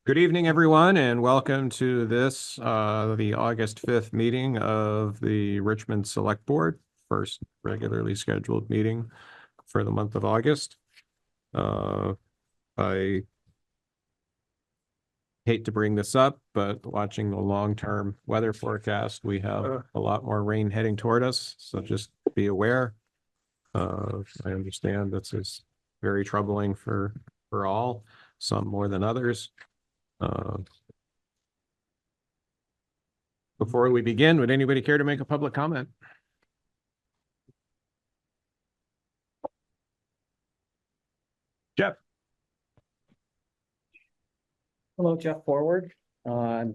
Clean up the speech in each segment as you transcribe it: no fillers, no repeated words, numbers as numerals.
Good evening, everyone, and welcome to this, the August 5th meeting of the Richmond Selectboard, first regularly scheduled meeting for the month of August. I hate to bring this up, but watching the long-term weather forecast, we have a lot more rain heading toward us, so just be aware. I understand this is very troubling for all, some more than others. Before we begin, would anybody care to make a public comment? Jeff. Hello, Jeff Forward. Among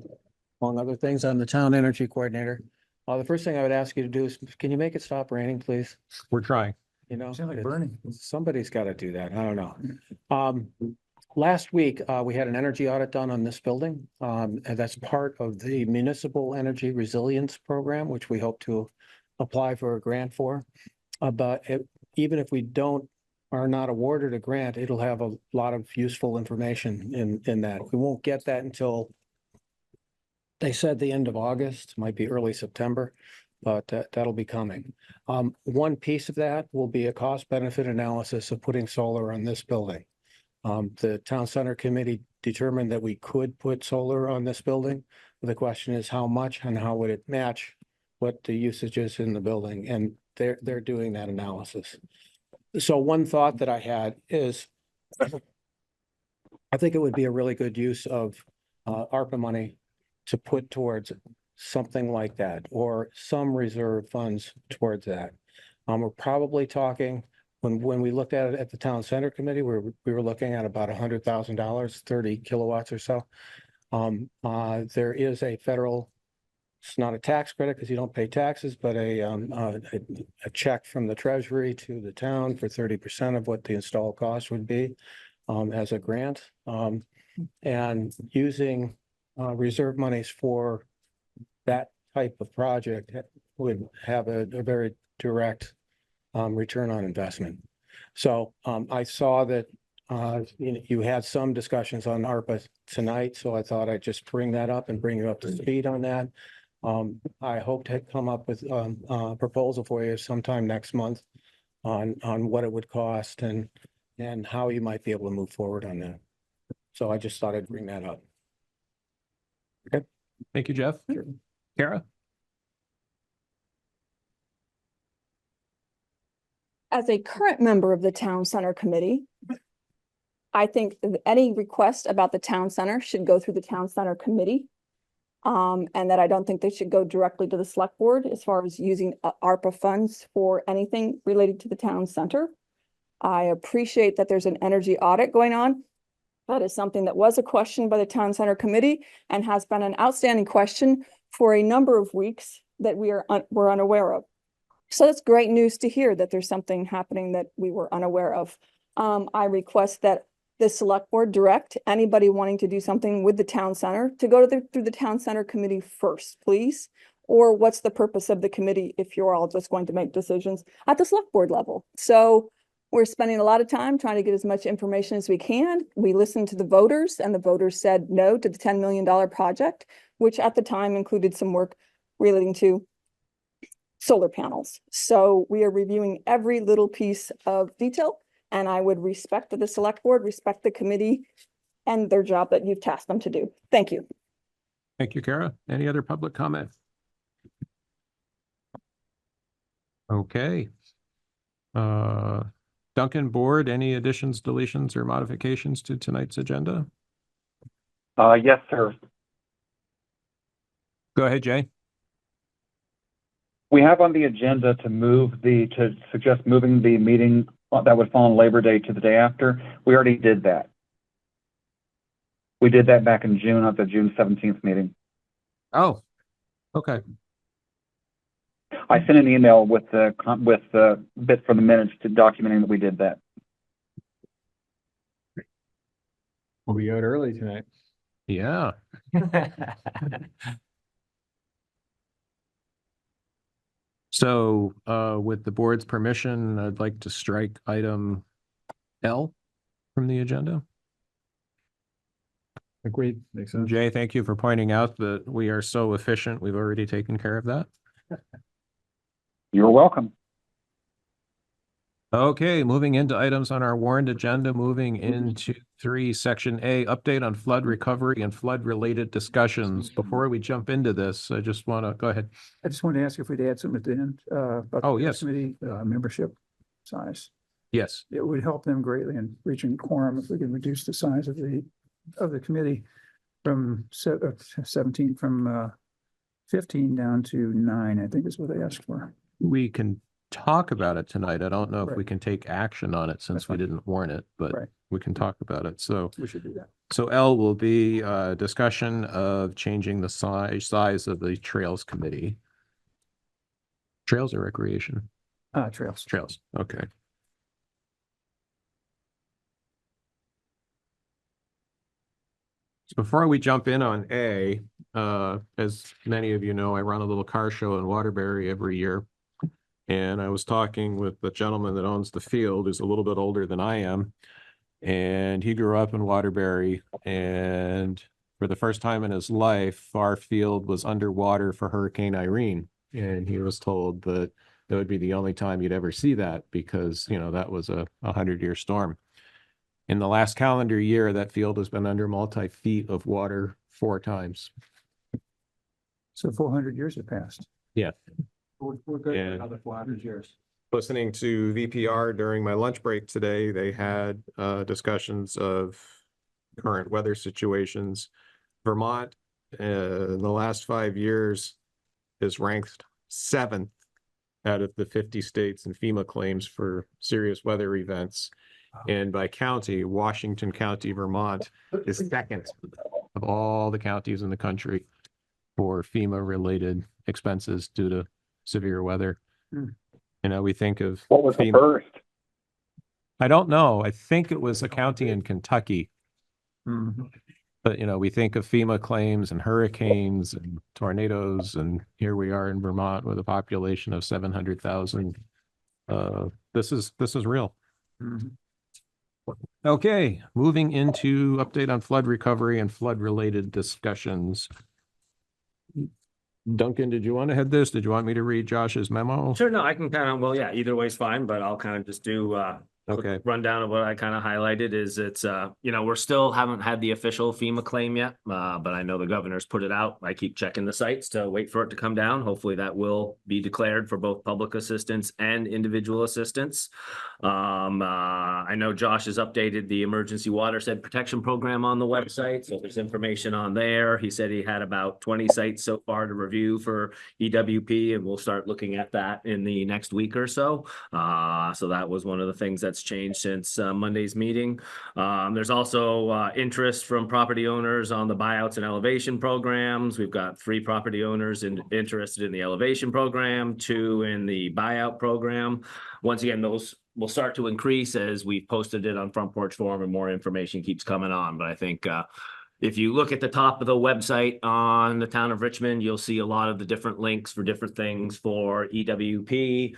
other things, I'm the town energy coordinator. The first thing I would ask you to do is, can you make it stop raining, please? We're trying. You know, Sound like burning. somebody's got to do that. I don't know. Last week, we had an energy audit done on this building. And that's part of the Municipal Energy Resilience Program, which we hope to apply for a grant for. Even if we are not awarded a grant, it'll have a lot of useful information in that. We won't get that until they said the end of August, might be early September, but that'll be coming. One piece of that will be a cost benefit analysis of putting solar on this building. The town center committee determined that we could put solar on this building. The question is how much and how would it match what the usage is in the building? And they're doing that analysis. So one thought that I had is, I think it would be a really good use of ARPA money to put towards something like that, or some reserve funds towards that. We're probably talking, when we looked at it at the town center committee, we were looking at about $100,000, 30 kilowatts or so. There is a federal, it's not a tax credit because you don't pay taxes, but a check from the treasury to the town for 30% of what the install cost would be as a grant. And using reserve monies for that type of project would have a very direct return on investment. So I saw that you had some discussions on ARPA tonight, so I thought I'd just bring that up and bring you up to speed on that. I hope to come up with a proposal for you sometime next month on what it would cost and how you might be able to move forward on that. So I just thought I'd bring that up. Okay. Thank you, Jeff. Sure. Kara? As a current member of the Town Center Committee, I think any request about the Town Center should go through the Town Center Committee. And that I don't think they should go directly to the Select Board as far as using ARPA funds for anything related to the Town Center. I appreciate that there's an energy audit going on. That is something that was a question by the Town Center Committee and has been an outstanding question for a number of weeks that we're unaware of. So that's great news to hear that there's something happening that we were unaware of. I request that the Select Board direct anybody wanting to do something with the Town Center to go through the Town Center Committee first, please. Or what's the purpose of the committee if you're all just going to make decisions at the Select Board level? So we're spending a lot of time trying to get as much information as we can. We listened to the voters, and the voters said no to the $10 million project, which at the time included some work relating to solar panels. So we are reviewing every little piece of detail, and I would respect the Select Board, respect the committee and their job that you've tasked them to do. Thank you. Thank you, Kara. Any other public comment? Okay. Duncan, board, any additions, deletions, or modifications to tonight's agenda? Yes, sir. Go ahead, Jay. We have on the agenda to suggest moving the meeting that would fall on Labor Day to the day after. We already did that. We did that back in June at the June 17th meeting. Oh, okay. I sent an email with the bit for the minutes to documenting that we did that. We'll be out early tonight. Yeah. So with the board's permission, I'd like to strike item L from the agenda. Agreed. Makes sense. Jay, thank you for pointing out that we are so efficient. We've already taken care of that. You're welcome. Okay, moving into items on our warrant agenda, moving into 3, Section A, update on flood recovery and flood-related discussions. Before we jump into this, I just want to, go ahead. I just wanted to ask if we'd add something at the end, about Oh, the yes. committee, membership size. Yes, It would help them greatly in reaching quorum if we can reduce the size of the committee from 17, from 15 down to 9, I think is what they asked for. we can talk about it tonight. I don't know if we Right. can take action on it since That's we fine. didn't warn it, but Right. we can talk about it. So, We should do that. L will be discussion of changing the size of the Trails Committee. Trails or recreation? Trails. Trails, okay. So before we jump in on A, as many of you know, I run a little car show in Waterbury every year. And I was talking with the gentleman that owns the field, who's a little bit older than I am. And he grew up in Waterbury, and for the first time in his life, our field was underwater for Hurricane Irene. And he was told that it would be the only time you'd ever see that because, you know, that was a 100-year storm. In the last calendar year, that field has been under multi-feet of water 4 times. So 400 years have passed. Yeah. We're good Yeah. for another 400 years. Listening to VPR during my lunch break today, they had discussions of current weather situations. Vermont, in the last 5 years, is ranked 7th out of the 50 states in FEMA claims for serious weather events. And by county, Washington County, Vermont is 2nd of all the counties in the country for FEMA-related expenses due to severe weather. Hmm. You know, we think of What was the FEMA. first? I don't know. I think it was a county in Kentucky, Mhm. but you know, we think of FEMA claims and hurricanes and tornadoes, and here we are in Vermont with a population of 700,000. This is real. Mhm. Okay, moving into update on flood recovery and flood-related discussions. Duncan, did you want to head this? Did you want me to read Josh's memo? Sure, no, I can kind of, well, yeah, either way's fine, but I'll kind of just do quick Okay. rundown of what I kind of highlighted is it's you know, we're still haven't had the official FEMA claim yet, but I know the governor's put it out. I keep checking the sites to wait for it to come down. Hopefully that will be declared for both public assistance and individual assistance. I know Josh has updated the emergency watershed protection program on the website, so there's information on there. He said he had about 20 sites so far to review for EWP, and we'll start looking at that in the next week or so. So that was one of the things that's changed since Monday's meeting. There's also interest from property owners on the buyouts and elevation programs. We've got 3 property owners interested in the elevation program, 2 in the buyout program. Once again, those will start to increase as we've posted it on Front Porch Forum and more information keeps coming on. But I think if you look at the top of the website on the town of Richmond, you'll see a lot of the different links for different things for EWP,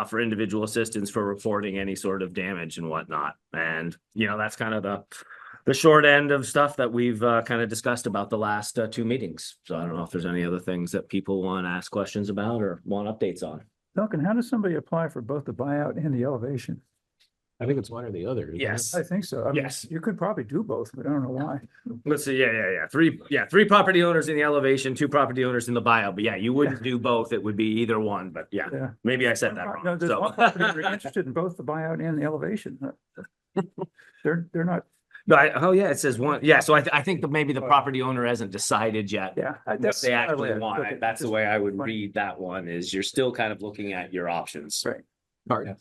for individual assistance, for reporting any sort of damage and whatnot. And, you know, that's kind of the short end of stuff that we've kind of discussed about the last 2 meetings. So I don't know if there's any other things that people want to ask questions about or want updates on. Duncan, how does somebody apply for both the buyout and the elevation? I think it's one or the other. isn't it? Yes. I think so. I mean, Yes. you could probably do both, but I don't know why. Let's see. Yeah. 3 property owners in the elevation, 2 property owners in the buyout. But yeah, you wouldn't do both. It would be either one. But yeah, Yeah. maybe I said that No, wrong. there's one property owner interested in both the buyout and the elevation. They're not, No, oh yeah, it says one. Yeah, so I think that maybe the property owner hasn't decided yet yeah. what That's they the way actually I want. took it. That's the Just way I would funny. read that one is you're still kind of looking at your options. Right. Pardon.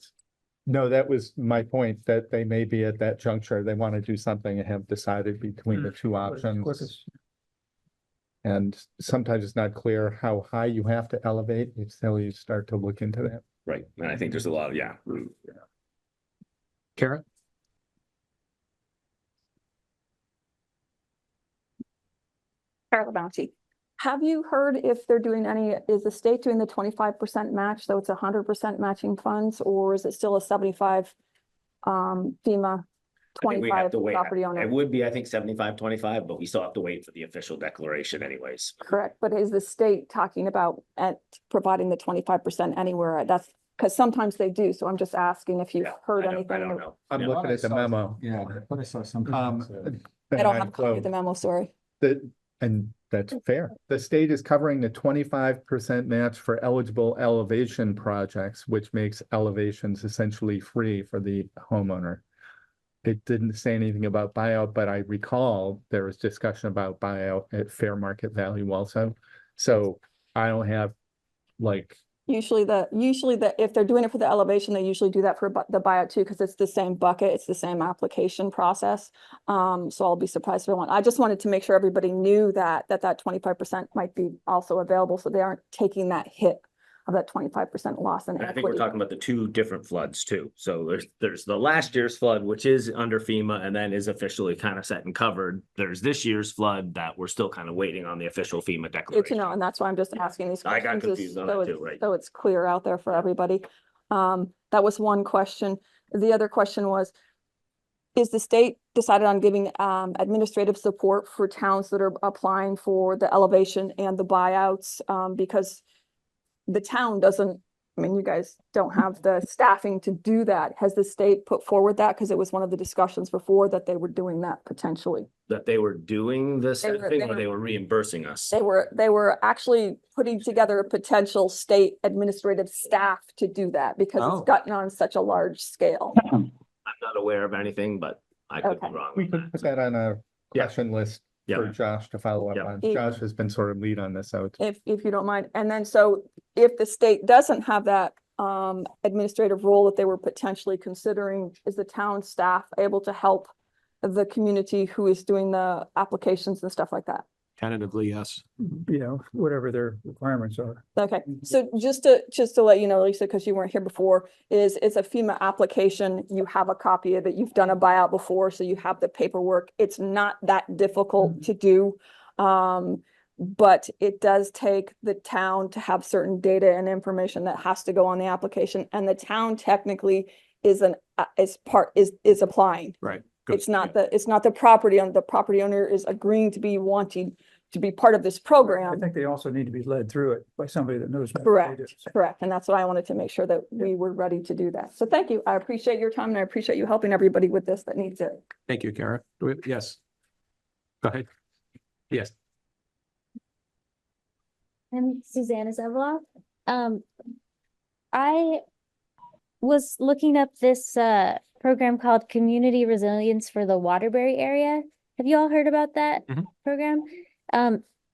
No, that was my point, that they may be at that juncture. They want to do something and have decided between the 2 options. Quickest. And sometimes it's not clear how high you have to elevate until you start to look into that. Right. And I think there's a lot of, yeah. Kara? Carla Bounty. Have you heard if they're doing any, is the state doing the 25% match, so it's 100% matching funds, or is it still a 75 FEMA I think we have 25 to wait. property It owner. would be, I think, 75-25, but we still have to wait for the official declaration anyways. Correct, but is the state talking about providing the 25% anywhere? That's, because sometimes they do, so I'm just asking if you've Yeah, heard I anything. don't know. I'm Yeah. looking at the memo. Yeah, I thought I saw something. I don't have a copy of the memo, sorry. And that's fair. The state is covering the 25% match for eligible elevation projects, which makes elevations essentially free for the homeowner. It didn't say anything about buyout, but I recall there was discussion about buyout at fair market value also. So I don't have like, Usually if they're doing it for the elevation, they usually do that for the buyout too, because it's the same bucket, it's the same application process. So I'll be surprised if I just wanted to make sure everybody knew that 25% might be also available, so they aren't taking that hit of that 25% loss in And I think we're equity. talking about the two different floods too. So there's the last year's flood, which is under FEMA and then is officially kind of set and covered. There's this year's flood that we're still kind of waiting on the official FEMA Good to declaration. know, and that's why I'm just asking these I questions. got confused on that too, right? So it's clear out there for everybody. That was one question. The other question was, is the state decided on giving administrative support for towns that are applying for the elevation and the buyouts? Because the town doesn't, I mean, you guys don't have the staffing to do that. Has the state put forward that? Because it was one of the discussions before that they were doing that potentially. That they were doing this They were- thing they or were- they were reimbursing us. They were actually putting together a potential state administrative staff to do that because Oh. it's gotten on such a large scale. I'm not aware of anything, but I could be Okay. wrong. we with could put that. that on a Yeah. question list Yeah. for Josh to follow up Yeah. on. If- Josh has been sort of lead on this, so it's If you don't mind. And then so if the state doesn't have that administrative role that they were potentially considering, is the town staff able to help the community who is doing the applications and stuff like that? Tentatively, yes. You know, whatever their requirements are. Okay, so just to let you know, Lisa, because you weren't here before, it's a FEMA application. You have a copy of it. You've done a buyout before, so you have the paperwork. It's not that difficult to do. But it does take the town to have certain data and information that has to go on the application, and the town technically is applying. Right. Good. It's not the property owner. The property owner is agreeing to be wanting to be part of this I program. think they also need to be led through it by somebody that knows. what they do. Correct. And that's why I wanted to make sure that we were ready to do that. So thank you. I appreciate your time and I appreciate you helping everybody with this that needs it. Thank you, Kara. Yes. Go ahead. Yes. I'm Susanna Zeveloff. I was looking up this program called Community Resilience for the Waterbury area. Have you all heard about that Mhm. program?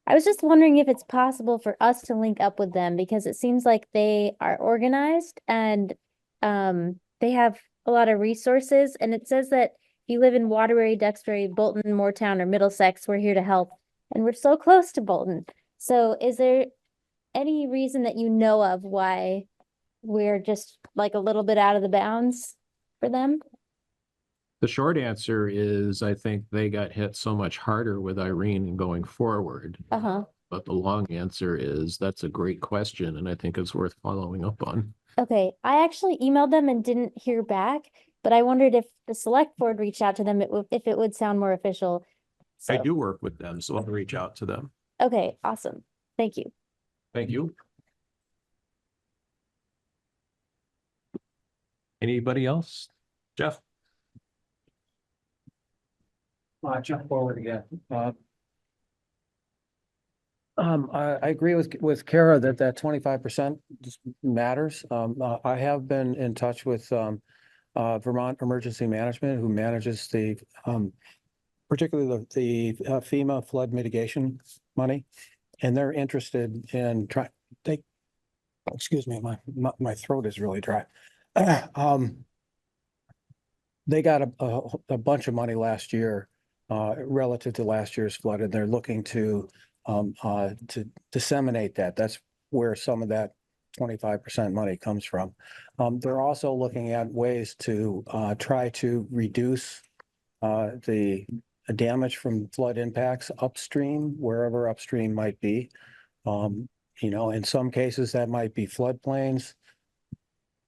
I was just wondering if it's possible for us to link up with them because it seems like they are organized and they have a lot of resources. And it says that if you live in Waterbury, Duxbury, Bolton, Moortown, or Middlesex, we're here to help. And we're so close to Bolton. So is there any reason that you know of why we're just like a little bit out of the bounds for them? The short answer is I think they got hit so much harder with Irene and going forward. Uh-huh. But the long answer is that's a great question and I think it's worth following up on. Okay, I actually emailed them and didn't hear back, but I wondered if the select board reached out to them, if it would sound more official. I So, do work with them, so I'll reach out to them. okay, awesome. Thank you. Thank you. Anybody else? Jeff? Jump forward again. I agree with Kara that 25% matters. I have been in touch with Vermont Emergency Management, who manages the particularly the FEMA flood mitigation money, and they're interested in excuse me, my throat is really dry. They got a bunch of money last year relative to last year's flood, and they're looking to disseminate that. That's where some of that 25% money comes from. They're also looking at ways to try to reduce the damage from flood impacts upstream, wherever upstream might be. In some cases that might be floodplains.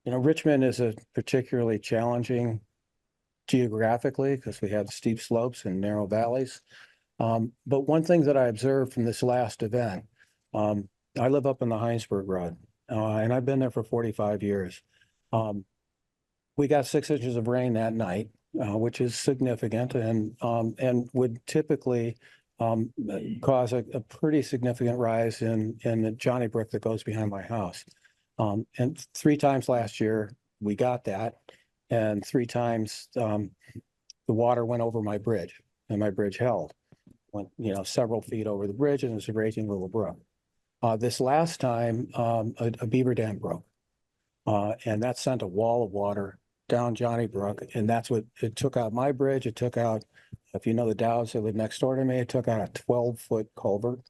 Richmond is a particularly challenging geographically, because we have steep slopes and narrow valleys. But one thing that I observed from this last event, I live up in the Heinsberg Road, and I've been there for 45 years. We got 6 inches of rain that night, which is significant and would typically cause a pretty significant rise in the Johnny Brook that goes behind my house. And 3 times last year, we got that. And 3 times the water went over my bridge and my bridge held. Went, several feet over the bridge, and it was a raging little brook. This last time, a beaver dam broke. And that sent a wall of water down Johnny Brook, and that's what, it took out my bridge. It took out, if you know the Dows that live next door to me, it took out a 12-foot culvert.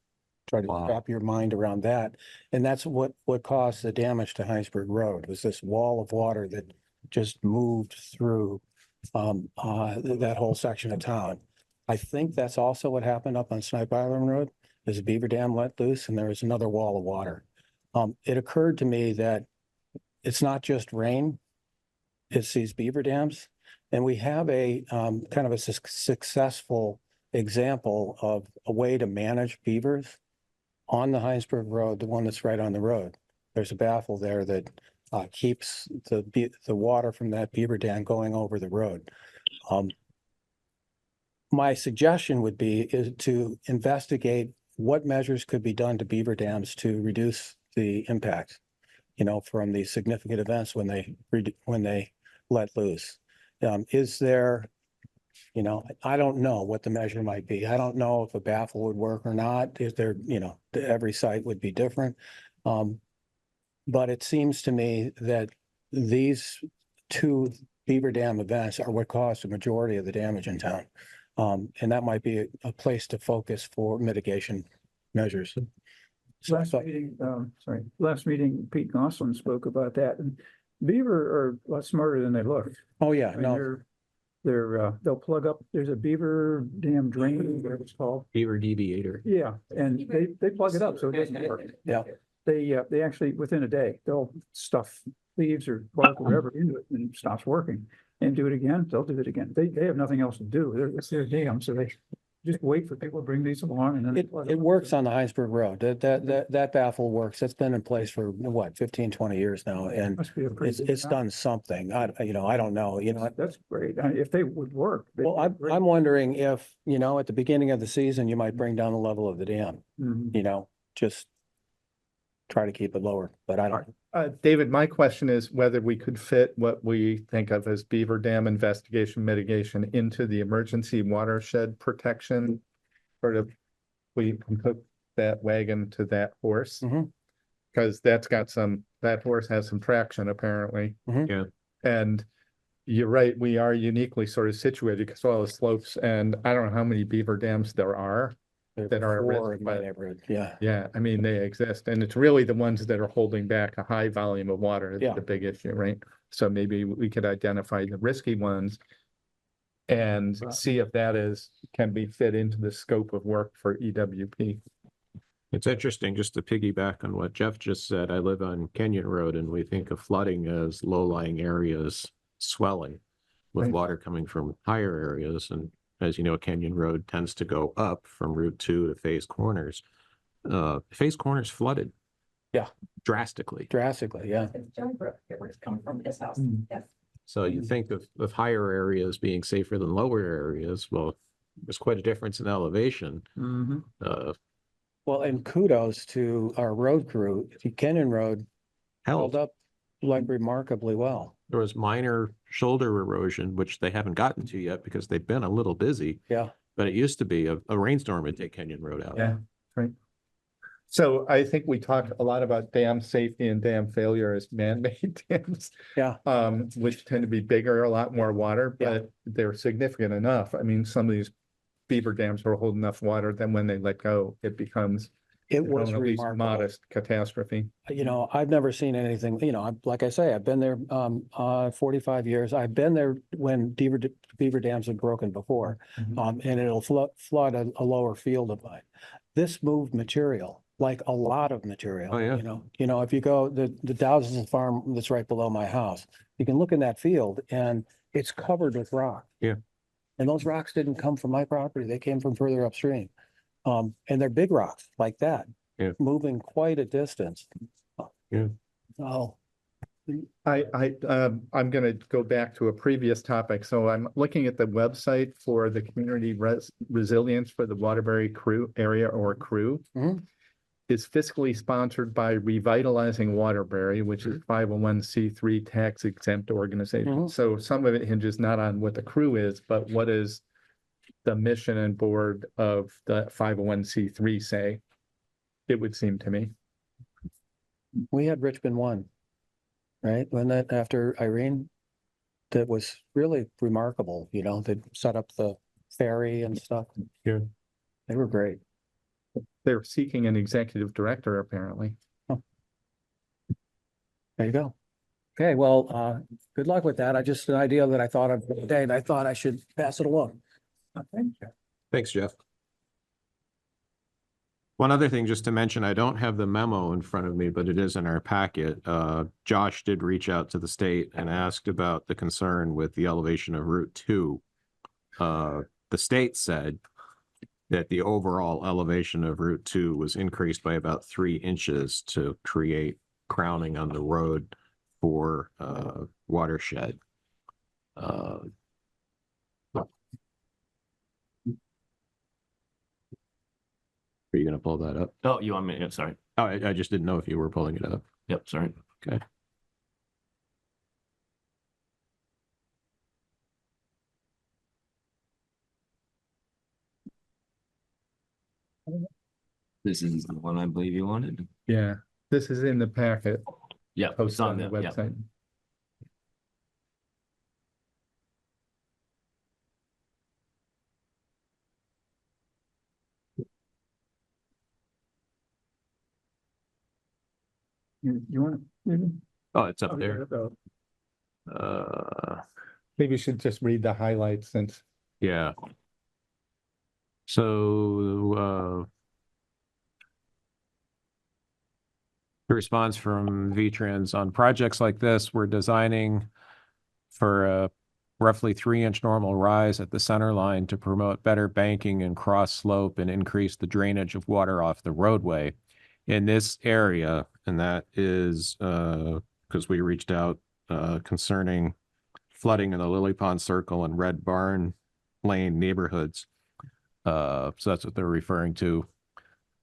Try to wrap your mind around that. And that's what caused the damage to Heinsberg Road, was this wall of water that just moved through that whole section of town. I think that's also what happened up on Snipe Island Road. There's a beaver dam let loose and there was another wall of water. It occurred to me that it's not just rain, it's these beaver dams. And we have a kind of a successful example of a way to manage beavers on the Heinsberg Road, the one that's right on the road. There's a baffle there that keeps the water from that beaver dam going over the road. My suggestion would be is to investigate what measures could be done to beaver dams to reduce the impact, from these significant events when they let loose. Is there, I don't know what the measure might be. I don't know if a baffle would work or not. Is there, every site would be different. But it seems to me that these 2 beaver dam events are what caused the majority of the damage in town. And that might be a place to focus for mitigation measures. Last meeting, Pete Gosselin spoke about that, and beaver are a lot smarter than they look. Oh, yeah, I mean, no, they'll plug up, there's a beaver dam drain, whatever it's called. Beaver deviator. Yeah, and they plug it up so it doesn't work. yeah. They actually, within a day, they'll stuff leaves or bark or whatever into it and it stops working. And do it again, they'll do it again. They have nothing else to do. It's their dam, so they just wait for people to bring these along and then. It works on the Heinsberg Road. That baffle works. It's been in place for what, 15, 20 years now, and Must be a pretty good it's job. done something. I don't know, That's great. If they would work. they'd Well, be great. I'm wondering if, at the beginning of the season, you might bring down the level of the dam, Mhm. just try to keep it lower, but I don't. David, my question is whether we could fit what we think of as beaver dam investigation mitigation into the emergency watershed protection. Sort of, we can hook that wagon to that horse. Mhm. Because that horse has some traction apparently. Mhm. Yeah. And you're right, we are uniquely sort of situated because of all the slopes, and I don't know how many beaver dams there are. That are at risk, 4 in my but- neighborhood, yeah. Yeah, I mean, they exist, and it's really the ones that are holding back a high volume of water, Yeah. the big issue, right? So maybe we could identify the risky ones and see if can be fit into the scope of work for EWP. It's interesting, just to piggyback on what Jeff just said. I live on Kenyon Road and we think of flooding as low-lying areas swelling with Right. water coming from higher areas. And as you know, Kenyon Road tends to go up from Route 2 to Fays Corners. Fays Corners flooded. Yeah. Drastically. Drastically, yeah. So you think of higher areas being safer than lower areas. Well, there's quite a difference in elevation. Mhm. Well, and kudos to our road crew. Kenyon Road held Held. up like remarkably well. There was minor shoulder erosion, which they haven't gotten to yet because they've been a little busy. Yeah. But it used to be a rainstorm would take Kenyon Road out. Yeah, right. So I think we talked a lot about dam safety and dam failure as man-made dams. Yeah. Which tend to be bigger, a lot more water, Yeah. but they're significant enough. I mean, some of these beaver dams will hold enough water, then when they let go, it becomes It was at least remarkable. modest catastrophe. I've never seen anything, like I say, I've been there 45 years. I've been there when beaver dams have broken before. Mhm. And it'll flood a lower field of mine. This moved material, like a lot of material. Oh, yeah. If you go, the Dowson's farm that's right below my house, you can look in that field and it's covered with rock. Yeah. And those rocks didn't come from my property. They came from further upstream. And they're big rocks like that. Yeah. Moving quite a distance. Yeah. Oh, I'm gonna go back to a previous topic. So I'm looking at the website for the community resilience for the Waterbury crew area or crew. Mhm. Is fiscally sponsored by Revitalizing Waterbury, which is 501c3 tax exempt organization. Mhm. So some of it hinges not on what the crew is, but what is the mission and board of the 501c3 say? It would seem to me. we had Richmond 1. Right? When that after Irene, that was really remarkable, you know, they set up the ferry and stuff. Yeah. They were great. They're seeking an executive director, apparently. There you go. Okay, well, good luck with that. I just, an idea that I thought of today, and I thought I should pass it along. Thank you. Thanks, Jeff. One other thing just to mention, I don't have the memo in front of me, but it is in our packet. Josh did reach out to the state and asked about the concern with the elevation of Route 2. The state said that the overall elevation of Route 2 was increased by about 3 inches to create crowning on the road for watershed. Are you gonna pull that up? Oh, you want me? Yeah, sorry. Oh, I just didn't know if you were pulling it up. Yep, sorry. Okay. This is the one I believe you wanted. Yeah, this is in the packet Yeah, it's posted on on the there. Yeah. website. You want to? Oh, it's up there. Maybe you should just read the highlights since. Yeah. So, the response from V-Trans on projects like this, we're designing for a roughly 3-inch normal rise at the center line to promote better banking and cross slope and increase the drainage of water off the roadway in this area. And that is because we reached out concerning flooding in the Lily Pond Circle and Red Barn Lane neighborhoods. So that's what they're referring to.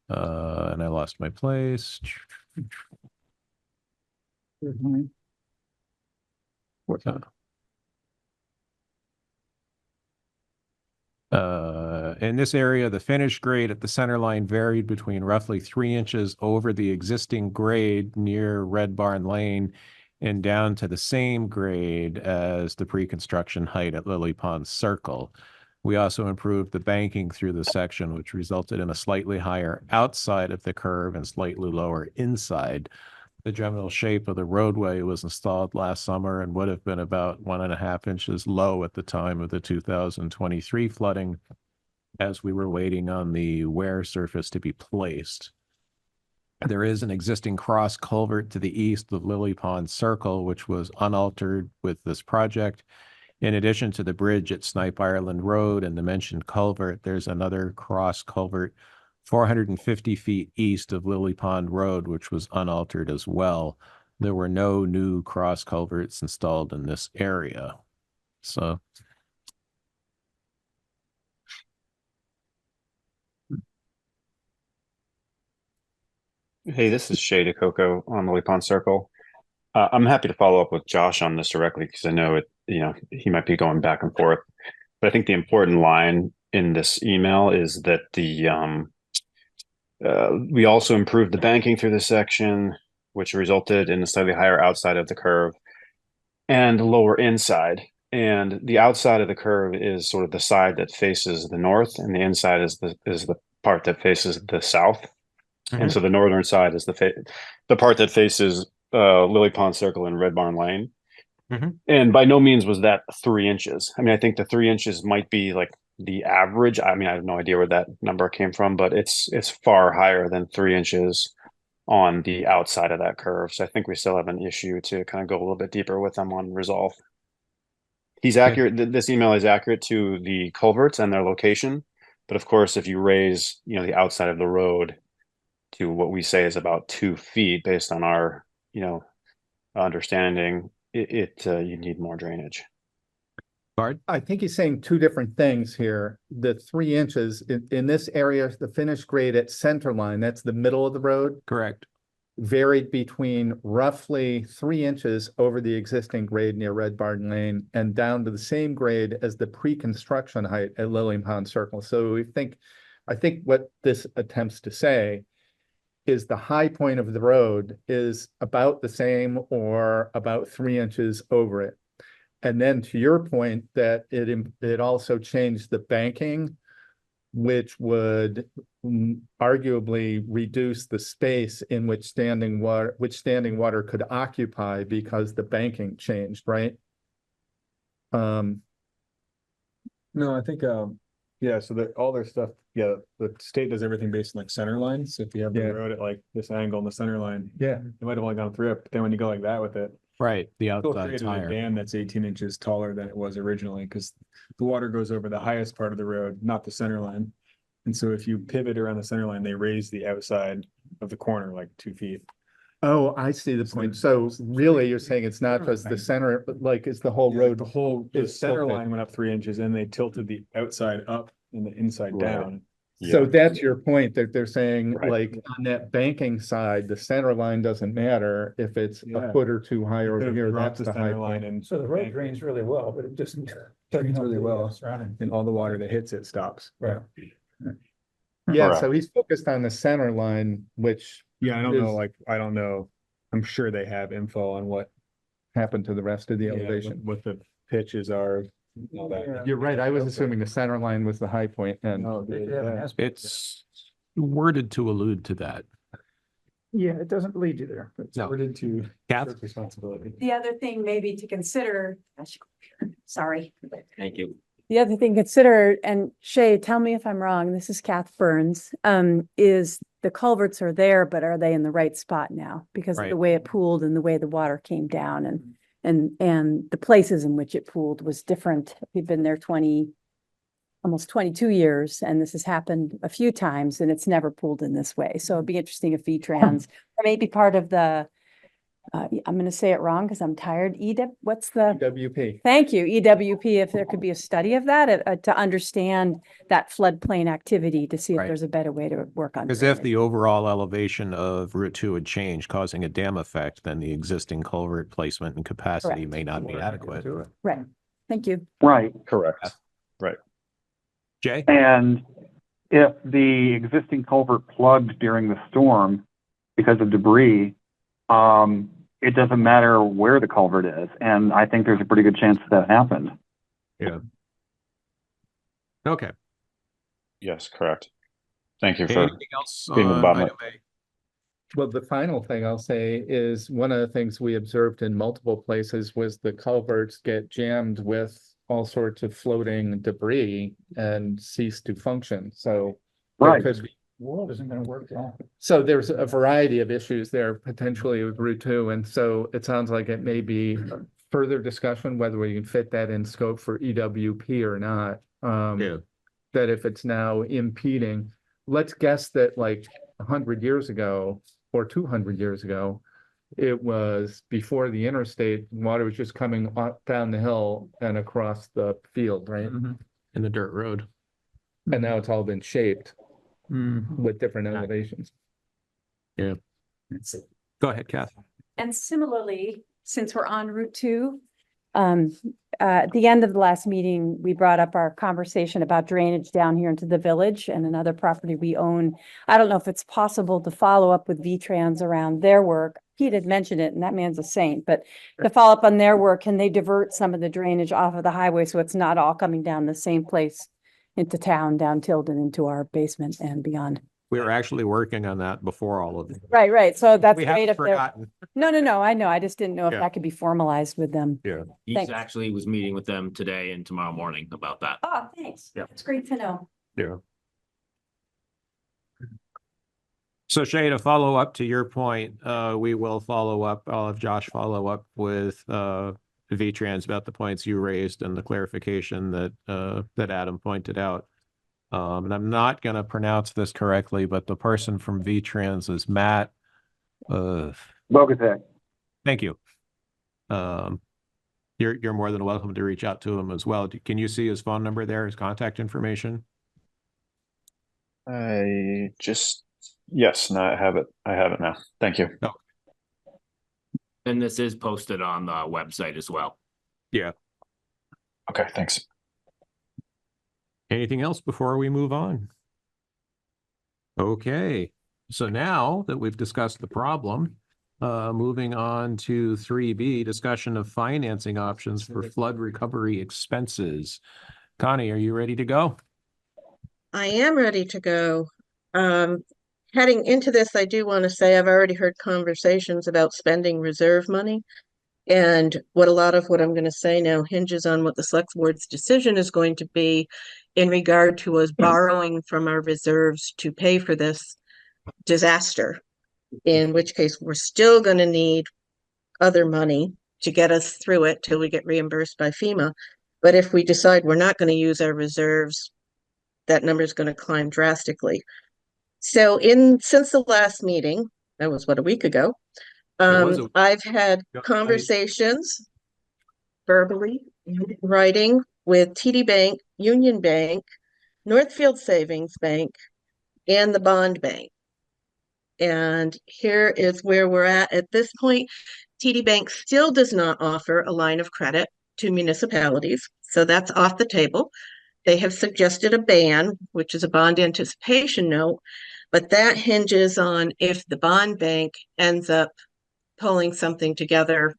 And I lost my place. In this area, the finished grade at the center line varied between roughly 3 inches over the existing grade near Red Barn Lane and down to the same grade as the pre-construction height at Lily Pond Circle. We also improved the banking through the section, which resulted in a slightly higher outside of the curve and slightly lower inside. The general shape of the roadway was installed last summer and would have been about 1.5 inches low at the time of the 2023 flooding, as we were waiting on the wear surface to be placed. There is an existing cross culvert to the east of Lily Pond Circle, which was unaltered with this project. In addition to the bridge at Snipe Ireland Road and the mentioned culvert, there's another cross culvert 450 feet east of Lily Pond Road, which was unaltered as well. There were no new cross culverts installed in this area. So. Hey, this is Shay DeCoco on Lily Pond Circle. I'm happy to follow up with Josh on this directly because I know it, he might be going back and forth. But I think the important line in this email is that we also improved the banking through this section, which resulted in a slightly higher outside of the curve and lower inside. And the outside of the curve is sort of the side that faces the north, and the inside is the part that faces the south. And so the northern side is the part that faces Lily Pond Circle and Red Barn Lane. And by no means was that 3 inches. I mean, I think the 3 inches might be like the average. I mean, I have no idea where that number came from, but it's far higher than 3 inches on the outside of that curve. So I think we still have an issue to kind of go a little bit deeper with them on resolve. He's accurate. This email is accurate to the culverts and their location. But of course, if you raise, the outside of the road to what we say is about 2 feet based on our, understanding, you need more drainage. Bart? I think he's saying two different things here. The 3 inches in this area, the finished grade at center line, that's the middle of the road, Correct. varied between roughly 3 inches over the existing grade near Red Barn Lane and down to the same grade as the pre-construction height at Lily Pond Circle. So I think what this attempts to say is the high point of the road is about the same or about 3 inches over it. And then to your point that it also changed the banking, which would arguably reduce the space in which standing water could occupy because the banking changed, right? No, I think, yeah, so that all their stuff, yeah, the state does everything based on like center lines. So if you have the Yeah. road at like this angle in the center line, Yeah. it might have only gone 3 up, but then when you go like that with it, Right, the still outside's created a higher. dam that's 18 inches taller than it was originally, because the water goes over the highest part of the road, not the center line. And so if you pivot around the center line, they raise the outside of the corner like 2 feet. Oh, I see the point. So really, you're saying it's not just the center, but like it's the whole Yeah, like road. the whole, the is center tilted. line went up 3 inches and they tilted the outside up and the inside Right. down. So that's your point, that they're saying, Right. like, on that banking side, the center line doesn't matter if it's a Yeah. foot or two higher over Could've here, dropped that's the high center line point. and. So the road drains really well, but it just Drains really well. surrounding. And all the water that hits it stops. Right. Yeah, Correct. so he's focused on the center line, which Yeah, I don't know, Is- like, I don't know. I'm sure they have info on what. happened to the rest of the yeah, elevation. What the pitches are, and all that. You're right, I was assuming the center line was the high point and No, yeah. It's worded to allude to that. Yeah, it doesn't lead you there. but- No. Ordered to Kath? shirk responsibility. The other thing maybe to consider, sorry. Thank you. The other thing consider, and Shay, tell me if I'm wrong, this is Kath Burns, is the culverts are there, but are they in the right spot now? Because of Right. the way it pooled and the way the water came down and the places in which it pooled was different. We've been there almost 22 years, and this has happened a few times and it's never pooled in this way. So it'd be interesting if V-Trans, or maybe part of the, I'm gonna say it wrong because I'm tired, what's the? WP. Thank you, EWP, if there could be a study of that, to understand that floodplain activity, to see if Right. there's a better way to work on. Because if drainage. the overall elevation of Route 2 had changed, causing a dam effect, then the existing culvert placement and capacity Correct. may not be adequate. Right, thank you. Right. Correct. Jay? And if the existing culvert plugged during the storm because of debris, it doesn't matter where the culvert is. And I think there's a pretty good chance that happened. Okay. Yes, correct. Thank you for Anything else being the on bottom. item A? Well, the final thing I'll say is one of the things we observed in multiple places was the culverts get jammed with all sorts of floating debris and cease to function. So there Right. could be World isn't gonna work at all. So there's a variety of issues there potentially with Route 2, and so it sounds like it may be further discussion whether we can fit that in scope for EWP or not. Yeah. That if it's now impeding, let's guess that like 100 years ago or 200 years ago, it was before the interstate, water was just coming up down the hill and across the field, right? In the dirt road. And now it's all been shaped Mhm. with different elevations. Go ahead, Kath. And similarly, since we're on Route 2, at the end of the last meeting, we brought up our conversation about drainage down here into the village and another property we own. I don't know if it's possible to follow up with V-Trans around their work. Pete had mentioned it, and that man's a saint, but to follow up on their work, can they divert some of the drainage off of the highway so it's not all coming down the same place into town, down Tilden, into our basement and beyond? We were actually working on that before all of this. Right. So that's We great haven't if they're, forgotten. no, I know. I just didn't know if Yeah. that could be formalized with them. He's Thanks. actually was meeting with them today and tomorrow morning about that. Oh, thanks. Yeah. It's great to know. Yeah. So Shay, to follow up to your point, we will follow up, I'll have Josh follow up with V-Trans about the points you raised and the clarification that, that Adam pointed out. And I'm not going to pronounce this correctly, but the person from V-Trans is Matt. Bogatek. Thank you. You're more than welcome to reach out to him as well. Can you see his phone number there, his contact information? Yes, no, I have it. I have it now. Thank you. Oh, And this is posted on the website as well. yeah. Okay, thanks. Anything else before we move on? Okay, so now that we've discussed the problem, moving on to 3B, discussion of financing options for flood recovery expenses. Connie, are you ready to go? I am ready to go. Heading into this, I do want to say I've already heard conversations about spending reserve money. And what a lot of what I'm going to say now hinges on what the select board's decision is going to be in regard to us borrowing from our reserves to pay for this disaster. In which case, we're still going to need other money to get us through it till we get reimbursed by FEMA. But if we decide we're not going to use our reserves, that number is going to climb drastically. So since the last meeting, that was what, a week ago, I've had conversations verbally, writing with TD Bank, Union Bank, Northfield Savings Bank, and the Bond Bank. And here is where we're at this point. TD Bank still does not offer a line of credit to municipalities, so that's off the table. They have suggested a ban, which is a bond anticipation note, but that hinges on if the bond bank ends up pulling something together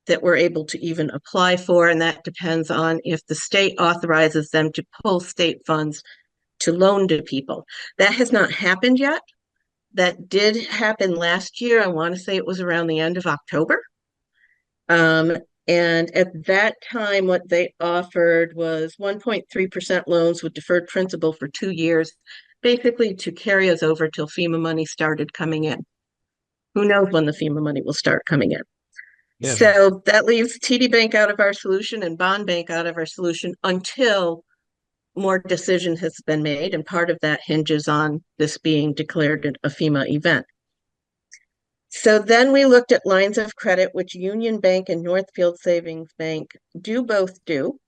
that we're able to even apply for, and that depends on if the state authorizes them to pull state funds to loan to people. That has not happened yet. That did happen last year. I want to say it was around the end of October. And at that time, what they offered was 1.3% loans with deferred principal for 2 years, basically to carry us over till FEMA money started coming in. Who knows when the FEMA money will start coming in? Yeah. So that leaves TD Bank out of our solution and Bond Bank out of our solution until more decision has been made. And part of that hinges on this being declared a FEMA event. So then we looked at lines of credit, which Union Bank and Northfield Savings Bank do both do.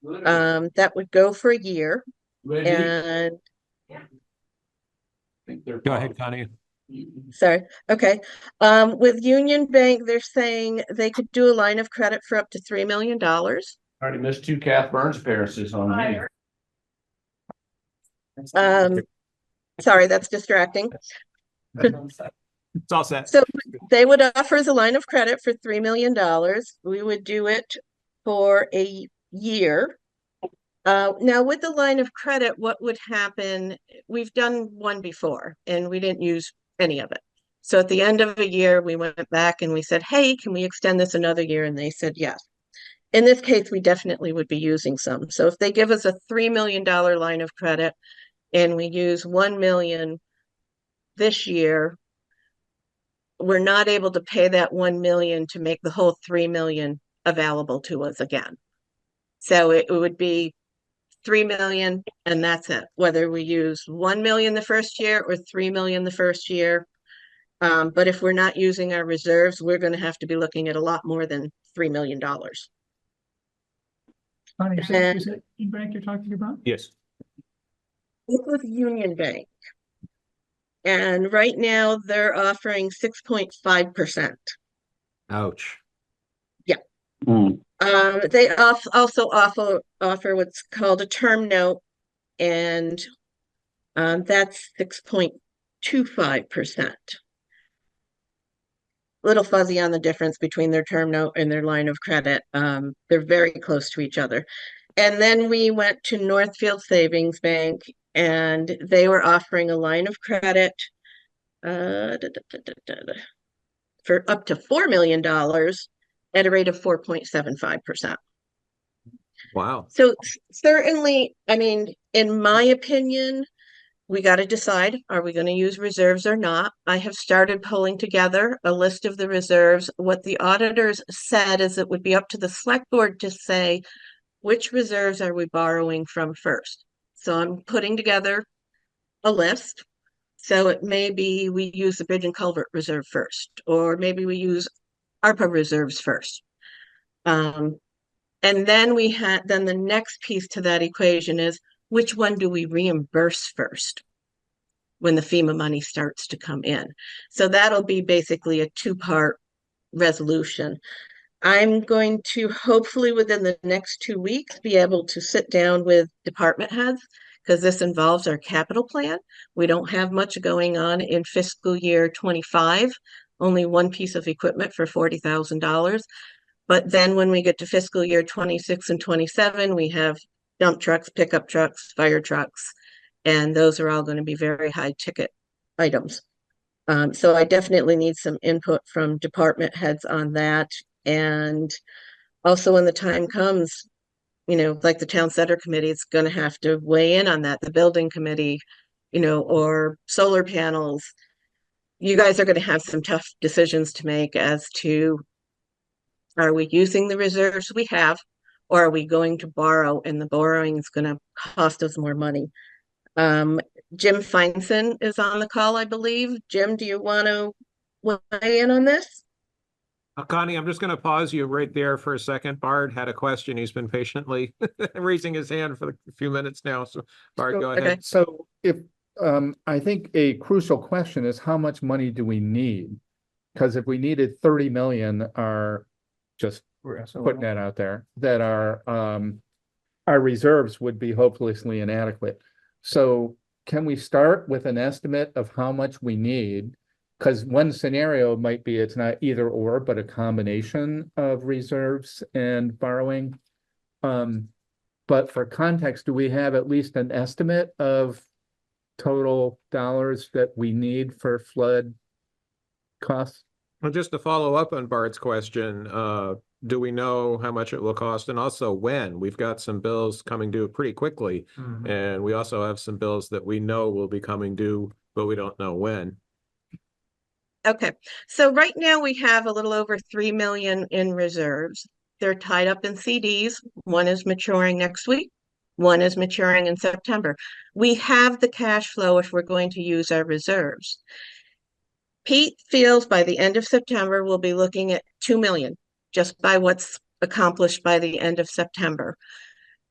That would go for a year. And Go ahead, Connie. sorry. Okay. With Union Bank, they're saying they could do a line of credit for up to $3 million. Already missed 2 Kath Burns appearances on me. Sorry, that's distracting. It's all set. So they would offer us a line of credit for $3 million. We would do it for a year. Now with the line of credit, what would happen? We've done one before and we didn't use any of it. So at the end of a year, we went back and we said, hey, can we extend this another year? And they said, yes. In this case, we definitely would be using some. So if they give us a $3 million line of credit and we use $1 million this year, we're not able to pay that $1 million to make the whole $3 million available to us again. So it would be $3 million and that's it. Whether we use $1 million the first year or $3 million the first year. But if we're not using our reserves, we're going to have to be looking at a lot more than $3 million. Connie, is it Union Bank you're talking about? Yes. This was Union Bank. And right now they're offering 6.5%. Ouch. Yeah. They also offer what's called a term note, and that's 6.25%. Little fuzzy on the difference between their term note and their line of credit. They're very close to each other. And then we went to Northfield Savings Bank and they were offering a line of credit for up to $4 million at a rate of 4.75%. Wow. So certainly, I mean, in my opinion, we got to decide, are we going to use reserves or not? I have started pulling together a list of the reserves. What the auditors said is it would be up to the select board to say, which reserves are we borrowing from first? So I'm putting together a list. So it may be we use the bridge and culvert reserve first, or maybe we use ARPA reserves first. And then then the next piece to that equation is, which one do we reimburse first when the FEMA money starts to come in? So that'll be basically a two-part resolution. I'm going to hopefully within the next 2 weeks be able to sit down with department heads, because this involves our capital plan. We don't have much going on in fiscal year 25, only one piece of equipment for $40,000. But then when we get to fiscal year 26 and 27, we have dump trucks, pickup trucks, fire trucks, and those are all going to be very high ticket items. So I definitely need some input from department heads on that. And also when the time comes, you know, like the town center committee, it's going to have to weigh in on that. The building committee, you know, or solar panels. You guys are going to have some tough decisions to make as to, are we using the reserves we have, or are we going to borrow, and the borrowing is going to cost us more money? Jim Feinson is on the call, I believe. Jim, do you want to weigh in on this? Connie, I'm just going to pause you right there for a second. Bard had a question. He's been patiently raising his hand for a few minutes now. So Bard, go ahead. Okay. So if, I think a crucial question is how much money do we need? Because if we needed 30 million, just putting that out there, that our reserves would be hopelessly inadequate. So can we start with an estimate of how much we need? Because one scenario might be it's not either or, but a combination of reserves and borrowing. But for context, do we have at least an estimate of total dollars that we need for flood costs? Well, just to follow up on Bart's question, do we know how much it will cost? And also when? We've got some bills coming due pretty quickly. And we also have some bills that we know will be coming due, but we don't know when. Okay, so right now we have a little over 3 million in reserves. They're tied up in CDs. One is maturing next week. One is maturing in September. We have the cash flow if we're going to use our reserves. Pete feels by the end of September, we'll be looking at 2 million, just by what's accomplished by the end of September.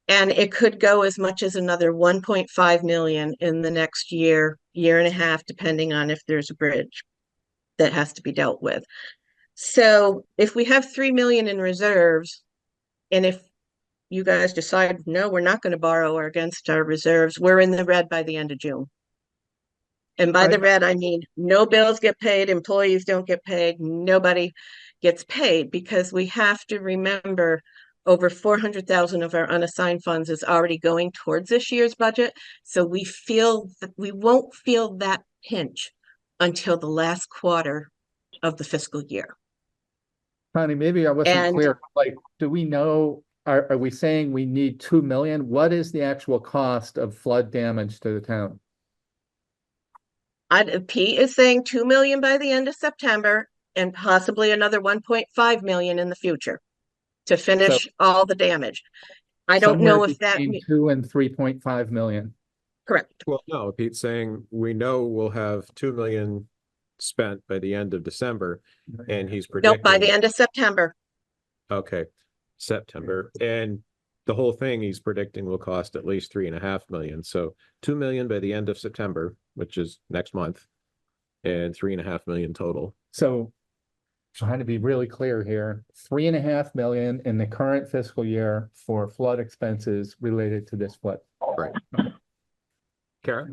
And it could go as much as another 1.5 million in the next year, year and a half, depending on if there's a bridge that has to be dealt with. So if we have 3 million in reserves, and if you guys decide, no, we're not going to borrow or against our reserves, we're in the red by the end of June. And by the red, I mean, no bills get paid, employees don't get paid, nobody gets paid, because we have to remember over 400,000 of our unassigned funds is already going towards this year's budget. So we feel that we won't feel that pinch until the last quarter of the fiscal year. Connie, maybe I wasn't clear. Like, do we know, are we saying we need 2 million? What is the actual cost of flood damage to the town? Pete is saying 2 million by the end of September and possibly another 1.5 million in the future to finish all the damage. I don't know if that means 2 and 3.5 million. Correct. Well, no, Pete's saying we know we'll have 2 million spent by the end of December, and he's predicting. No, by the end of September. Okay, September, and the whole thing he's predicting will cost at least 3.5 million. So 2 million by the end of September, which is next month, and 3.5 million total. So trying to be really clear here, 3.5 million in the current fiscal year for flood expenses related to this flood. Right. Kara?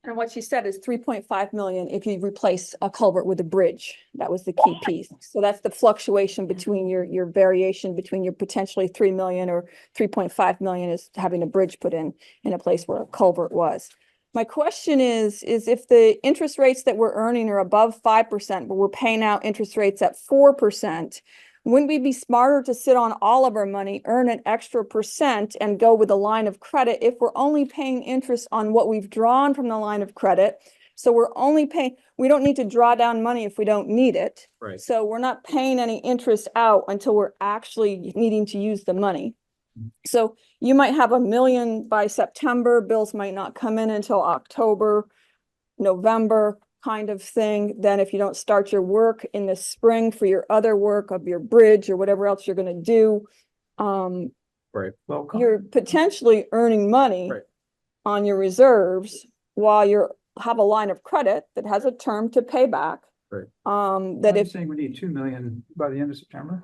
And what she said is 3.5 million if you replace a culvert with a bridge. That was the key piece. So that's the fluctuation between your variation between your potentially 3 million or 3.5 million is having a bridge put in a place where a culvert was. My question is if the interest rates that we're earning are above 5%, but we're paying out interest rates at 4%, Wouldn't we be smarter to sit on all of our money, earn an extra percent and go with a line of credit if we're only paying interest on what we've drawn from the line of credit? So we're only paying, we don't need to draw down money if we don't need it. Right. So we're not paying any interest out until we're actually needing to use the money. So you might have $1 million by September, bills might not come in until October, November kind of thing. Then if you don't start your work in the spring for your other work of your bridge or whatever else you're gonna do, Right. Well, you're potentially earning money Right. on your reserves while you're, have a line of credit that has a term to pay back. Right. That I'm if, saying we need 2 million by the end of September.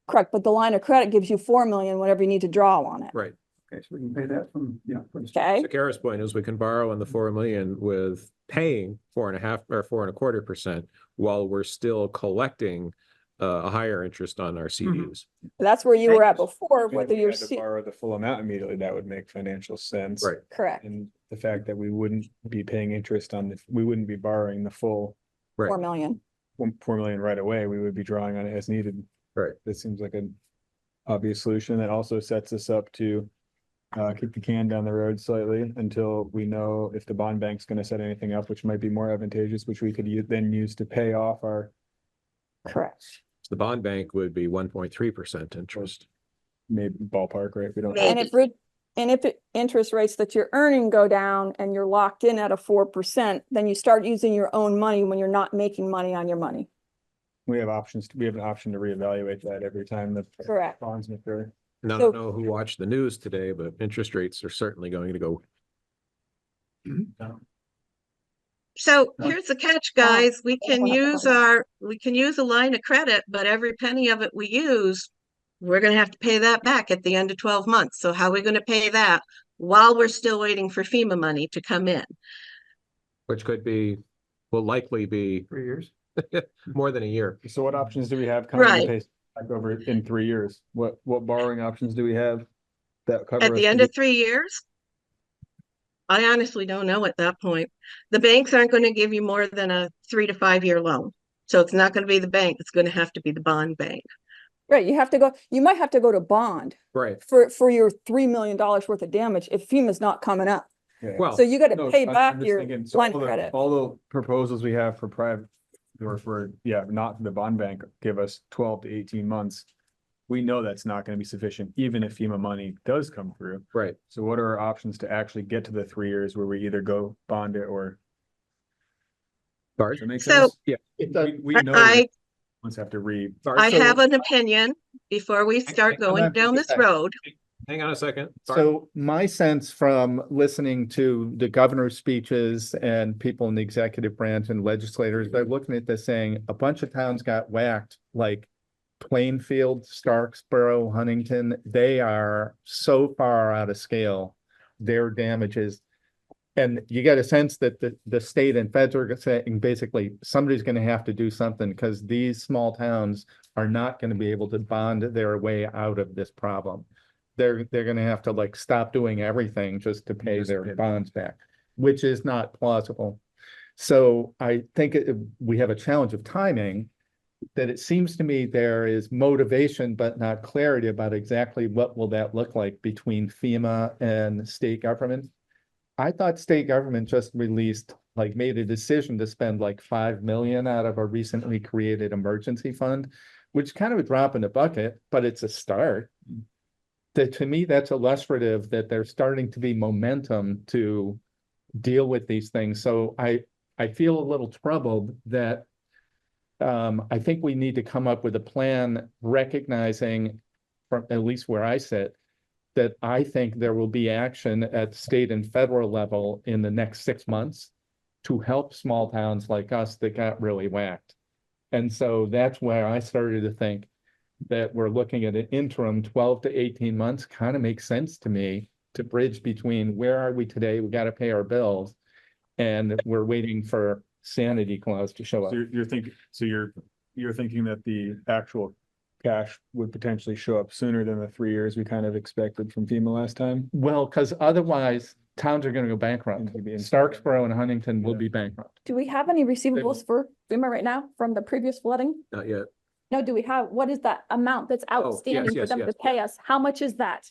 correct, but the line of credit gives you 4 million, whatever you need to draw on it. Right. Okay, so we can pay that from, Okay, So Kara's point is we can borrow on the 4 million with paying 4.5 or 4.25% while we're still collecting a higher interest on our CDs. that's where you were at before, If whether we you're, had to borrow the full amount immediately, that would make financial sense. Right. correct, And the fact that we wouldn't be paying interest on we wouldn't be borrowing the full 4 million. 4 million right away. We would be drawing on it as needed. Right. This seems like an obvious solution that also sets us up to kick the can down the road slightly until we know if the bond bank's gonna set anything up, which might be more advantageous, which we could then use to pay off our Correct. The bond bank would be 1.3% interest. maybe ballpark, right? We don't. And if interest rates that you're earning go down and you're locked in at a 4%, then you start using your own money when you're not making money on your money. We have options. We have an option to reevaluate that every time the Correct. bonds mature. Now, I So- don't know who watched the news today, but interest rates are certainly going to go. So here's the catch, guys. We can use a line of credit, but every penny of it we use, we're gonna have to pay that back at the end of 12 months. So how are we gonna pay that while we're still waiting for FEMA money to come in? Which will likely be 3 years. more than a year. So what options do we have coming to Right. pay back over in 3 years? What borrowing options do we have that cover At us the to end of 3 years? I honestly don't know at that point. The banks aren't going to give you more than a 3 to 5 year loan. So it's not going to be the bank. It's going to have to be the bond bank. Right, you might have to go to bond Right. for your $3 million worth of damage if FEMA's not coming up. Yeah. Well, So you gotta No, pay I'm back just your thinking, so line of credit. all the proposals we have for private, or for, not the bond bank, give us 12 to 18 months. We know that's not gonna be sufficient, even if FEMA money does come through. right. So what are our options to actually get to the 3 years where we either go bond it or? Bart? Does that make So- sense? Yeah. We know I once have to read. Bart, I so- have an opinion before we start hang on going down this second. road. Hang on a second. Bart. So my sense from listening to the governor's speeches and people in the executive branch and legislators, they're looking at this saying a bunch of towns got whacked, like Plainfield, Starksboro, Huntington. They are so far out of scale, their damages. And you get a sense that the state and feds are saying basically somebody's going to have to do something because these small towns are not going to be able to bond their way out of this problem. They're going to have to like stop doing everything just to pay their bonds back, which is not plausible. So I think we have a challenge of timing, that it seems to me there is motivation, but not clarity about exactly what will that look like between FEMA and state government. I thought state government just made a decision to spend like 5 million out of a recently created emergency fund, which kind of a drop in the bucket, but it's a start. To me, that's illustrative that there's starting to be momentum to deal with these things. So I feel a little troubled that I think we need to come up with a plan recognizing, from at least where I sit, that I think there will be action at state and federal level in the next 6 months to help small towns like us that got really whacked. And so that's where I started to think that we're looking at an interim 12 to 18 months kind of makes sense to me, to bridge between where are we today, we got to pay our bills, and we're waiting for sanity clause to show up. So you're thinking that the actual cash would potentially show up sooner than the 3 years we kind of expected from FEMA last time? Well, because otherwise towns are going to go bankrupt. Starksboro and Huntington will be bankrupt. Do we have any receivables for FEMA right now from the previous flooding? Not yet. No, do we have, what is that amount that's outstanding for yes, them to yes. pay us? How much is that?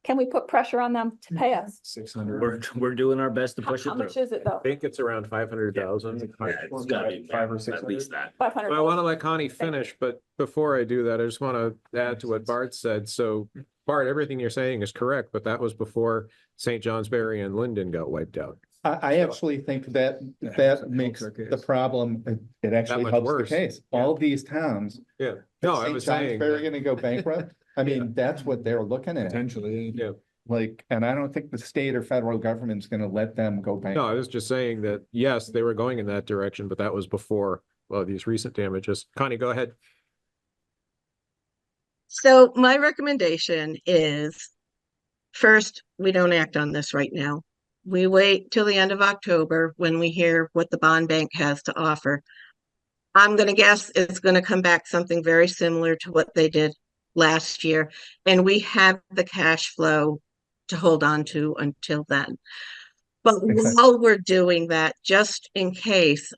Can we put pressure on them to pay us? 600. We're doing our best to How push it how much through. is it though? I think it's around 500,000. Yeah, it's gotta be Five or at 600. least that. 500. Well, I want to let Connie finish, but before I do that, I just want to add to what Bart said. So Bart, everything you're saying is correct, but that was before St. Johnsbury and Linden got wiped out. I actually think that That that helps makes our the case. problem, it actually much helps the worse. case. All these towns. Yeah. No, I St. was saying. Johnsbury gonna go bankrupt. I mean, that's what they're looking at. Potentially. Yeah. Like, and I don't think the state or federal government's gonna let them go No, bankrupt. I was just saying that, yes, they were going in that direction, but that was before, well, these recent damages. Connie, go ahead. So my recommendation is, first, we don't act on this right now. We wait till the end of October when we hear what the bond bank has to offer. I'm gonna guess it's gonna come back something very similar to what they did last year, and we have the cash flow to hold on to until then. But Okay. while we're doing that, just in case,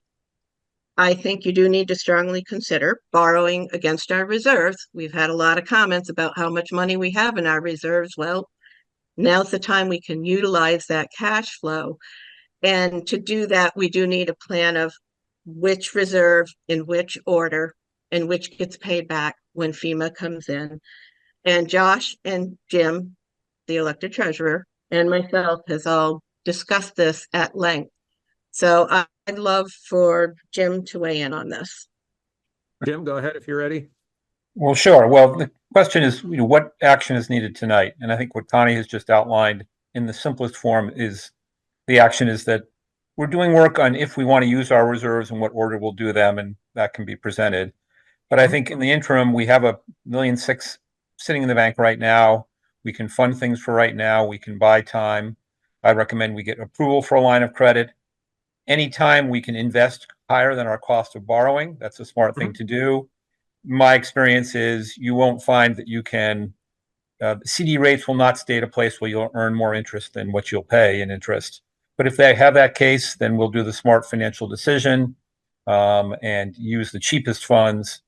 I think you do need to strongly consider borrowing against our reserves. We've had a lot of comments about how much money we have in our reserves. Well, now's the time we can utilize that cash flow. And to do that, we do need a plan of which reserve in which order and which gets paid back when FEMA comes in. And Josh and Jim, the elected treasurer, and myself has all discussed this at length. So I'd love for Jim to weigh in on this. Jim, go ahead if you're ready. Well, sure. Well, the question is, what action is needed tonight? And I think what Connie has just outlined in the simplest form is the action is that we're doing work on if we want to use our reserves and what order we'll do them, and that can be presented. But I think in the interim, we have $1.6 million sitting in the bank right now. We can fund things for right now. We can buy time. I recommend we get approval for a line of credit. Anytime we can invest higher than our cost of borrowing, that's a smart thing to do. My experience is you won't find that you can, CD rates will not stay at a place where you'll earn more interest than what you'll pay in interest. But if they have that case, then we'll do the smart financial decision and use the cheapest funds.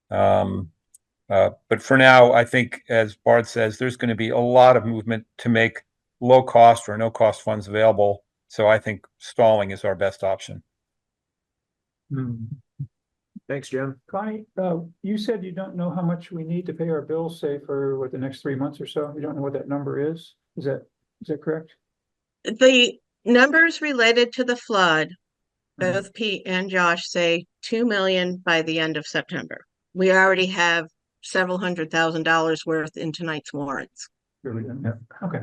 But for now, I think, as Bart says, there's going to be a lot of movement to make low cost or no cost funds available. So I think stalling is our best option. Thanks, Jim. Connie, you said you don't know how much we need to pay our bills, say for what, the next 3 months or so? You don't know what that number is? Is that correct? The numbers related to the flood, both Pete and Josh say 2 million by the end of September. We already have several $100,000 worth in tonight's warrants. Yeah, okay.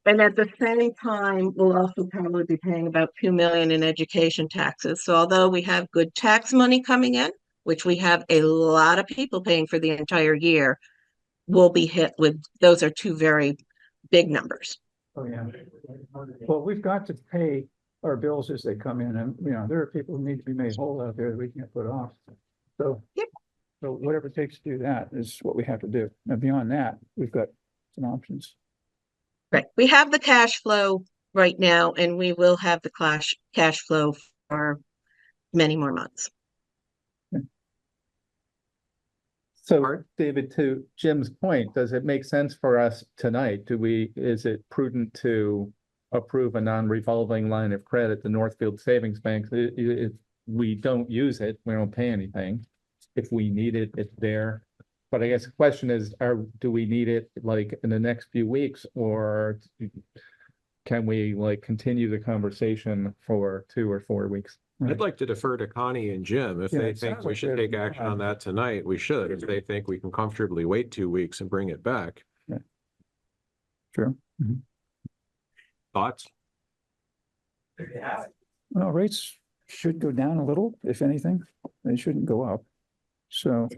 And at the same time, we'll also probably be paying about 2 million in education taxes. So although we have good tax money coming in, which we have a lot of people paying for the entire year, we'll be hit with, those are two very big numbers. Oh, yeah. Well, we've got to pay our bills as they come in, and, there are people who need to be made whole out there that we can't put off. So, Yep. So whatever it takes to do that is what we have to do. And beyond that, we've got some options. Right. We have the cash flow right now, and we will have the cash flow for many more months. So, David, to Jim's point, does it make sense for us tonight? Is it prudent to approve a non-revolving line of credit, the Northfield Savings Bank? If we don't use it, we don't pay anything. If we need it, it's there. But I guess the question is, do we need it like in the next few weeks, or can we like continue the conversation for 2 or 4 weeks? I'd like to defer to Connie and Jim. If Yeah, they it think sounds we like should they're- take action on that tonight, we should. If they think we can comfortably wait 2 weeks and bring it back. True. Thoughts? Well, rates should go down a little, if anything. They shouldn't go up. So.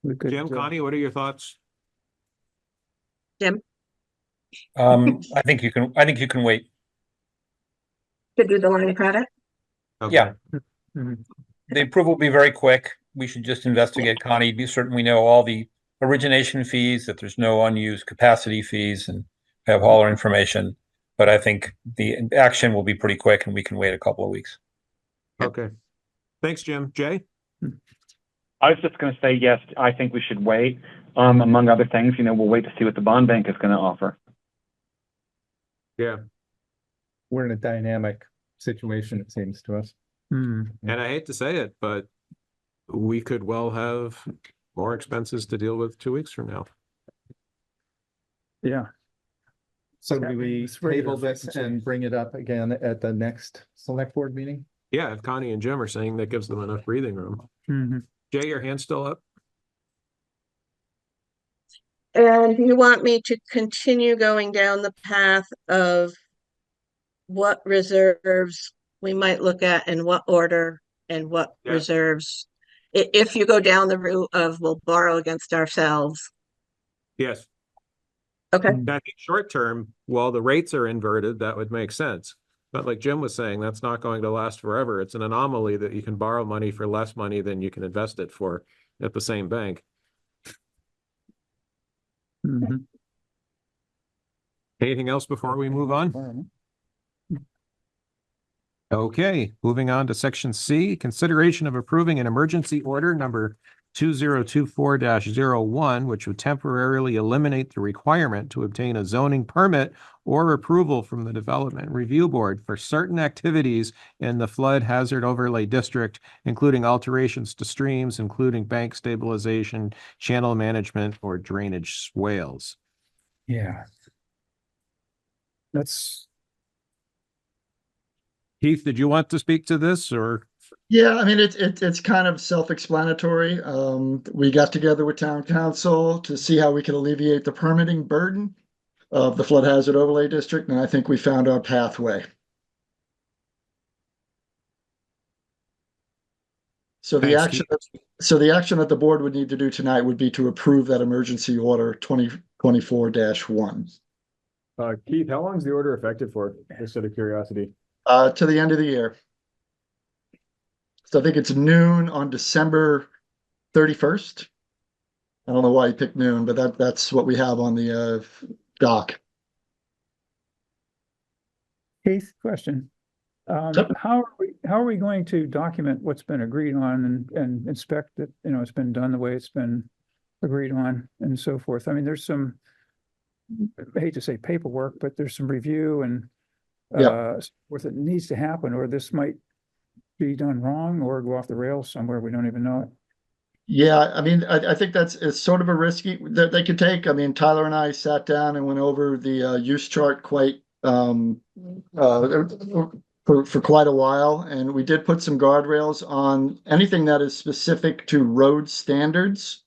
We could, Jim, Connie, what are your thoughts? I think you can wait. To do the line of credit? Okay. Yeah. The approval will be very quick. We should just investigate, Connie, be certain we know all the origination fees, that there's no unused capacity fees, and have all our information. But I think the action will be pretty quick and we can wait a couple of weeks. Okay. Thanks, Jim. Jay? I was just gonna say, yes, I think we should wait. Among other things, we'll wait to see what the bond bank is gonna offer. Yeah, We're in a dynamic situation, it seems to us. and I hate to say it, but we could well have more expenses to deal with 2 weeks from now. Yeah. So do we It's regular table this frequency. and bring it up again at the next select board meeting? Yeah, if Connie and Jim are saying that gives them enough breathing room. Mhm. Jay, your hand's still up? And you want me to continue going down the path of what reserves we might look at in what order and what Yeah. reserves? If you go down the route of we'll borrow against ourselves. Yes. Okay. I think short term, while the rates are inverted, that would make sense. But like Jim was saying, that's not going to last forever. It's an anomaly that you can borrow money for less money than you can invest it for at the same bank. Mhm. Anything else before we move on? Okay, moving on to section C, consideration of approving an emergency order number 2024-01, which would temporarily eliminate the requirement to obtain a zoning permit or approval from the Development Review Board for certain activities in the flood hazard overlay district, including alterations to streams, including bank stabilization, channel management, or drainage swales. Yeah. That's, Keith, did you want to speak to this or? Yeah, I mean, it's kind of self-explanatory. We got together with town council to see how we could alleviate the permitting burden of the flood hazard overlay district, and I think we found our pathway. So the Thanks, action, the action that the board would need to do tonight would be to approve that emergency order 2024-1. Keith, how long is the order effective for? Just out of curiosity. To the end of the year. So I think it's noon on December 31st. I don't know why you picked noon, but that's what we have on the dock. Keith, question. Yep. How are we going to document what's been agreed on and inspect that, it's been done the way it's been agreed on and so forth? I mean, there's some, I hate to say paperwork, but there's some review and what it needs to happen, or this might be done wrong or go off the rails somewhere we don't even know it. Yeah, I mean, I think it's sort of a risky that they could take. I mean, Tyler and I sat down and went over the use chart quite for quite a while, and we did put some guardrails on anything that is specific to road standards.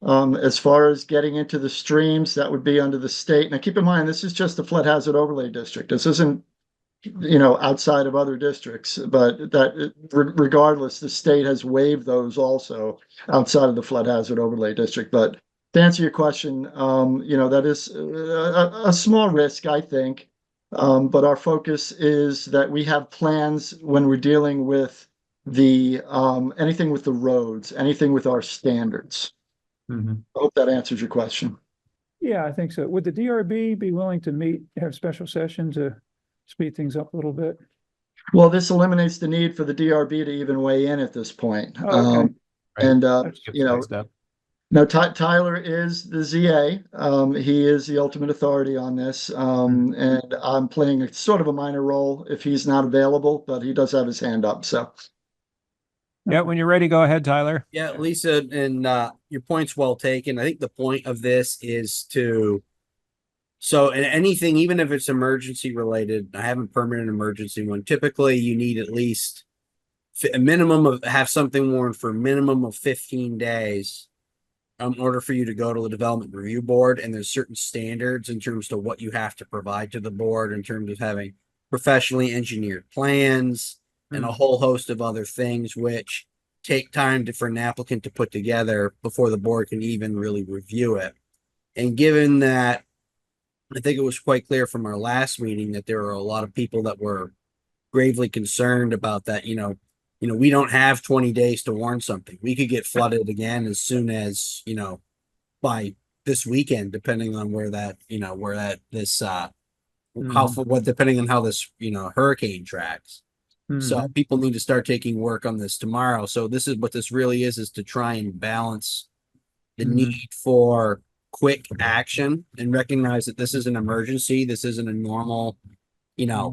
As far as getting into the streams, that would be under the state. Now, keep in mind, this is just the flood hazard overlay district. This isn't, outside of other districts, but regardless, the state has waived those also outside of the flood hazard overlay district. But to answer your question, that is a small risk, I think. But our focus is that we have plans when we're dealing with the anything with the roads, anything with our standards. Mm-hmm. I hope that answers your question. Yeah, I think so. Would the DRB be willing to have special session to speed things up a little bit? Well, this eliminates the need for the DRB to even weigh in at this point. Oh, okay. And, Step. no, Tyler is the ZA. He is the ultimate authority on this. And I'm playing a sort of a minor role if he's not available, but he does have his hand up, so. Yeah, when you're ready, go ahead, Tyler. Yeah, Lisa, and your point's well taken. I think the point of this is anything, even if it's emergency related, I haven't permanent emergency one. Typically, you need at least a minimum of have something warned for a minimum of 15 days in order for you to go to the Development Review Board. And there's certain standards in terms of what you have to provide to the board in terms of having professionally engineered plans and a whole host of other things, which take time for an applicant to put together before the board can even really review it. And given that, I think it was quite clear from our last meeting that there are a lot of people that were gravely concerned about that. We don't have 20 days to warn something. We could get flooded again as soon as, by this weekend, depending on depending on how this, hurricane tracks. So people need to start taking work on this tomorrow. So this is what this really is to try and balance the need for quick action and recognize that this is an emergency. This isn't a normal,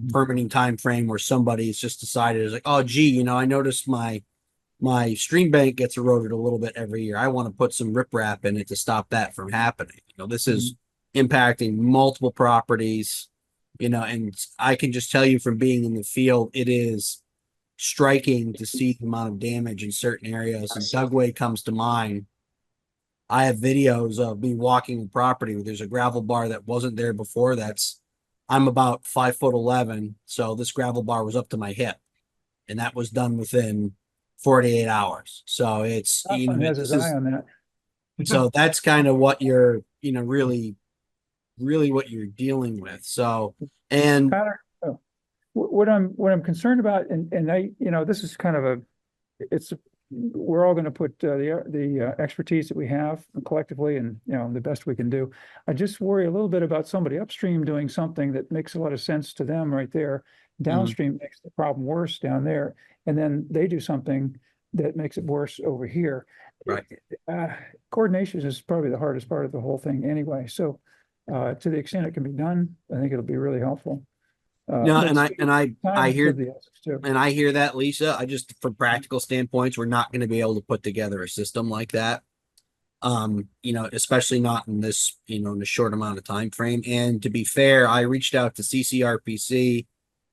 permitting time frame where somebody's just decided is like, oh, gee, I noticed my stream bank gets eroded a little bit every year. I want to put some riprap in it to stop that from happening. This is impacting multiple properties, and I can just tell you from being in the field, it is striking to see the amount of damage in certain areas. And Dugway comes to mind. I have videos of me walking the property where there's a gravel bar that wasn't there before. I'm about 5'11", so this gravel bar was up to my hip, and that was done within 48 hours. So it's Has his eye on that. so that's kind of what you're really what you're dealing with. So and Connor, what I'm concerned about, and I, this is kind of we're all going to put the expertise that we have collectively and, the best we can do. I just worry a little bit about somebody upstream doing something that makes a lot of sense to them right there. Downstream makes the problem worse down there. And then they do something that makes it worse over here. Right. Coordination is probably the hardest part of the whole thing anyway. So to the extent it can be done, I think it'll be really helpful. No, and I hear too. and I hear that, Lisa. I just, from practical standpoints, we're not going to be able to put together a system like that. Especially not in this, in a short amount of time frame. And to be fair, I reached out to CCRPC,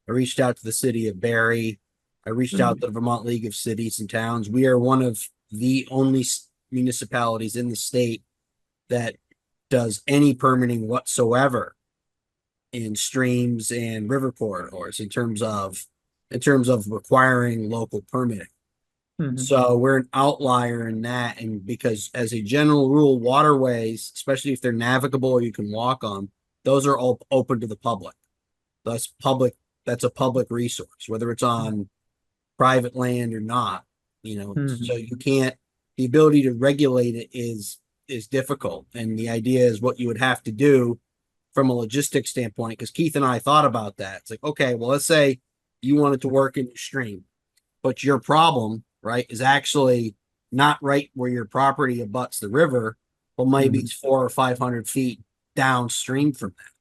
I reached out to the city of Barrie, I reached out to the Vermont League of Cities and Towns. We are one of the only municipalities in the state that does any permitting whatsoever in streams and river corridors in terms of requiring local permitting. So we're an outlier in that. And because as a general rule, waterways, especially if they're navigable or you can walk on, those are all open to the public. That's a public resource, whether it's on private land or not, so you can't, the ability to regulate it is difficult. And the idea is what you would have to do from a logistics standpoint, because Keith and I thought about that. It's like, okay, well, let's say you wanted to work in your stream, but your problem, right, is actually not right where your property abuts the river, but maybe it's 400 or 500 feet downstream from that.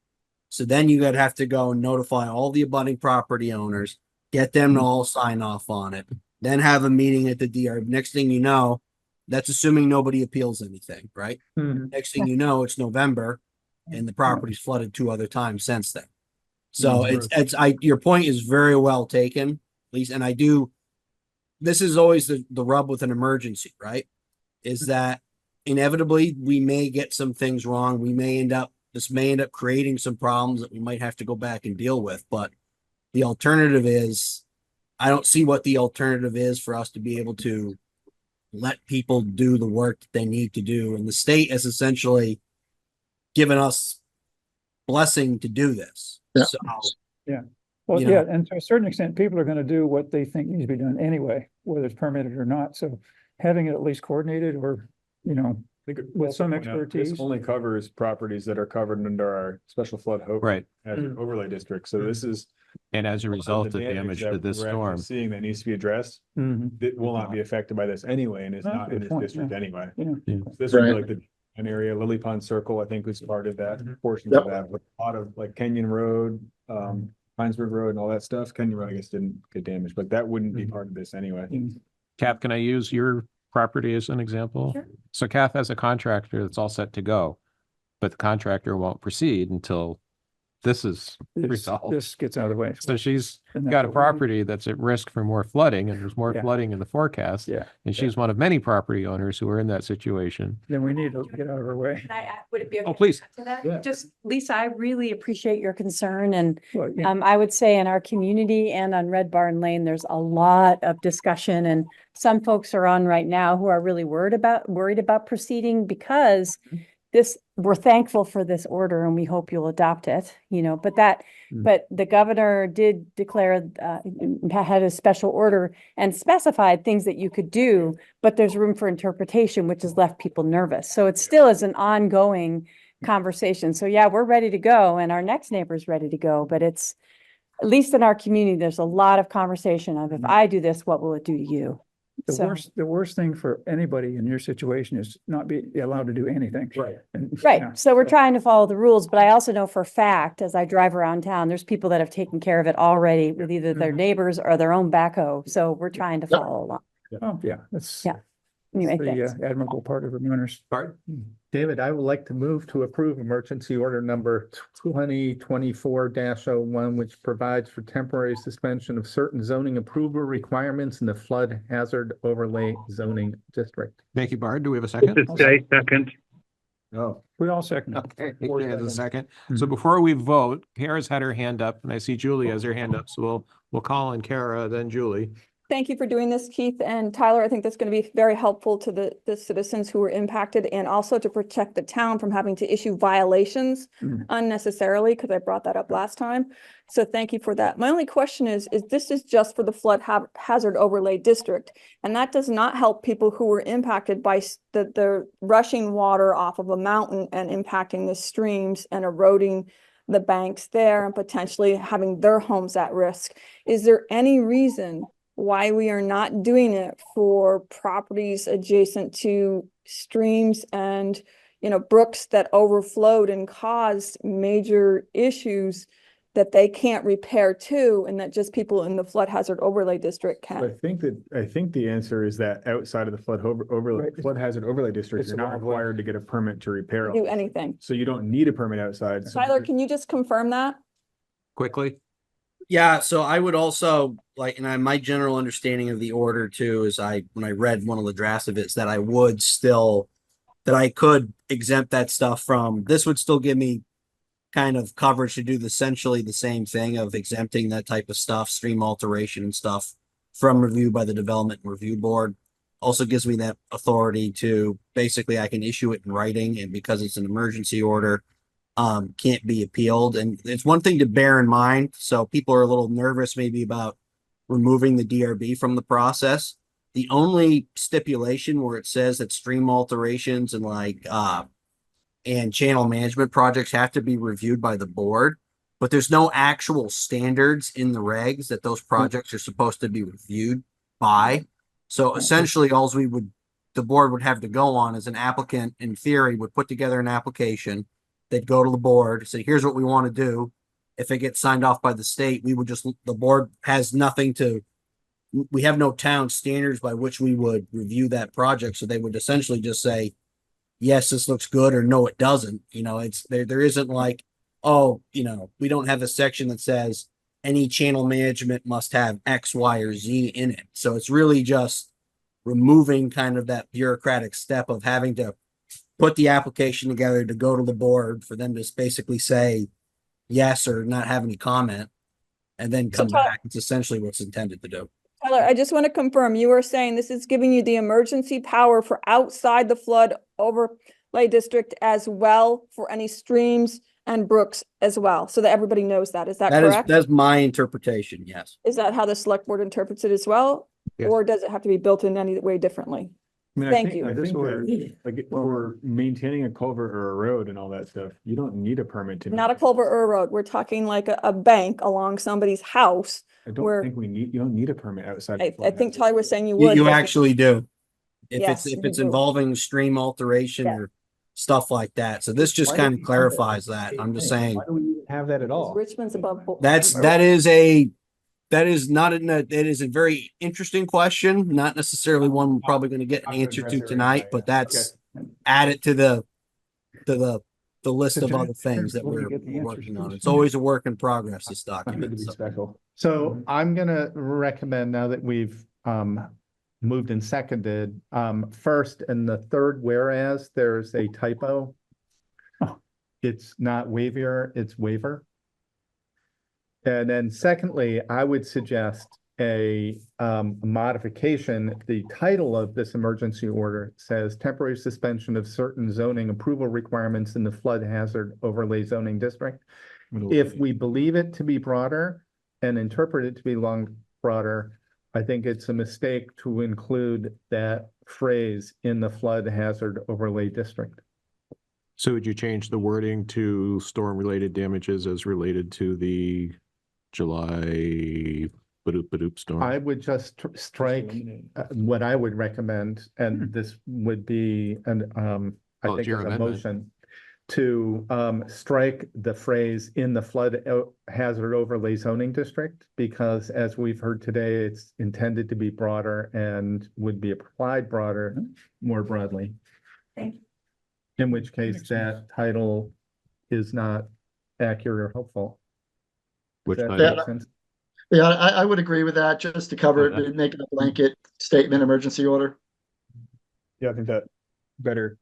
So then you gotta have to go and notify all the abutting property owners, get them to all sign off on it, then have a meeting at the DR. Next thing you know, that's assuming nobody appeals anything, right? Next thing you know, it's November and the property's flooded 2 other times since then. So your point is very well taken, Lisa. And this is always the rub with an emergency, right? Is that inevitably we may get some things wrong. This may end up creating some problems that we might have to go back and deal with. But the alternative is, I don't see what the alternative is for us to be able to let people do the work that they need to do. And the state has essentially given us blessing to do this. Yeah. So, Well, and to a certain extent, people are going to do what they think needs to be done anyway, whether it's permitted or not. So having it at least coordinated or, with some expertise. This only covers properties that are covered under our special flood hazard overlay district. So this is. And as a result of damage to this storm. Seeing that needs to be addressed, it will not be affected by this anyway, and it's not in this district anyway. This would be like an area, Lily Pond Circle, I think was part of that portion of that, but a lot of like Kenyon Road, Pinesburg Road and all that stuff. Kenyon Road, I guess, didn't get damaged, but that wouldn't be part of this anyway. Kath, can I use your property as an example? Sure. So Kath has a contractor that's all set to go, but the contractor won't proceed until this is resolved. This gets out of the way. So she's got a property that's at risk for more flooding, and there's more flooding in the forecast. And she's one of many property owners who are in that situation. Then we need to get out of her way. Would it be okay? Oh, please. To that? Yeah. Just, Lisa, I really appreciate your concern. And Well, I would say in our community and on Red Barn Lane, there's a lot of discussion, and some folks are on right now who are really worried about proceeding because we're thankful for this order and we hope you'll adopt it, but the governor did declare, had a special order and specified things that you could do, but there's room for interpretation, which has left people nervous. So it still is an ongoing conversation. So yeah, we're ready to go and our next neighbor's ready to go, but at least in our community, there's a lot of conversation of, if I do this, what will it do to you? So- The worst thing for anybody in your situation is not be allowed to do anything. Right. And, yeah, Right, so we're trying to follow the rules, but I also know for a fact, as I drive around town, there's people that have taken care of it already with either their neighbors or their own backhoe, so we're trying to follow along. Oh, yeah, that's. Yeah. Anyway, The thanks. admirable part of Vermonters. Bart? David, I would like to move to approve emergency order number 2024-01, which provides for temporary suspension of certain zoning approval requirements in the flood hazard overlay zoning district. Thank you, Bart. Do we have a second? second. Oh, We all second. okay. Julie has a second. So before we vote, Kara's had her hand up and I see Julie has her hand up. So we'll call on Kara, then Julie. Thank you for doing this, Keith and Tyler. I think that's going to be very helpful to the citizens who were impacted, and also to protect the town from having to issue violations unnecessarily, because I brought that up last time. So thank you for that. My only question is this is just for the flood hazard overlay district, and that does not help people who were impacted by the rushing water off of a mountain and impacting the streams and eroding the banks there and potentially having their homes at risk. Is there any reason why we are not doing it for properties adjacent to streams and, brooks that overflowed and caused major issues that they can't repair too, and that just people in the flood hazard overlay district I can? think the answer is that outside of the overlay, flood hazard overlay district, It's you're not a- required to get a permit to repair. Do anything. So you don't need a permit outside. So Tyler, can you just confirm that? Quickly. Yeah, so I would also like, and my general understanding of the order too is when I read one of the drafts of it, is that I could exempt that stuff from, this would still give me kind of coverage to do essentially the same thing of exempting that type of stuff, stream alteration and stuff from review by the Development Review Board. Also gives me that authority to, basically I can issue it in writing, and because it's an emergency order, can't be appealed. And it's one thing to bear in mind. So people are a little nervous maybe about removing the DRB from the process. The only stipulation where it says that stream alterations and channel management projects have to be reviewed by the board, but there's no actual standards in the regs that those projects are supposed to be reviewed by. So essentially the board would have to go on as an applicant, in theory, would put together an application. They'd go to the board, say, here's what we want to do. If it gets signed off by the state, the board has we have no town standards by which we would review that project. So they would essentially just say, yes, this looks good, or no, it doesn't. There isn't like, we don't have a section that says any channel management must have X, Y, or Z in it. So it's really just removing kind of that bureaucratic step of having to put the application together to go to the board for them to basically say yes or not have any comment, and then come back. It's essentially what's intended to do. Tyler, I just want to confirm, you are saying this is giving you the emergency power for outside the flood overlay district as well, for any streams and brooks as well, so that everybody knows that. Is that correct? That's my interpretation, yes. Is that how the select board interprets it as well? Yes. Or does it have to be built in any way differently? I mean, Thank I think, you. I think that, like, if we're maintaining a culvert or a road and all that stuff, you don't need a permit to. Not a culvert or a road. We're talking like a bank along somebody's house. I don't where- think you don't need a permit outside. I of flood think hazard. Tyler was saying you would. You but- actually do. Yes, If you it's do. involving stream alteration Yeah. or stuff like that. So this just Why kind do of we clarifies that. I'm just saying. Why do we even have that at all? Richmond's above. That is a very interesting question, not necessarily one we're probably going to get an answer to tonight, but that's added to the list of other things that we're working on. It's always a work in progress, this Not good to document. be So. special. So I'm gonna recommend, now that we've moved and seconded, first in the third whereas, there's a typo. Oh. It's not waiver, it's waiver. And then secondly, I would suggest a modification. The title of this emergency order says temporary suspension of certain zoning approval requirements in the flood hazard overlay zoning district. If we believe it to be broader and interpret it to be broader, I think it's a mistake to include that phrase in the flood hazard overlay district. So would you change the wording to storm-related damages as related to the July storm. I would just strike, what I would recommend, and this would be, I Oh, it's think your as a amendment. motion to, strike the phrase in the flood hazard overlay zoning district, because as we've heard today, it's intended to be broader and would be applied broader, more broadly. Thank you. In which case Makes sense. that title is not accurate or helpful. Which Does that title? make sense? Yeah, I would agree with that, just to cover Okay. it, make it a blanket statement, emergency order. Yeah, I think that better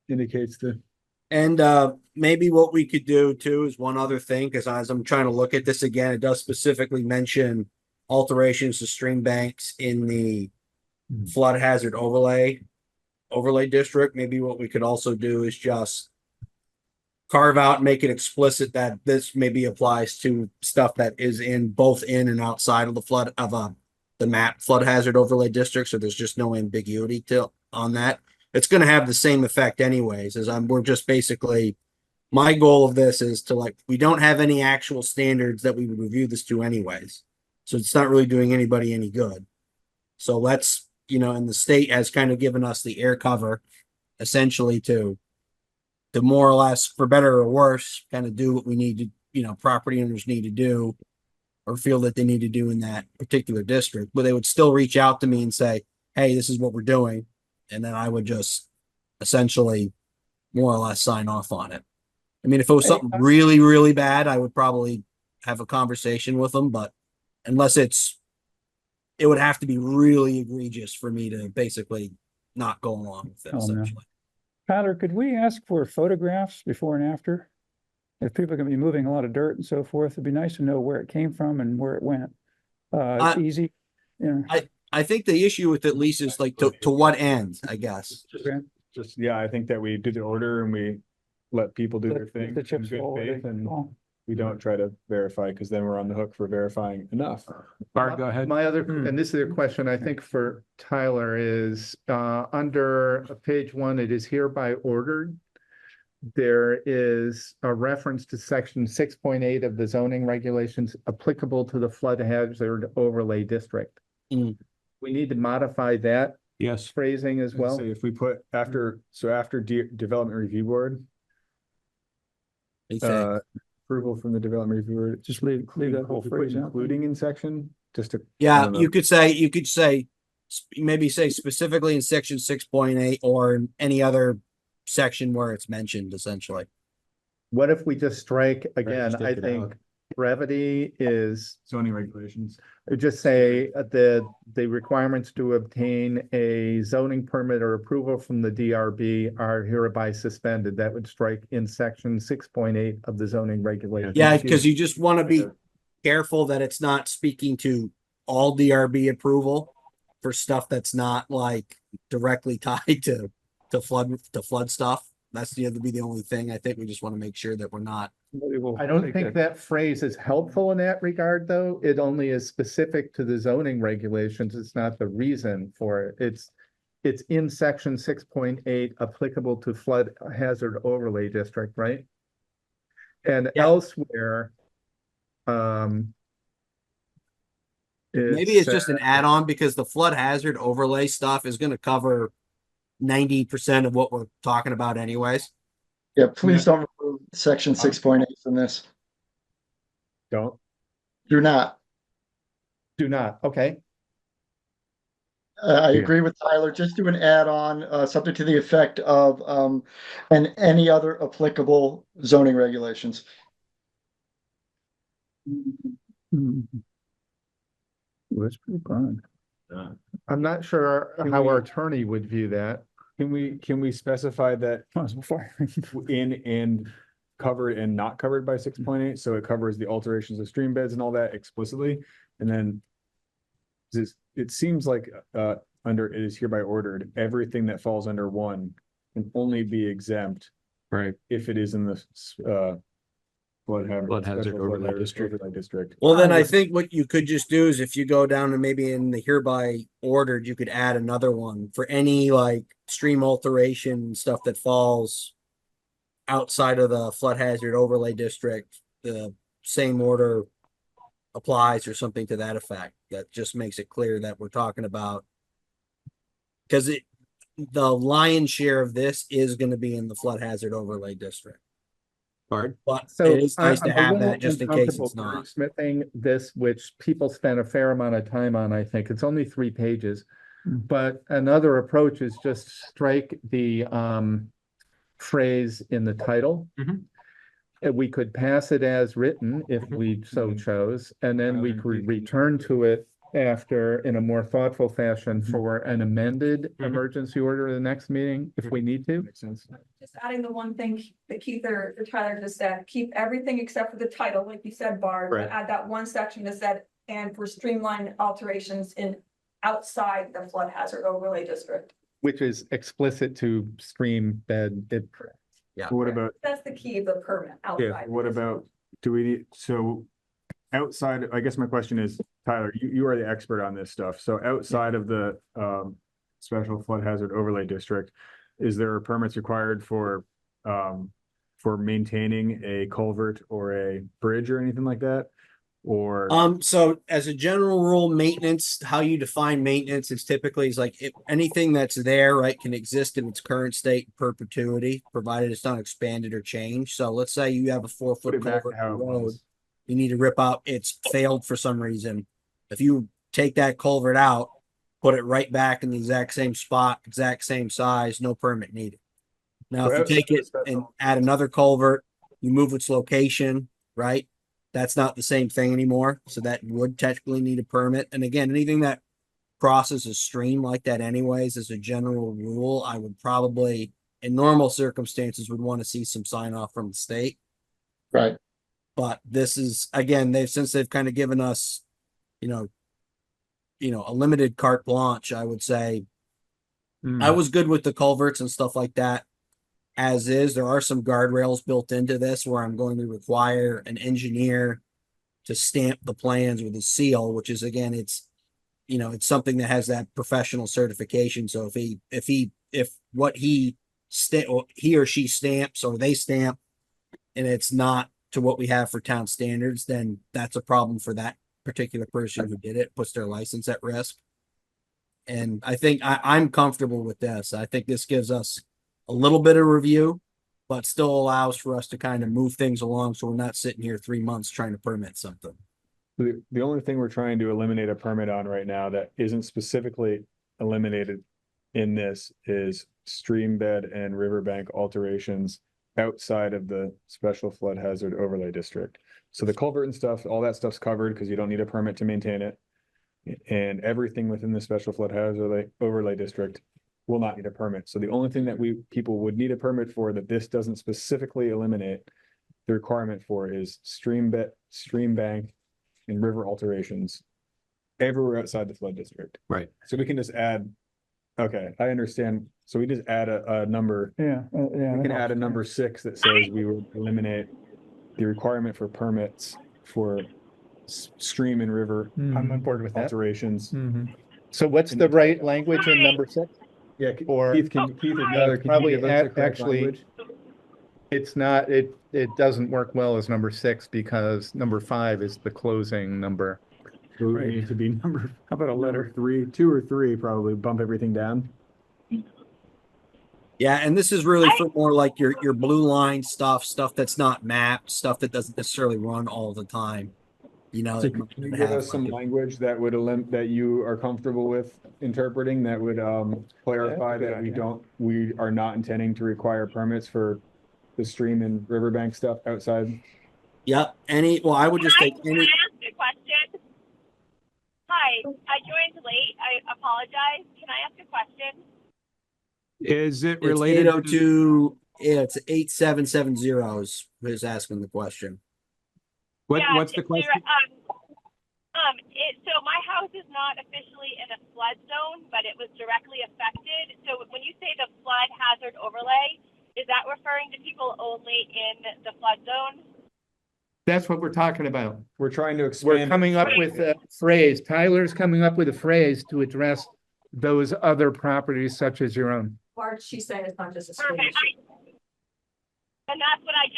indicates the. And maybe what we could do too is one other thing, because as I'm trying to look at this again, it does specifically mention alterations to stream banks in the flood hazard overlay district. Maybe what we could also do is just carve out and make it explicit that this maybe applies to stuff that is in both in and outside of the flood of the map flood hazard overlay district. So there's just no ambiguity on that. It's going to have the same effect anyways, we're just basically, my goal of this is to, like, we don't have any actual standards that we would review this to anyways. So it's not really doing anybody any good. So let's, and the state has kind of given us the air cover essentially to more or less, for better or worse, kind of do what we need to, property owners need to do or feel that they need to do in that particular district. But they would still reach out to me and say, hey, this is what we're doing. And then I would just essentially more or less sign off on it. I mean, if it was something really, really bad, I would probably have a conversation with them, but unless it would have to be really egregious for me to basically not go along with it, Oh, no. essentially. Tyler, could we ask for photographs before and after? If people are gonna be moving a lot of dirt and so forth, it'd be nice to know where it came from and where it went. It's easy, yeah. I think the issue with it, Lisa, is like to what end, I guess. Just, yeah, I think that we do the order and we let people do their thing The in chips good fall where faith, they and fall. we don't try to verify, because then we're on the hook for verifying enough. Bart, go ahead. My other, and this is a question I think for Tyler is, under page 1, it is hereby ordered. There is a reference to section 6.8 of the zoning regulations applicable to the flood hazard overlay district. Mm. We need to modify that Yes. phrasing as well. So if we put after development review board, approval from the development review board, Just leave that whole if we put phrase out. including in section, just to. I Yeah, don't know. you could say, maybe say specifically in section 6.8 or in any other section where it's mentioned, essentially. What if we just strike again? just I take it think out. brevity is, Zoning regulations. just say the requirements to obtain a zoning permit or approval from the DRB are hereby suspended. That would strike in section 6.8 of the zoning regulations. Yeah, because you just want to be careful that it's not speaking to all DRB approval for stuff that's not like directly tied to flood stuff. That's the only thing. I think we just want to make sure that we're not. I don't think that phrase is helpful in that regard, though. It only is specific to the zoning regulations. It's not the reason for it. It's in section 6.8 applicable to flood hazard overlay district, right? And elsewhere, Maybe it's just an add-on because the flood hazard overlay stuff is going to cover 90% of what we're talking about anyways. Yeah, please don't remove section 6.8 from this. Don't. Do not. Do not, okay. I agree with Tyler. Just do an add-on, something to the effect of, and any other applicable zoning regulations. That's pretty broad. I'm not sure how our attorney would view that. Can we specify that Possible fire. in and covered and not covered by 6.8, so it covers the alterations of stream beds and all that explicitly, and then it seems like under it is hereby ordered, everything that falls under 1 can only be exempt, right, if it is in the flood hazard overlay district. Well, then I think what you could just do is if you go down and maybe in the hereby ordered, you could add another one for any like stream alteration stuff that falls outside of the flood hazard overlay district, the same order applies or something to that effect. That just makes it clear that we're talking about. Because the lion's share of this is going to be in the flood hazard overlay district. Bart? But So it is nice I'm to a have little that just in case uncomfortable it's not. wordsmithing this, which people spend a fair amount of time on, I think. It's only 3 pages. But another approach is just strike the phrase in the title. We could pass it as written if we so chose, and then we could return to it after in a more thoughtful fashion for an amended emergency order in the next meeting if we need to. Makes sense. Just adding the one thing that Keith or Tyler just said, keep everything except for the title, like you said, Barb. Right. Add that one section that said, and for streamlined alterations in outside the flood hazard overlay district. Which is explicit to stream bed. Yeah. What about, That's the key of the permit outside. yeah, what about, do we need, so outside, I guess my question is, Tyler, you are the expert on this stuff. So outside of the special flood hazard overlay district, is there permits required for maintaining a culvert or a bridge or anything like that? Or So as a general rule, maintenance, how you define maintenance is typically is like if anything that's there, right, can exist in its current state in perpetuity, provided it's not expanded or changed. So let's say you have a 4-foot put it back culvert to how it road, was? you need to rip out, it's failed for some reason. If you take that culvert out, put it right back in the exact same spot, exact same size, no permit needed. Now, So if you take outside it of special- and add another culvert, you move its location, right? That's not the same thing anymore. So that would technically need a permit. And again, anything that crosses a stream like that anyways, as a general rule, I would probably, in normal circumstances, would want to see some sign off from the state. Right. But this is, again, since they've kind of given us, you know, a limited carte blanche, I would say I was good with the culverts and stuff like that. As is, there are some guardrails built into this where I'm going to require an engineer to stamp the plans with a seal, which is again, it's something that has that professional certification. So if what he or she stamps or they stamp and it's not to what we have for town standards, then that's a problem for that particular person who did it, puts their license at risk. And I think I'm comfortable with this. I think this gives us a little bit of review, but still allows for us to kind of move things along. So we're not sitting here 3 months trying to permit something. The only thing we're trying to eliminate a permit on right now that isn't specifically eliminated in this is stream bed and riverbank alterations outside of the special flood hazard overlay district. So the culvert and stuff, all that stuff's covered because you don't need a permit to maintain it. And everything within the special flood hazard overlay district will not need a permit. So the only thing that people would need a permit for that this doesn't specifically eliminate the requirement for is stream bank and river alterations everywhere outside the flood district. Right. So we can just add, okay, I understand. So we just add a number. Yeah, yeah. We can add a number 6 that says we would eliminate the requirement for permits for stream and river I'm on board with that. alterations. So what's the right language in number 6? Yeah, Or- Keith or Tyler, can you Probably give us the correct actually, language? it's not, it doesn't work well as number 6 because number 5 is the closing number. So we need to be number, How about a letter? 3, 2 or 3, probably bump everything down. Yeah. And this is really for more like your blue line stuff that's not mapped, stuff that doesn't necessarily run all the time. So can you give us some language that would that you are comfortable with interpreting that would clarify that we are not intending to require permits for the stream and riverbank stuff outside? Yep. I would just take any. Can I ask a question? Hi, I joined late. I apologize. Can I ask a question? Is it It's related? 802, it's 8770 is asking the question. What's the it's question? So my house is not officially in a flood zone, but it was directly affected. So when you say the flood hazard overlay, is that referring to people only in the flood zone? That's what we're talking about. We're trying to We're expand. coming up with a phrase. Tyler's coming up with a phrase to address those other properties such as your own. Bart, she's saying it's not just a stream Perfect. issue. And that's what I'm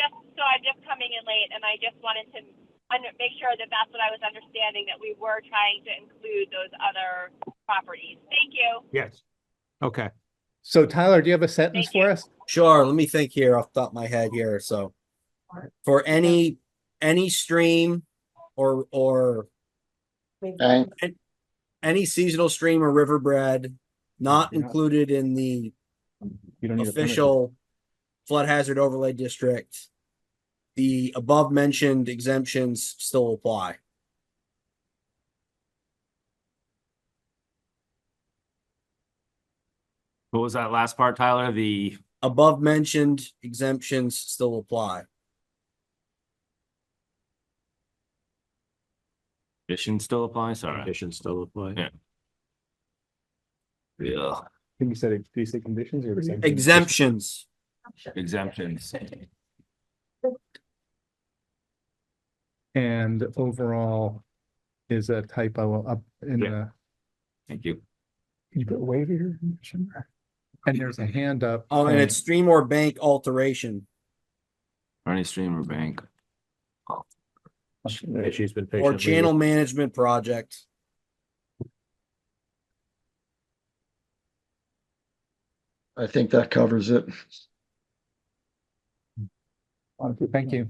just coming in late, and I just wanted to make sure that that's what I was understanding, that we were trying to include those other properties. Thank you. Yes. Okay. So Tyler, do you have a sentence Thank you. for us? Sure, let me think here off the top of my head here. So for any stream or And any seasonal stream or riverbed not You're not- included in the You don't need a permit. official flood hazard overlay district, the above mentioned exemptions still apply. What was that last part, Tyler? The Above mentioned exemptions still apply. conditions still apply? Sorry. Conditions still apply. Yeah. Yeah. I think you said, did you say conditions or exemptions? Exemptions. Exemptions. And overall is a typo up in Yeah. the, Thank you. Can you put waiver here? and there's a hand up. Oh, and saying- it's stream or bank alteration Or any stream or bank. Yeah, she's been or patiently. channel management project. I think that covers it. Thank you.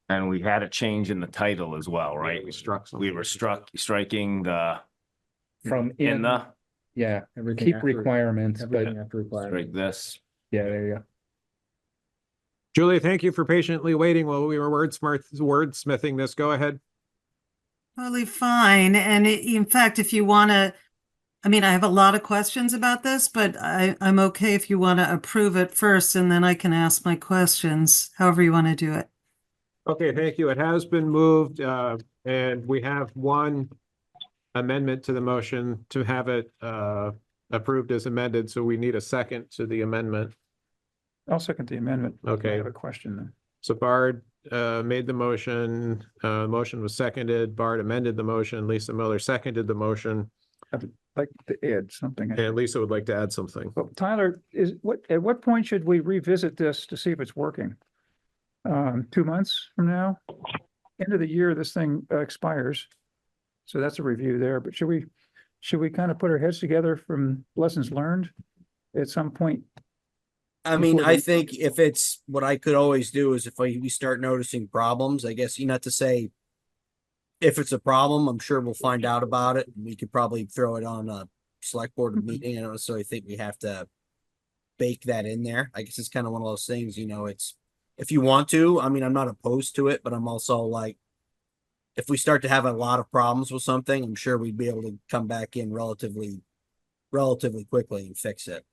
And we had a change in the title as well, right? We struck some. We were striking the From in the, yeah, Everything keep after- requirements, but Everything after requirement. strike this. yeah, there you go. Julie, thank you for patiently waiting while we were wordsmithing this. Go ahead. Totally fine. And in fact, if you want to, I mean, I have a lot of questions about this, but I'm okay if you want to approve it first and then I can ask my questions, however you want to do it. Okay, thank you. It has been moved, and we have one amendment to the motion to have it, approved as amended. So we need a second to the amendment. I'll second the amendment. Okay. I have a question then. So Bard, made the motion, motion was seconded, Bard amended the motion, Lisa Miller seconded the motion, I'd like to add something. and Lisa would like to add something. Well, Tyler, at what point should we revisit this to see if it's working? 2 months from now? End of the year, this thing expires. So that's a review there, but should we kind of put our heads together from lessons learned at some point? I mean, Before I the- think if it's what I could always do is if we start noticing problems, I guess, not to say if it's a problem, I'm sure we'll find out about it. We could probably throw it on a select board meeting. I don't necessarily think we have to bake that in there. I guess it's kind of one of those things, it's, if you want to, I mean, I'm not opposed to it, but I'm also like, if we start to have a lot of problems with something, I'm sure we'd be able to come back in relatively quickly and fix it.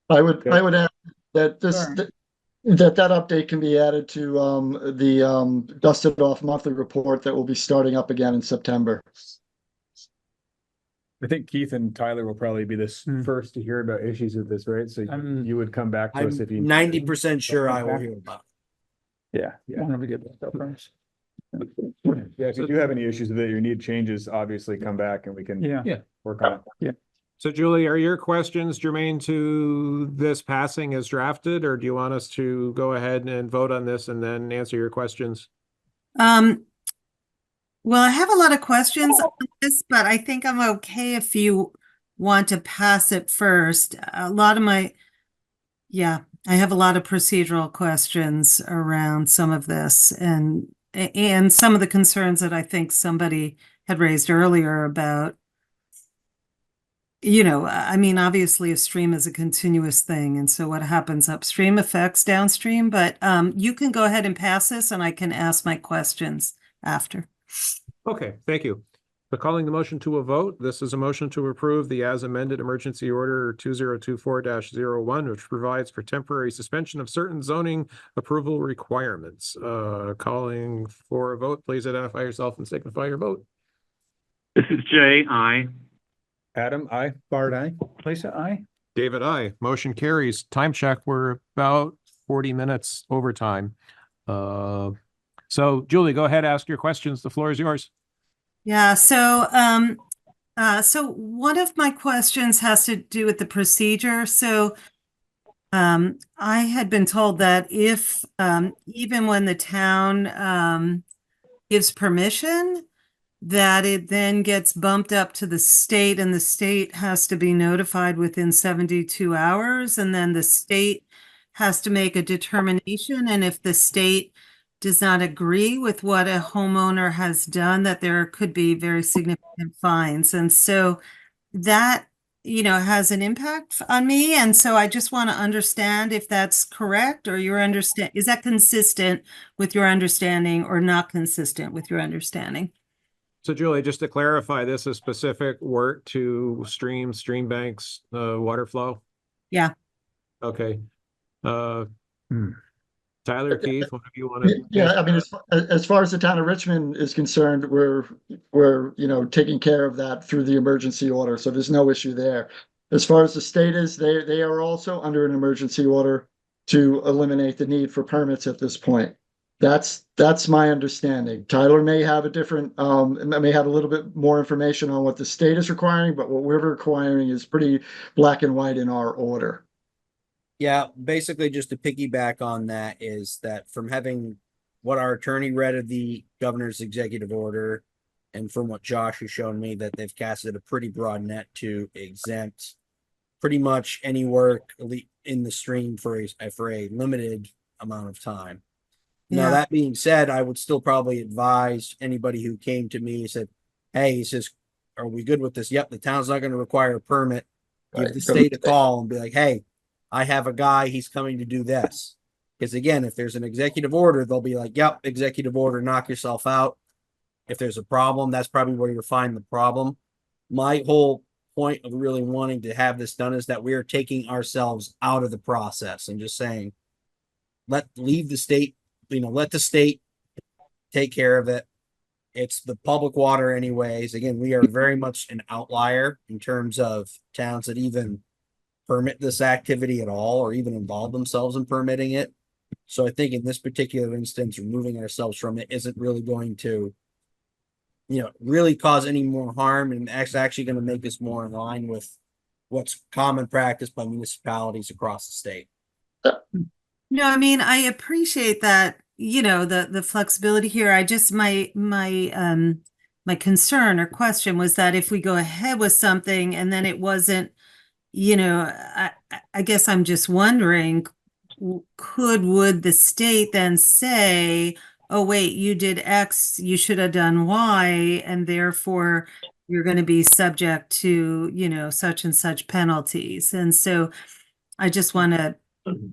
I would add that Sure. that update can be added to the dusted off monthly report that will be starting up again in September. I think Keith and Tyler will probably be the Hmm. first to hear about issues with this, right? So I'm- you would come back to I'm us if you. 90% sure I will hear about it. Yeah, one of to get that stuff first. Yeah, if you do have any issues with it, you need changes, obviously come back and we can. Yeah. Work on it. So Julie, are your questions germane to this passing as drafted, or do you want us to go ahead and vote on this and then answer your questions? Well, I have a lot of questions on this, but I think I'm okay if you want to pass it first. I have a lot of procedural questions around some of this and some of the concerns that I think somebody had raised earlier about, I mean, obviously a stream is a continuous thing. And so what happens upstream affects downstream, but you can go ahead and pass this and I can ask my questions after. Okay, thank you. So calling the motion to a vote, this is a motion to approve the as amended emergency order 2024-01, which provides for temporary suspension of certain zoning approval requirements. Calling for a vote, please identify yourself and signify your vote. This is Jay, aye. Adam, I. Bard, aye. Lisa, aye? David, aye. Motion carries. Time check, we're about 40 minutes overtime. So Julie, go ahead, ask your questions. The floor is yours. Yeah, so one of my questions has to do with the procedure. So I had been told that if even when the town gives permission, that it then gets bumped up to the state, and the state has to be notified within 72 hours, and then the state has to make a determination, and if the state does not agree with what a homeowner has done, that there could be very significant fines. And so that, has an impact on me. And so I just want to understand if that's correct, or is that consistent with your understanding or not consistent with your understanding? So Julie, just to clarify, this is specific work to stream banks, water flow? Yeah. Okay. Tyler, Keith, what do you want to? Yeah, I mean, as far as the town of Richmond is concerned, we're taking care of that through the emergency order, so there's no issue there. As far as the state is, they are also under an emergency order to eliminate the need for permits at this point. That's my understanding. Tyler may have may have a little bit more information on what the state is requiring, but what we're requiring is pretty black and white in our order. Yeah, basically just to piggyback on that is that from having what our attorney read of the governor's executive order, and from what Josh has shown me, that they've casted a pretty broad net to exempt pretty much any work in the stream for a limited amount of time. Now, that being said, I would still probably advise anybody who came to me and said, hey, he says, are we good with this? Yep, the town's not going to require a permit. Give the state a call and be like, hey, I have a guy, he's coming to do this. Because again, if there's an executive order, they'll be like, yep, executive order, knock yourself out. If there's a problem, that's probably where you'll find the problem. My whole point of really wanting to have this done is that we are taking ourselves out of the process and just saying, leave the state, let the state take care of it. It's the public water anyways. Again, we are very much an outlier in terms of towns that even permit this activity at all, or even involve themselves in permitting it. So I think in this particular instance, removing ourselves from it isn't really going to, really cause any more harm, and actually going to make us more in line with what's common practice by municipalities across the state. No, I mean, I appreciate that, the flexibility here. I just, my concern or question was that if we go ahead with something and then it wasn't, I guess I'm just wondering, would the state then say, oh, wait, you did X, you should have done Y, and therefore you're going to be subject to, such and such penalties. And so I just want to.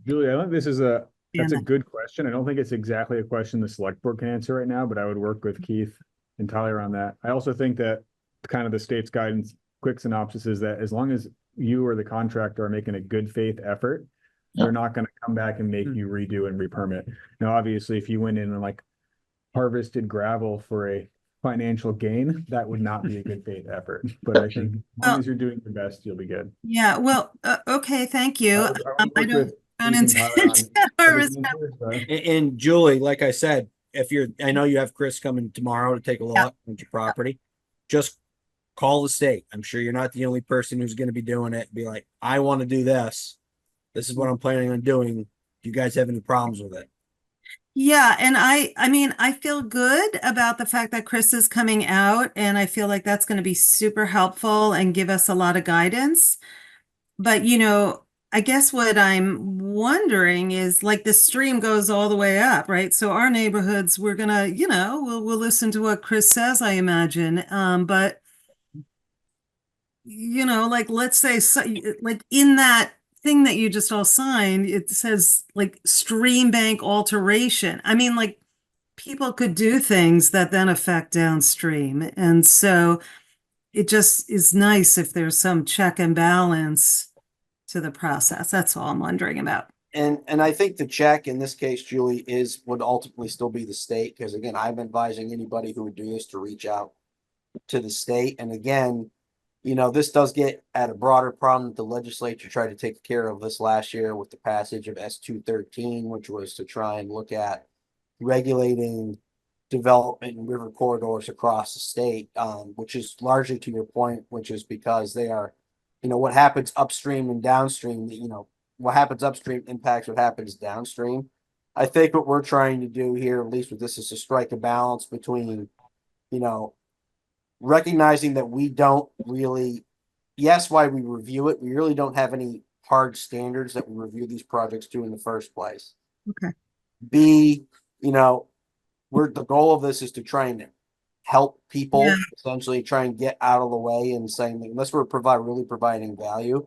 Julie, I think that's a good question. I don't think it's exactly a question the select board can answer right now, but I would work with Keith and Tyler on that. I also think that kind of the state's guidance, quick synopsis is that as long as you or the contractor are making a good faith effort, they're not going to come back and make you redo and re-permit. Now, obviously, if you went in and harvested gravel for a financial gain, that would not be a good faith effort. But I think as long as you're doing your best, you'll be good. Yeah, well, okay, thank you. I don't intend to harvest. And Julie, like I said, I know you have Chris coming tomorrow to take a look at your property. Just call the state. I'm sure you're not the only person who's going to be doing it. Be like, I want to do this. This is what I'm planning on doing. Do you guys have any problems with it? Yeah, and I mean, I feel good about the fact that Chris is coming out, and I feel like that's going to be super helpful and give us a lot of guidance. But, I guess what I'm wondering is the stream goes all the way up, right? So our neighborhoods, we're going to, we'll listen to what Chris says, I imagine. But, let's say, in that thing that you just all signed, it says stream bank alteration. I mean, people could do things that then affect downstream. And so it just is nice if there's some check and balance to the process. That's all I'm wondering about. And I think the check in this case, Julie, would ultimately still be the state. Because again, I'm advising anybody who would do this to reach out to the state. And again, this does get at a broader problem that the legislature tried to take care of this last year with the passage of S213, which was to try and look at regulating development in river corridors across the state, which is largely to your point, which is because they are, what happens upstream and downstream, what happens upstream impacts what happens downstream. I think what we're trying to do here, at least with this, is to strike a balance between, you know, recognizing that we don't really, yes, why we review it, we really don't have any hard standards that we review these projects to in the first place. Okay. B, you know, the goal of this is to try and help people, Yeah. essentially try and get out of the way and saying, unless we're really providing value,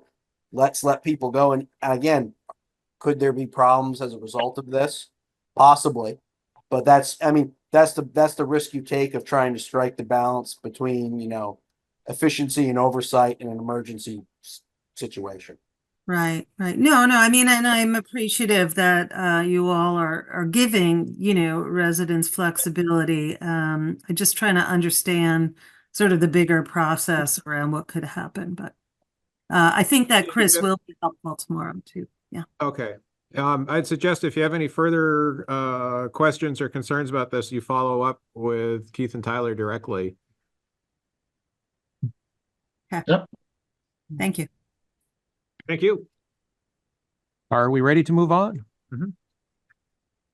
let's let people go. And again, could there be problems as a result of this? Possibly. But that's the risk you take of trying to strike the balance between, you know, efficiency and oversight in an emergency situation. Right, right. No, I mean, and I'm appreciative that you all are giving, you know, residents flexibility. I'm just trying to understand sort of the bigger process around what could happen, but I think that Chris will be helpful tomorrow too. Yeah. Okay. I'd suggest if you have any further questions or concerns about this, you follow up with Keith and Tyler directly. Okay. Yep. Thank you. Thank you. Are we ready to move on? Mhm.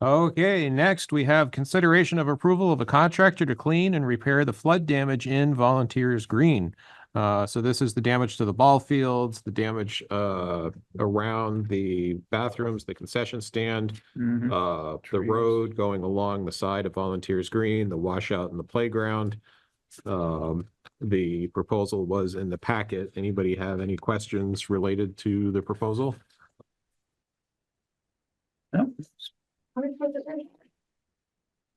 Okay, next we have consideration of approval of a contractor to clean and repair the flood damage in Volunteers Green. So this is the damage to the ball fields, the damage around the bathrooms, the concession stand, the road going along the side of Volunteers Green, the washout in the playground. The proposal was in the packet. Anybody have any questions related to the proposal? No.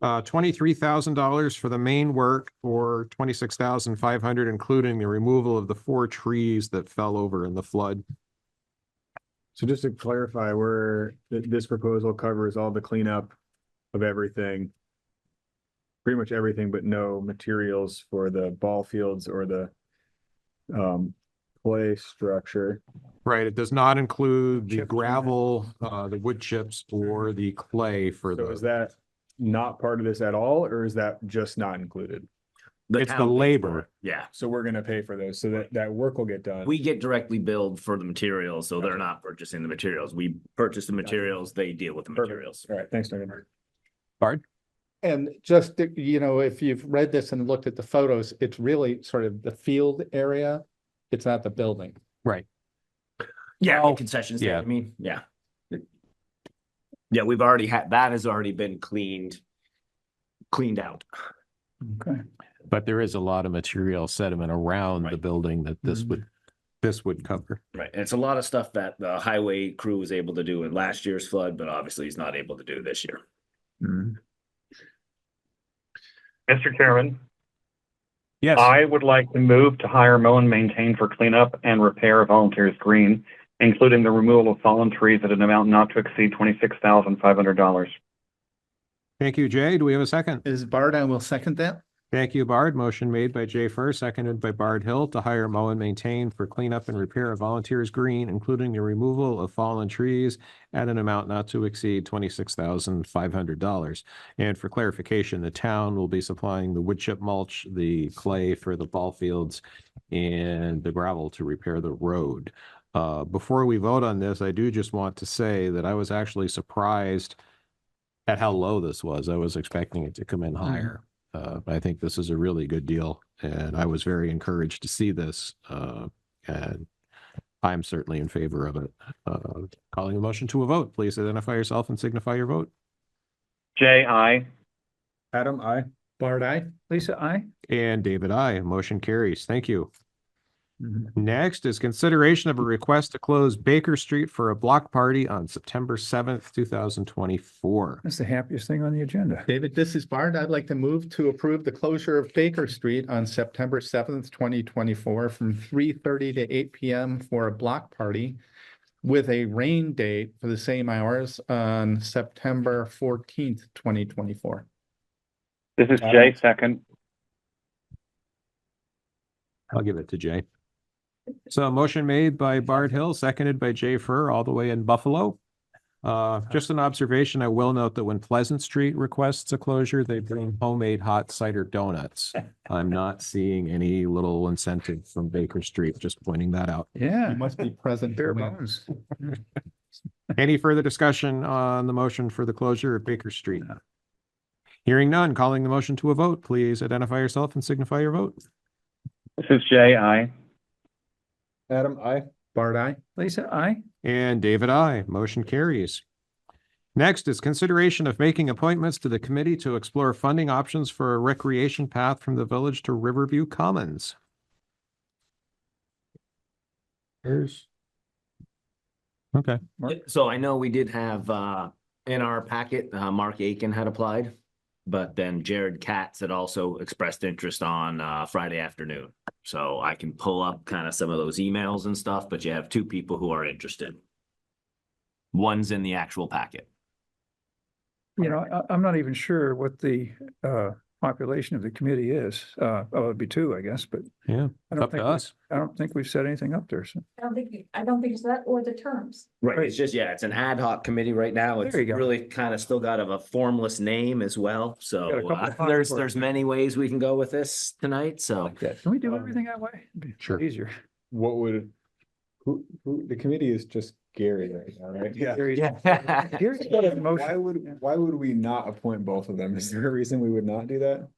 $23,000 for the main work, or $26,500, including the removal of the 4 trees that fell over in the flood. So just to clarify, this proposal covers all the cleanup of everything. Pretty much everything, but no materials for the ball fields or the play structure. Right, it does not include the gravel, the wood chips, or the clay for So is that not part of this at all, or is that just not included? It's the town pays for labor. it. Yeah. So we're gonna pay for those, so that work will get done. We get directly billed for the materials, so they're not purchasing the materials. We purchase the materials, they deal with the Perfect. materials. All right, thanks, Duncan. Bard? And just, you know, if you've read this and looked at the photos, it's really sort of the field area. It's not the building. Right. Yeah, Well, concessions. yeah. I mean, yeah. Yeah, we've already that has already been cleaned out. Okay. But there is a lot of material sediment around the building that this would cover. Right. And it's a lot of stuff that the highway crew was able to do in last year's flood, but obviously he's not able to do this year. Mr. Chairman, Yes. I would like to move to hire mow and maintain for cleanup and repair of Volunteers Green, including the removal of fallen trees at an amount not to exceed $26,500. Thank you, Jay. Do we have a second? Is Bard, I will second that. Thank you, Bard. Motion made by Jay Furr, seconded by Bard Hill to hire, mow, and maintain for cleanup and repair of Volunteers Green, including the removal of fallen trees at an amount not to exceed $26,500. And for clarification, the town will be supplying the wood chip mulch, the clay for the ball fields, and the gravel to repair the road. Before we vote on this, I do just want to say that I was actually surprised at how low this was. I was expecting it to come in higher. I think this is a really good deal, and I was very encouraged to see this, and I'm certainly in favor of it. Calling a motion to a vote, please identify yourself and signify your vote. Jay, aye. Adam, I. Bard, aye. Lisa, I. And David, aye. Motion carries. Thank you. Next is consideration of a request to close Baker Street for a block party on September 7th, 2024. That's the happiest thing on the agenda. David, this is Bard. I'd like to move to approve the closure of Baker Street on September 7th, 2024 from 3:30 to 8 p.m. for a block party with a rain date for the same hours on September 14th, 2024. This is Jay, second. I'll give it to Jay. So a motion made by Bard Hill, seconded by Jay Furr, all the way in Buffalo. Just an observation, I will note that when Pleasant Street requests a closure, they bring homemade hot cider donuts. I'm not seeing any little incentive from Baker Street, just pointing that out. Yeah. You must be present. Bare to win. bones. Any further discussion on the motion for the closure of Baker Street? Hearing none, calling the motion to a vote, please identify yourself and signify your vote. This is Jay, aye. Adam, I. Bart, aye. Lisa, I. And David, I. Motion carries. Next is consideration of making appointments to the committee to explore funding options for a recreation path from the village to Riverview Commons. Okay. So I know we did have, in our packet, Mark Aiken had applied, but then Jared Katz had also expressed interest on, Friday afternoon. So I can pull up kind of some of those emails and stuff, but you have two people who are interested. One's in the actual packet. I'm not even sure what the population of the committee is. It'd be two, I guess, but Yeah, I don't up to think, us. I don't think we've set anything up there, so. I don't think it's that or the terms. Right, it's just, yeah, it's an ad hoc committee right now. It's There you go. really kind of still got a formless name as well. Got a So couple of there's passports. many ways we can go with this tonight, so. Can we do everything that way? It'd be Sure. Easier. What would, who, the committee is just Gary right now, right? Yeah. Gary's got a motion. Why would we not appoint both of them? Is there a reason we would not do that?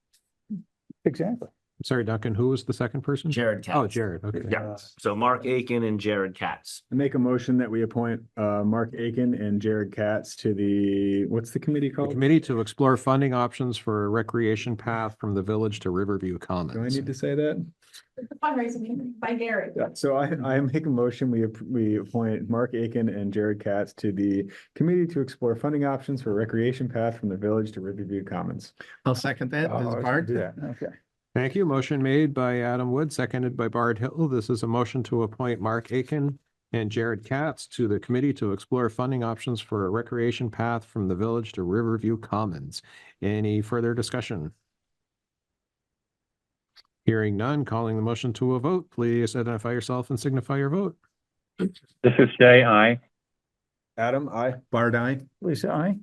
Exactly. Sorry, Duncan, who was the second person? Jared Katz. Oh, Jared, okay. Yeah, so Mark Aiken and Jared Katz. I make a motion that we appoint Mark Aiken and Jared Katz to the, what's the committee The called? committee to explore funding options for a recreation path from the village to Riverview Do I Commons. need to say that? The fundraising committee by Gary. Yeah, so I make a motion, we appoint Mark Aiken and Jared Katz to the committee to explore funding options for a recreation path from the village to Riverview Commons. I'll second that. Oh, This is I Bart. should do that. Okay. Thank you. Motion made by Adam Wood, seconded by Bard Hill. This is a motion to appoint Mark Aiken and Jared Katz to the committee to explore funding options for a recreation path from the village to Riverview Commons. Any further discussion? Hearing none, calling the motion to a vote, please identify yourself and signify your vote. This is Jay, aye. Adam, I. Bart, aye. Lisa, I.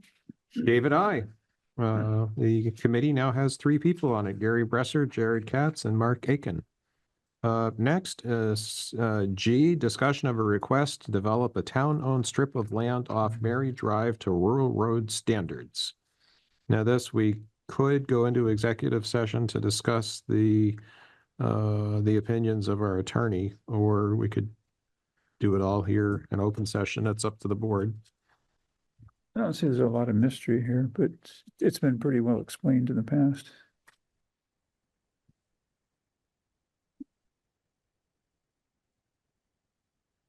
David, I. The committee now has three people on it: Gary Bresser, Jared Katz, and Mark Aiken. Next is G, discussion of a request to develop a town-owned strip of land off Mary Drive to rural road standards. Now this, we could go into executive session to discuss the opinions of our attorney, or we could do it all here in open session. That's up to the board. I don't see there's a lot of mystery here, but it's been pretty well explained in the past.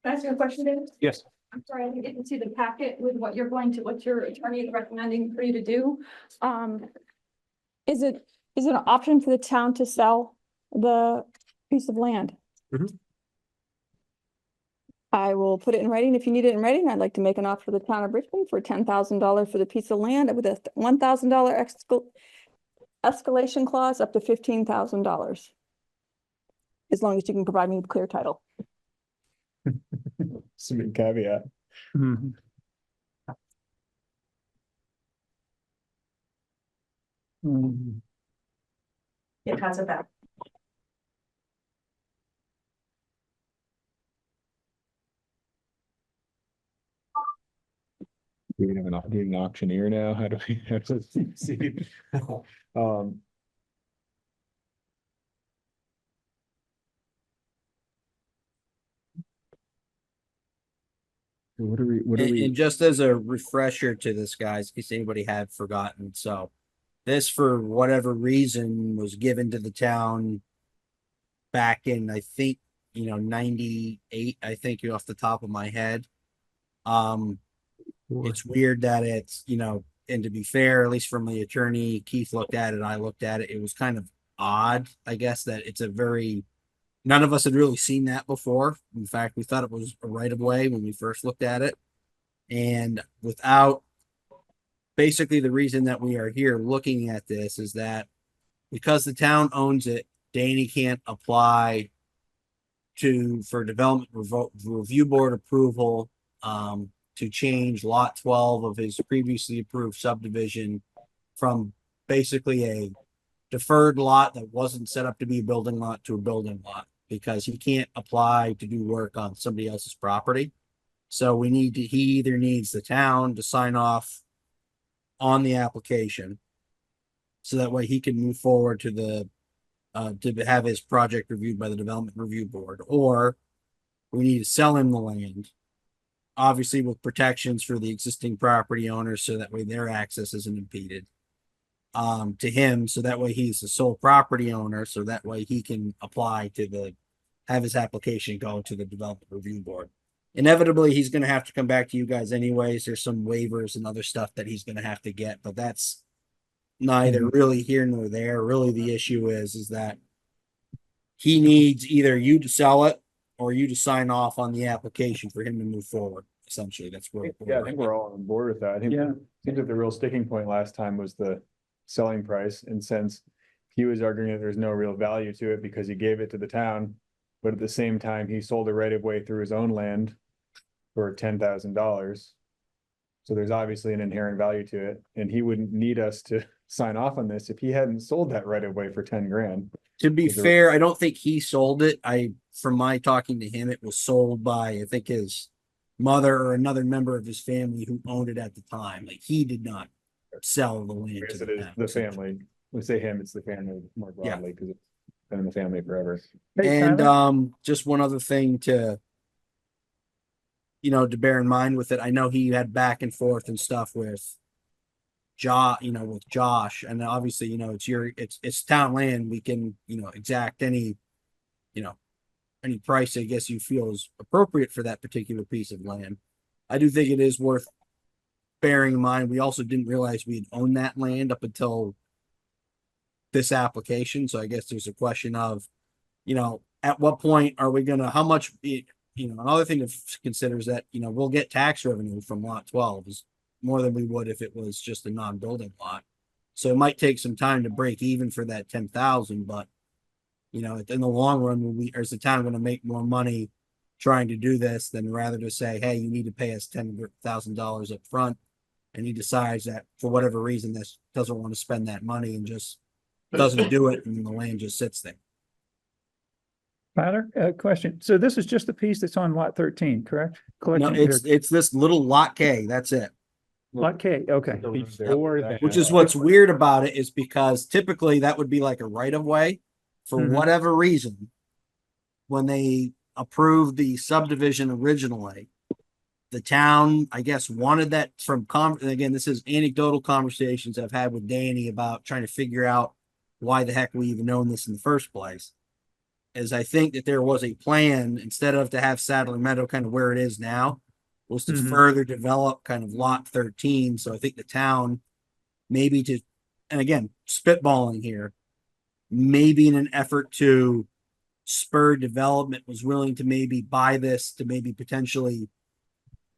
Can I ask you a question, David? Yes. I'm sorry, I didn't see the packet with what your attorney is recommending for you to do. Is it an option for the town to sell the piece of land? Mhm. I will put it in writing. If you need it in writing, I'd like to make an offer for the town of Richmond for $10,000 for the piece of land with a $1,000 escalation clause up to $15,000. As long as you can provide me with clear title. Some caveat. Mhm. It has a back. Do we have need an auctioneer now? How do we have to see? What are we? And just as a refresher to this, guys, in case anybody had forgotten, so this, for whatever reason, was given to the town back in, I think, 98, I think, off the top of my head. It's weird that it's, and to be fair, at least from the attorney, Keith looked at it, I looked at it, it was kind of odd, I guess, that it's none of us had really seen that before. In fact, we thought it was a right of way when we first looked at it. And basically the reason that we are here looking at this is that because the town owns it, Danny can't apply for development review board approval to change lot 12 of his previously approved subdivision from basically a deferred lot that wasn't set up to be a building lot to a building lot, because he can't apply to do work on somebody else's property. So he either needs the town to sign off on the application. So that way he can move forward to have his project reviewed by the Development Review Board, or we need to sell him the land. Obviously with protections for the existing property owners, so that way their access isn't impeded. To him, so that way he's the sole property owner, so that way he can apply to have his application go to the Development Review Board. Inevitably, he's going to have to come back to you guys anyways. There's some waivers and other stuff that he's going to have to get, but that's neither really here nor there. Really, the issue is that he needs either you to sell it or you to sign off on the application for him to move forward. Essentially, that's where. Yeah, I think we're all on board with that. I think, seems like the real sticking point last time was the selling price, and since he was arguing that there's no real value to it because he gave it to the town, but at the same time, he sold it right of way through his own land for $10,000. So there's obviously an inherent value to it, and he wouldn't need us to sign off on this if he hadn't sold that right of way for 10 grand. To be fair, I don't think he sold it. From my talking to him, it was sold by, I think, his mother or another member of his family who owned it at the time. Like, he did not sell the land. Yes, it is the family. We say him, it's the family more broadly because it's been in the family forever. And just one other thing to bear in mind with it. I know he had back and forth and stuff with Josh, and obviously, it's town land. We can, exact any price, I guess, you feel is appropriate for that particular piece of land. I do think it is worth bearing in mind. We also didn't realize we had owned that land up until this application. So I guess there's a question of, at what point are we gonna, how much, another thing to consider is that, we'll get tax revenue from lot 12 is more than we would if it was just a non-building lot. So it might take some time to break even for that 10,000, but in the long run, is the town going to make more money trying to do this than rather to say, hey, you need to pay us $10,000 up front, and he decides that for whatever reason, this doesn't want to spend that money and just doesn't do it, and the land just sits there. Tyler, question. So this is just the piece that's on lot 13, correct? No, it's this little lot K. That's it. Lot K, okay. Which is what's weird about it, is because typically that would be like a right of way. For whatever reason, when they approved the subdivision originally, the town, I guess, wanted that again, this is anecdotal conversations I've had with Danny about trying to figure out why the heck we even own this in the first place. Is I think that there was a plan, instead of to have Sadler Meadow kind of where it is now, was to further develop kind of lot 13. So I think the town and again, spitballing here, maybe in an effort to spur development, was willing to maybe buy this to maybe potentially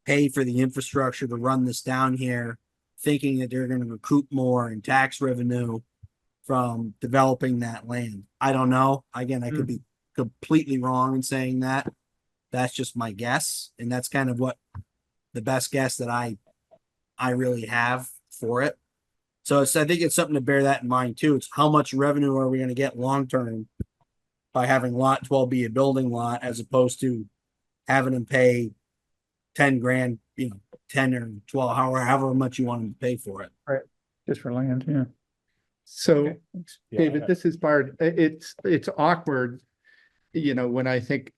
pay for the infrastructure to run this down here, thinking that they're going to recoup more in tax revenue from developing that land. I don't know. Again, I could be completely wrong in saying that. That's just my guess. And that's kind of what the best guess that I really have for it. So I think it's something to bear that in mind too. It's how much revenue are we going to get long-term by having lot 12 be a building lot, as opposed to having them pay 10 grand, 10 or 12, however much you want them to pay for it. Right. Just for land, yeah. So, David, this is Bart. It's awkward, when I think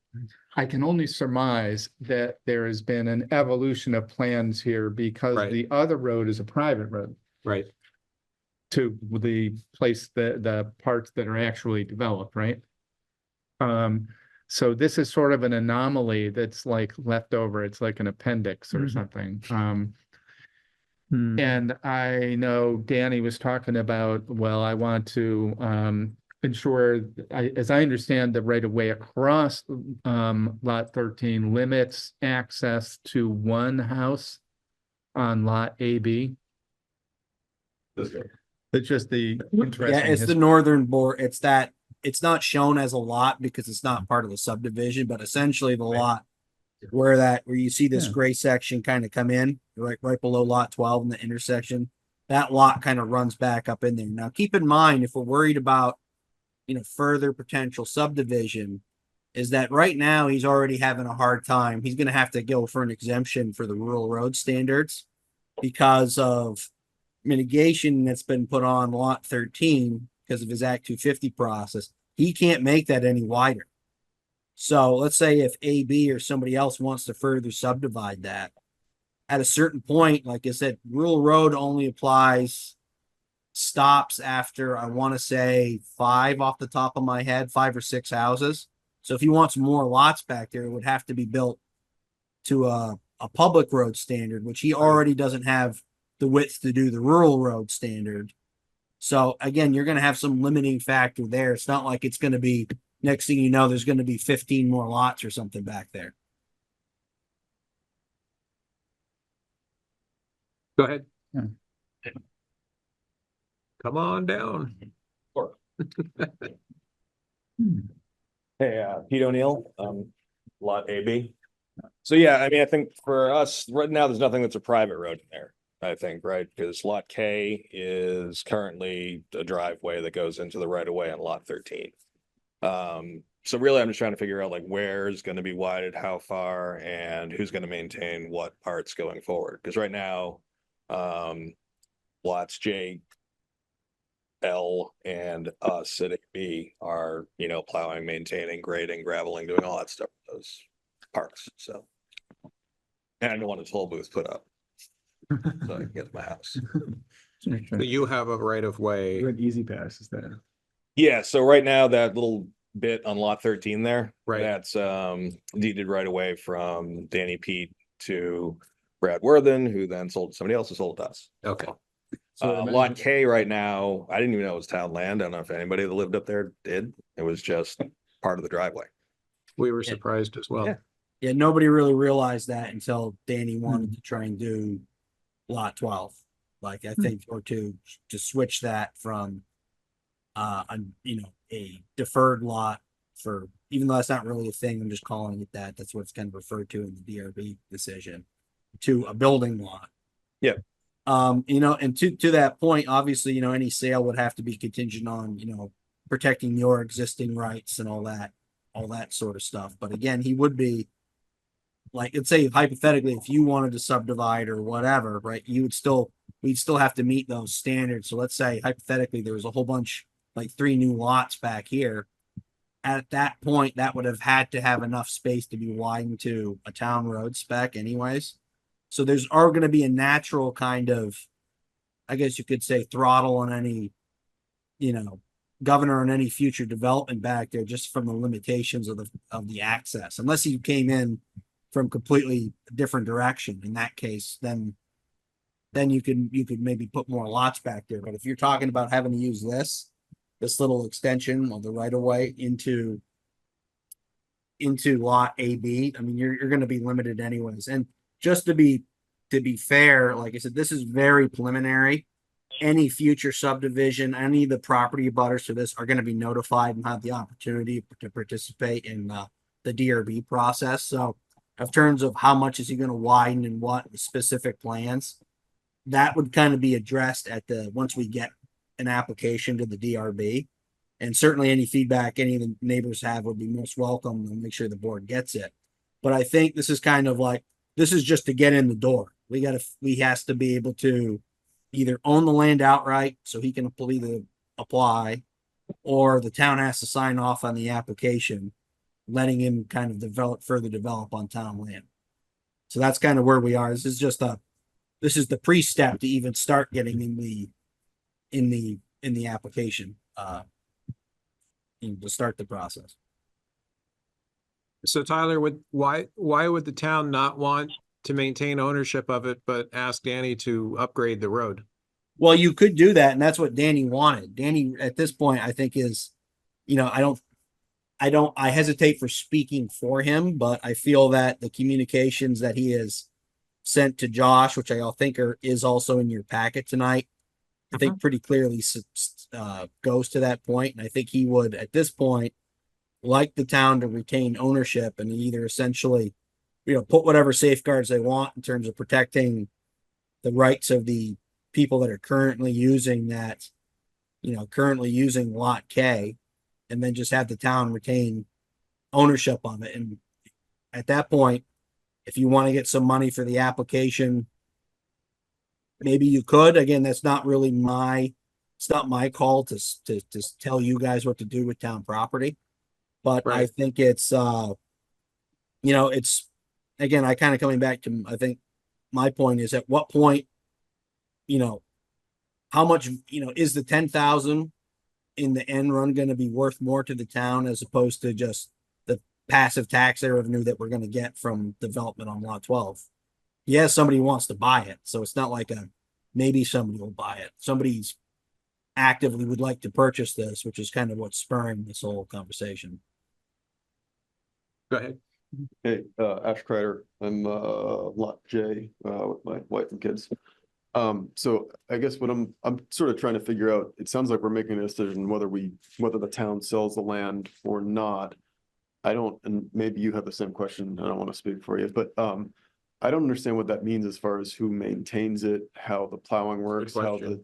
I can only surmise that there has been an evolution of plans here because the other road is a private road. Right. To the place, the parts that are actually developed, right? So this is sort of an anomaly that's like left over. It's like an appendix or something. And I know Danny was talking about, well, I want to ensure, as I understand, the right of way across lot 13 limits access to one house on lot AB. It's just the interesting. Yeah, it's the northern border. It's not shown as a lot because it's not part of the subdivision, but essentially the lot where you see this gray section kind of come in right below lot 12 in the intersection, that lot kind of runs back up in there. Now, keep in mind, if we're worried about, further potential subdivision, is that right now he's already having a hard time. He's going to have to go for an exemption for the rural road standards because of mitigation that's been put on lot 13 because of his Act 250 process. He can't make that any wider. So let's say if AB or somebody else wants to further subdivide that, at a certain point, like I said, rural road only applies stops after, I want to say 5 off the top of my head, 5 or 6 houses. So if he wants more lots back there, it would have to be built to a public road standard, which he already doesn't have the width to do the rural road standard. So again, you're going to have some limiting factor there. It's not like it's going to be, next thing you know, there's going to be 15 more lots or something back there. Go ahead. Yeah. Come on down. Hey, Pete O'Neill, lot AB. So yeah, I mean, I think for us right now, there's nothing that's a private road in there, I think, right? Because lot K is currently a driveway that goes into the right of way on lot 13. So really, I'm just trying to figure out like where's going to be widened, how far, and who's going to maintain what parts going forward. Because right now, lots J, L, and us at AB are, you know, plowing, maintaining, grading, graveling, doing all that stuff, those parks. So, and I don't want a toll booth put up, so I can get to my house. So you have a right of way. Good easy pass is there. Yeah, so right now that little bit on lot 13 there, Right. that's deeded right away from Danny Pete to Brad Worthen, who then sold to somebody else who sold to us. Okay. So Lot K right now, I didn't even know it was town land. I don't know if anybody that lived up there did. It was just part of the driveway. We were surprised as well. Yeah. Yeah, nobody really realized that until Danny wanted to try and do lot 12. Like I think, or to switch that from a deferred lot for, even though that's not really a thing, I'm just calling it that. That's what it's kind of referred to in the DRB decision, to a building lot. Yeah. And to that point, obviously, any sale would have to be contingent on, protecting your existing rights and all that sort of stuff. But again, he would be, like, let's say hypothetically, if you wanted to subdivide or whatever, right, we'd still have to meet those standards. So let's say hypothetically, there was a whole bunch, like 3 new lots back here. At that point, that would have had to have enough space to be widened to a town road spec anyways. So there's going to be a natural kind of, I guess you could say, throttle on any, governor on any future development back there, just from the limitations of the access. Unless you came in from completely different direction. In that case, then you could maybe put more lots back there. But if you're talking about having to use this little extension of the right of way into lot AB, I mean, you're going to be limited anyways. And just to be fair, like I said, this is very preliminary. Any future subdivision, any of the property abutters to this are going to be notified and have the opportunity to participate in the DRB process. So in terms of how much is he going to widen and what specific plans, that would kind of be addressed once we get an application to the DRB. And certainly any feedback any of the neighbors have would be most welcome, and make sure the board gets it. But I think this is kind of like, this is just to get in the door. He has to be able to either own the land outright so he can either apply, or the town has to sign off on the application, letting him kind of further develop on town land. So that's kind of where we are. This is the pre-step to even start getting in the application, to start the process. So Tyler, why would the town not want to maintain ownership of it, but ask Danny to upgrade the road? Well, you could do that, and that's what Danny wanted. Danny, at this point, I think is, I hesitate for speaking for him, but I feel that the communications that he has sent to Josh, which I think is also in your packet tonight, I think pretty clearly goes to that point. And I think he would, at this point, like the town to retain ownership and either essentially, put whatever safeguards they want in terms of protecting the rights of the people that are currently using lot K, and then just have the town retain ownership of it. And at that point, if you want to get some money for the application, maybe you could. Again, that's not really it's not my call to tell you guys what to do with town property. But I think it's, it's, again, I kind of coming back to, I think my point is at what point, how much, is the 10,000 in the end run going to be worth more to the town as opposed to just the passive tax revenue that we're going to get from development on lot 12? Yeah, somebody wants to buy it. So it's not like maybe somebody will buy it. Somebody's actively would like to purchase this, which is kind of what's spurring this whole conversation. Go ahead. Hey, Ash Kreider, I'm lot J with my wife and kids. So I guess what I'm sort of trying to figure out, it sounds like we're making a decision whether the town sells the land or not. And maybe you have the same question, I don't want to speak for you, but I don't understand what that means as far as who maintains it, how the plowing works, how the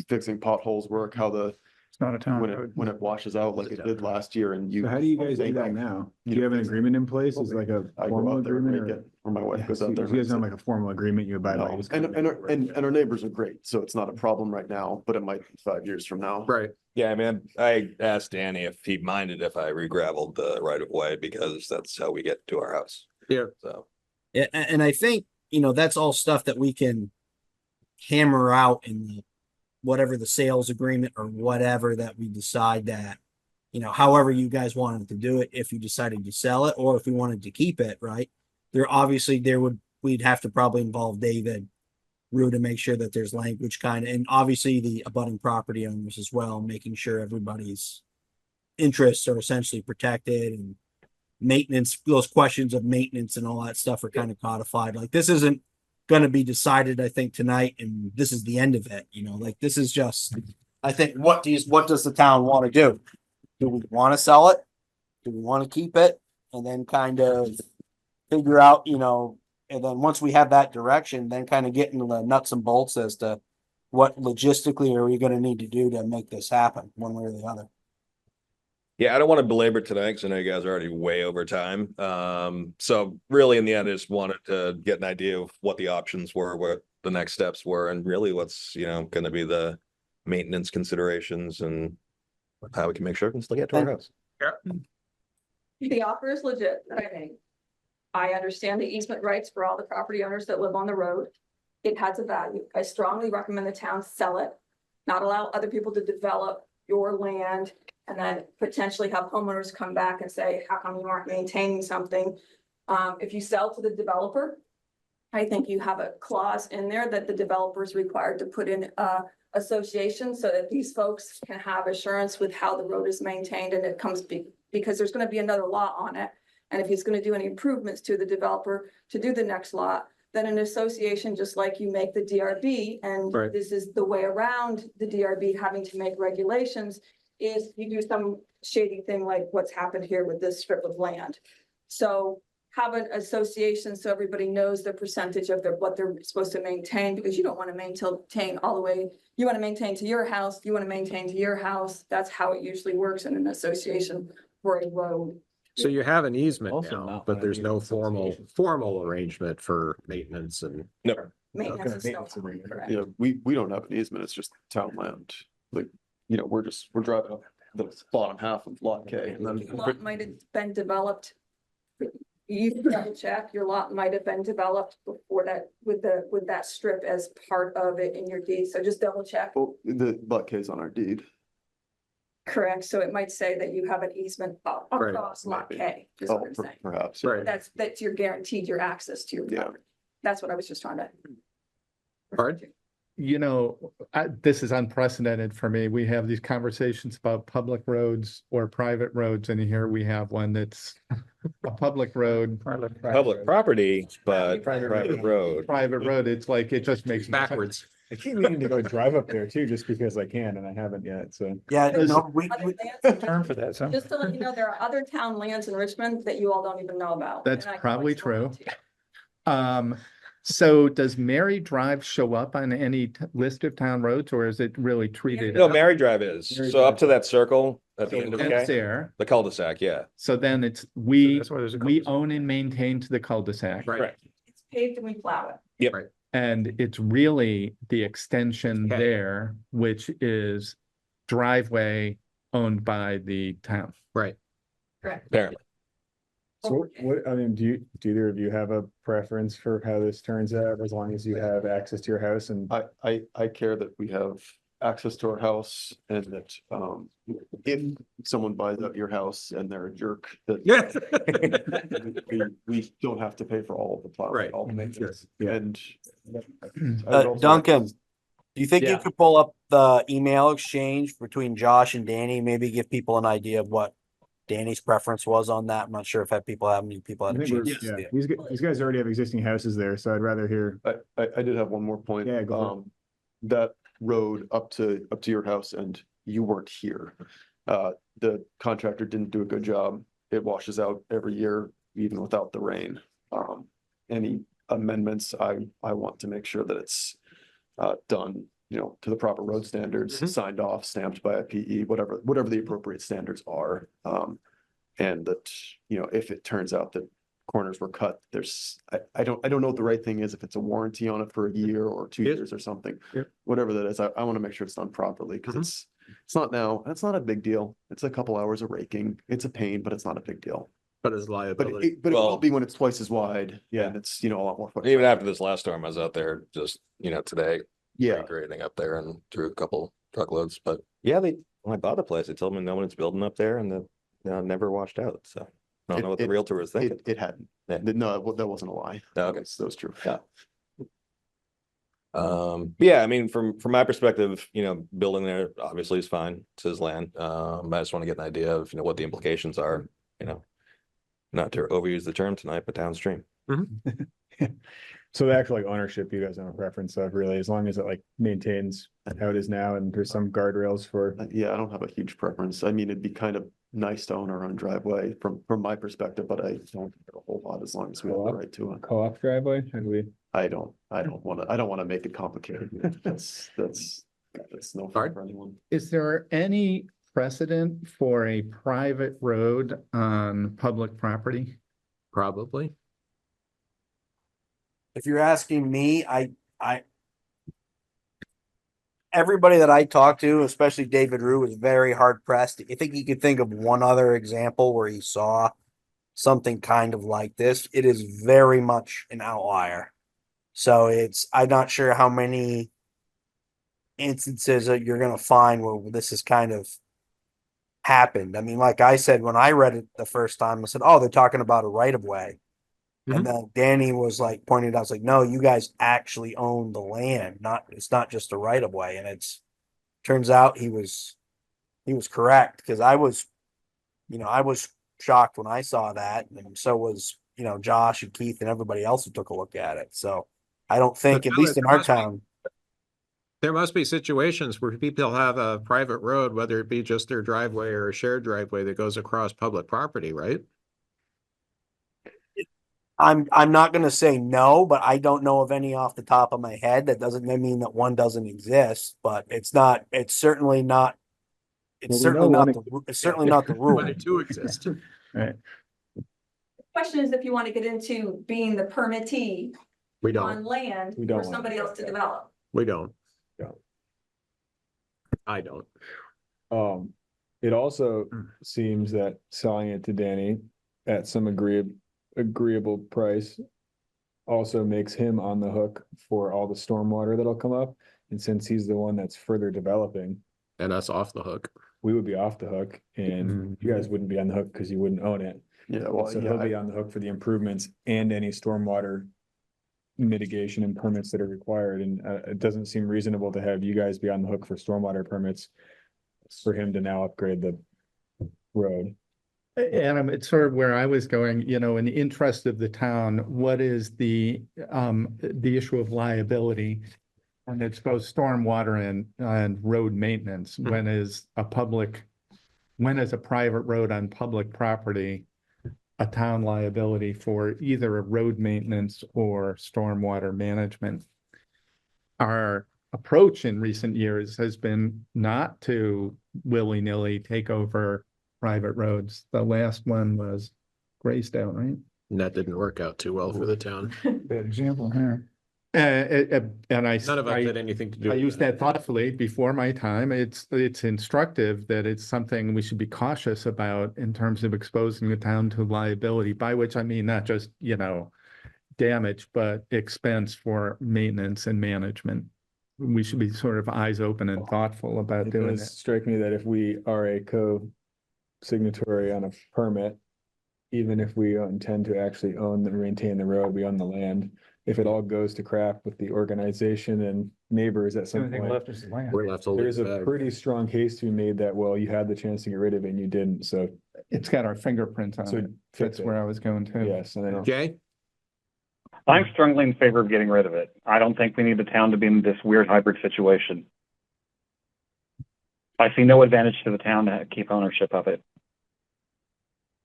fixing potholes work, how It's not a town when road. when it washes out like it did last year and you. So how do you guys do that now? Do you have an agreement in place? Is it like a I go formal out there and agreement make or? it, or my wife goes So out there. you guys don't have like a formal agreement you abide by? No, Just and kinda- our neighbors are great, so it's not a problem right now, but it might be 5 years from now. Right. Yeah, I mean, I asked Danny if he minded if I re-gravelled the right of way because that's how we get to our house. Yeah. So. Yeah, and I think, that's all stuff that we can hammer out in whatever the sales agreement or whatever that we decide that, however you guys wanted to do it, if you decided to sell it or if we wanted to keep it, right? We'd have to probably involve David Rue to make sure that there's language and obviously the abutting property owners as well, making sure everybody's interests are essentially protected and maintenance, those questions of maintenance and all that stuff are kind of codified. Like this isn't going to be decided, I think, tonight, and this is the end of it. Like this is just, I think, what does the town want to do? Do we want to sell it? Do we want to keep it? And then kind of figure out, and then once we have that direction, then kind of get into the nuts and bolts as to what logistically are we going to need to do to make this happen one way or the other. Yeah, I don't want to belabor tonight because I know you guys are already way over time. So really in the end, I just wanted to get an idea of what the options were, what the next steps were, and really what's, going to be the maintenance considerations and how we can make sure we can still get to our house. The offer is legit that I made. I understand the easement rights for all the property owners that live on the road. It has a value. I strongly recommend the town sell it, not allow other people to develop your land and then potentially have homeowners come back and say, how come you aren't maintaining something? If you sell to the developer, I think you have a clause in there that the developer is required to put in association so that these folks can have assurance with how the road is maintained and it comes because there's going to be another lot on it. And if he's going to do any improvements to the developer to do the next lot, then an association, just like you make the DRB, and Right. this is the way around the DRB having to make regulations, is you do some shady thing like what's happened here with this strip of land. So have an association so everybody knows the percentage of what they're supposed to maintain, because you don't want to maintain all the way. You want to maintain to your house, you want to maintain to your house. That's how it usually works in an association for a road. So you have an easement Also now, not but when there's you no have association. formal arrangement for maintenance and. No. Maintenance is still Maintenance agreement. correct. Yeah, we don't have an easement, it's just town land. Like, we're driving up the bottom half of lot K and then. Your lot might have been developed. You can double check, your lot might have been developed before that with that strip as part of it in your deed. So just double check. Well, the lot K is on our deed. Correct. So it might say that you have an easement Right. across lot K, is Oh, what I'm saying. perhaps. Right. That's your guaranteed your access to your Yeah. property. That's what I was just trying to. Pardon? This is unprecedented for me. We have these conversations about public roads or private roads, and here we have one that's a public road. Public property, but Private private road. Private road, it's like, it just makes. no sense. Backwards. I keep meaning to go drive up there too, just because I can, and I haven't yet, so. Yeah, There's no, we, other lands- Term for that, so. Just to let you know, there are other town lands in Richmond that you all don't even know about. That's and I can probably always forward true. to you. So does Mary Drive show up on any list of town roads, or is it really treated? No, Mary Drive is. Mary So up Drive. to that circle, at the So end of that's K. there. The cul-de-sac, yeah. So then it's, we, that's why there's a we cul-de-sac. own and maintain to the cul-de-sac. Correct. It's paved and we plow it. Yep. Right. And it's really the extension Okay. there, which is driveway owned by the town. Right. Correct. Apparently. So what, I mean, do either of you have a preference for how this turns out, as long as you have access to your house and? I care that we have access to our house and that, if someone buys up your house and they're a jerk, that. We don't have to pay for all of the plowing, Right. all the maintenance, Yeah. and. I would also- Duncan, do you think you Yeah. could pull up the email exchange between Josh and Danny? Maybe give people an idea of what Danny's preference was on that. I'm not sure if how many people I had a think chance to yeah, see it. these guys already have existing houses there, so I'd rather hear. I did have one more point. Yeah, go for it. That road up to your house and you weren't here. The contractor didn't do a good job. It washes out every year, even without the rain. Any amendments, I want to make sure that it's done, to the proper road standards, signed off, stamped by a PE, whatever the appropriate standards are. And that, if it turns out that corners were cut, I don't know what the right thing is, if it's a warranty on it for a year or 2 years or something. Whatever that is, I want to make sure it's done properly, because it's not now, it's not a big deal. It's a couple hours of raking. It's a pain, but it's not a big deal. But it's But liability. it will be when it's twice as wide. Yeah. And it's, a lot more. Even after this last storm, I was out there just, today. Yeah. Grading up there and threw a couple truckloads, but yeah, when I bought the place, they told me no one's building up there and never washed out, so. I don't know what the realtor was thinking. It hadn't. Yeah. No, that wasn't a lie. Okay. That was true. Yeah. Yeah, I mean, from my perspective, building there obviously is fine. It's his land. I just want to get an idea of, what the implications are, not to overuse the term tonight, but downstream. So the actual ownership, you guys have a preference of, really, as long as it maintains how it is now and there's some guardrails for. Yeah, I don't have a huge preference. I mean, it'd be kind of nice to own our own driveway from my perspective, but I don't get a whole lot as long as we have the right to it. Co-op driveway, how do we? I don't want to make it complicated. That's no fun for anyone. Is there any precedent for a private road on public property? Probably. If you're asking me, everybody that I talked to, especially David Rue, was very hard pressed. I think he could think of one other example where he saw something kind of like this. It is very much an outlier. So I'm not sure how many instances that you're going to find where this has kind of happened. I mean, like I said, when I read it the first time, I said, oh, they're talking about a right of way. And then Danny was pointed out, no, you guys actually own the land, it's not just a right of way. And turns out he was correct, because I was shocked when I saw that. And so was, Josh and Keith and everybody else who took a look at it. So I don't think, at least in our town. There must be situations where people have a private road, whether it be just their driveway or a shared driveway that goes across public property, right? I'm not going to say no, but I don't know of any off the top of my head. That doesn't mean that one doesn't exist, but it's certainly not the rule. When it do exist. Right. Question is if you want to get into being the permittee We on don't. land We don't for want somebody else to develop. We don't. I don't. It also seems that selling it to Danny at some agreeable price also makes him on the hook for all the stormwater that'll come up. And since he's the one that's further developing, And us off the hook. we would be off the hook, and you guys wouldn't be on the hook because you wouldn't own it. Yeah, well, So he'll be on the hook for the improvements and any stormwater mitigation and permits that are required. And it doesn't seem reasonable to have you guys be on the hook for stormwater permits for him to now upgrade the road. And it's sort of where I was going, in the interest of the town, what is the issue of liability? And it's both stormwater and road maintenance. When is a private road on public property a town liability for either a road maintenance or stormwater management? Our approach in recent years has been not to willy-nilly take over private roads. The last one was Greystone, right? And that didn't work out too well for the town. Bad example here. And I. None of us I- had anything to do I with use that. that thoughtfully before my time. It's instructive that it's something we should be cautious about in terms of exposing the town to liability, by which I mean not just, damage, but expense for maintenance and management. We should be sort of eyes open and thoughtful about It doing does it. strike me that if we are a co-signatory on a permit, even if we intend to actually own and maintain the road, we own the land. If it all goes to crap with the organization and neighbors at The some only thing point, left is the land. We're left holding there's the a bag. pretty strong case to be made that, well, you had the chance to get rid of it and you didn't, so. It's got our fingerprint on So it. fix That's it. where I was going to. Yes, and then. Jay? I'm strongly in favor of getting rid of it. I don't think we need the town to be in this weird hybrid situation. I see no advantage to the town to keep ownership of it.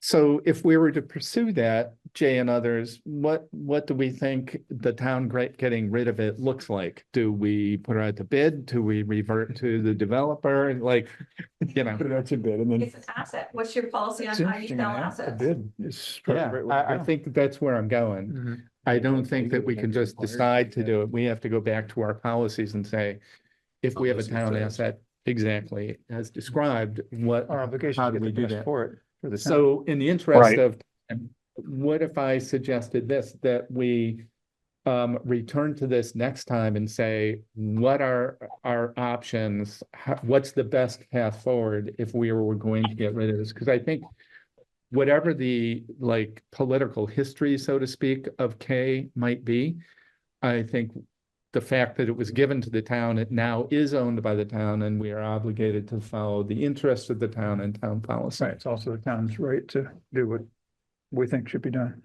So if we were to pursue that, Jay and others, what do we think the town getting rid of it looks like? Do we put it out to bid? Do we revert to the developer? Like, Put it out to bid and then. It's an asset. What's your policy on It's how you interesting, sell a assets? bid is. yeah, I think that's where I'm going. Mm-hmm. I don't think that we can just decide to do it. We have to go back to our policies and say, if we have a town asset, exactly as described, Our obligation how to do get we the do best that? for it. For the town. So in the interest Right. of, what if I suggested this, that we return to this next time and say, what are our options? What's the best path forward if we were going to get rid of this? Because I think whatever the political history, so to speak, of K might be, I think the fact that it was given to the town, it now is owned by the town, and we are obligated to follow the interests of the town and town policy. Right, it's also the town's right to do what we think should be done.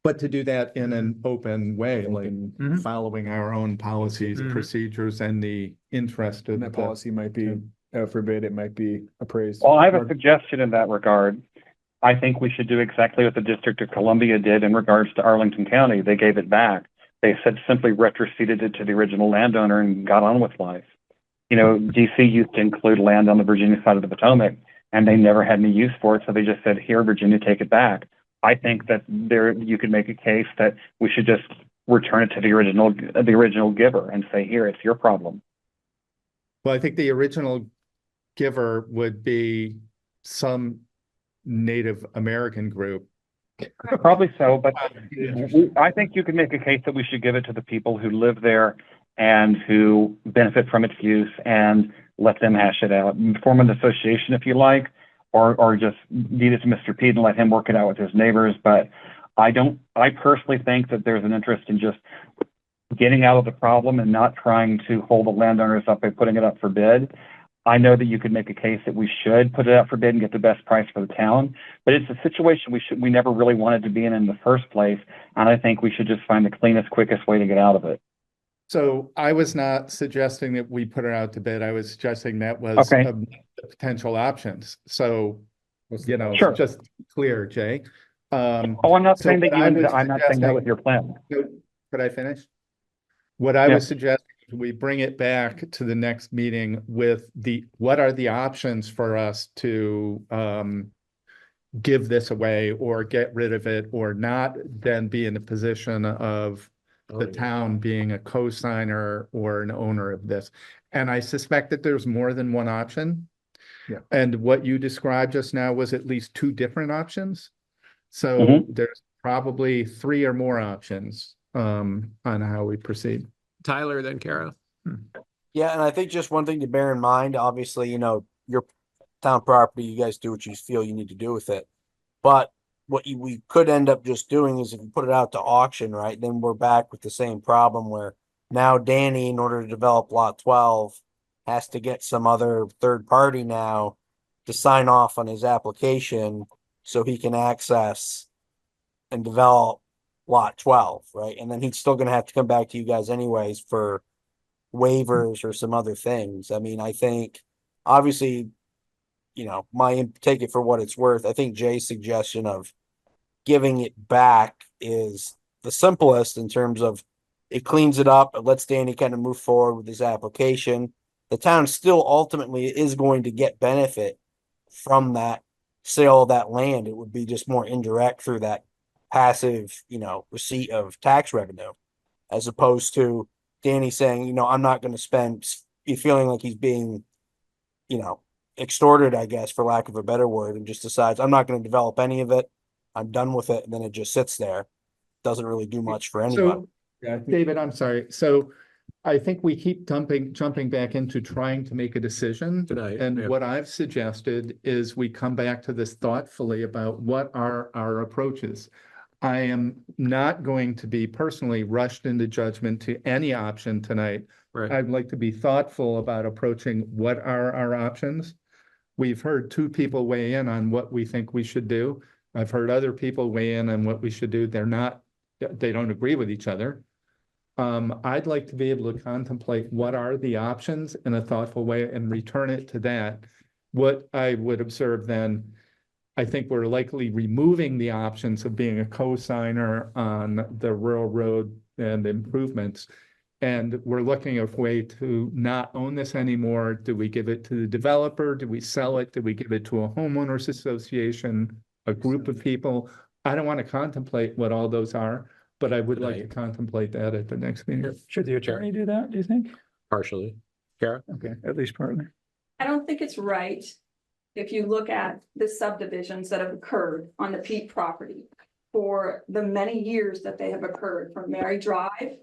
But to do that in an open way, like Mhm. following our own policies, Mhm. procedures, and the interest of And that the. policy might be out for bid, it might be appraised. Well, I have a suggestion in that regard. I think we should do exactly what the District of Columbia did in regards to Arlington County. They gave it back. They said simply retroceded it to the original landowner and got on with life. DC used to include land on the Virginia side of the Potomac, and they never had any use for it, so they just said, here, Virginia, take it back. I think that you could make a case that we should just return it to the original giver and say, here, it's your problem. Well, I think the original giver would be some Native American group. Probably so, but I think you could make a case that we should give it to the people who live there and who benefit from its use and let them hash it out. Form an association if you like, or just deed it to Mr. Pete and let him work it out with his neighbors. But I personally think that there's an interest in just getting out of the problem and not trying to hold the landowners up by putting it up for bid. I know that you could make a case that we should put it out for bid and get the best price for the town, but it's a situation we never really wanted to be in the first place. And I think we should just find the cleanest, quickest way to get out of it. So I was not suggesting that we put it out to bid. I was suggesting that was Okay. Potential options. So, Sure. just clear, Jay. I'm not So saying that what I was I'm not saying that was suggesting- your plan. Could I finish? What I Yeah. was suggesting is we bring it back to the next meeting with what are the options for us to give this away or get rid of it, or not then be in a position of the town being a co-signer or an owner of this. And I suspect that there's more than one option. Yeah. And what you described just now was at least two different options. So Mhm. there's probably three or more options on how we proceed. Tyler, then Kara. Yeah, and I think just one thing to bear in mind, obviously, your town property, you guys do what you feel you need to do with it. But what we could end up just doing is if you put it out to auction, right, then we're back with the same problem where now Danny, in order to develop lot 12, has to get some other third party now to sign off on his application so he can access and develop lot 12, right? And then he's still gonna have to come back to you guys anyways for waivers or some other things. I mean, I think obviously, take it for what it's worth. I think Jay's suggestion of giving it back is the simplest in terms of it cleans it up, it lets Danny kind of move forward with his application. the town still ultimately is going to get benefit from that sale of that land. It would be just more indirect through that passive, receipt of tax revenue, as opposed to Danny saying, I'm not going to spend, feeling like he's being, extorted, I guess, for lack of a better word, and just decides, I'm not going to develop any of it. I'm done with it. And then it just sits there. Doesn't really do much for anybody. So, David, I'm sorry. So I think we keep jumping back into trying to make a decision. Tonight, And yeah. what I've suggested is we come back to this thoughtfully about what are our approaches. I am not going to be personally rushed into judgment to any option tonight. Right. I'd like to be thoughtful about approaching what are our options. We've heard two people weigh in on what we think we should do. I've heard other people weigh in on what we should do. They don't agree with each other. I'd like to be able to contemplate what are the options in a thoughtful way and return it to that. What I would observe then, I think we're likely removing the options of being a co-signer on the rural road and improvements. And we're looking at a way to not own this anymore. Do we give it to the developer? Do we sell it? Do we give it to a homeowners association, a group of people? I don't want to contemplate what all those are, but I would like to contemplate that at the next meeting. Should the attorney do that, do you think? Partially. Kara? Okay, at least partly. I don't think it's right. If you look at the subdivisions that have occurred on the Peak property for the many years that they have occurred, from Mary Drive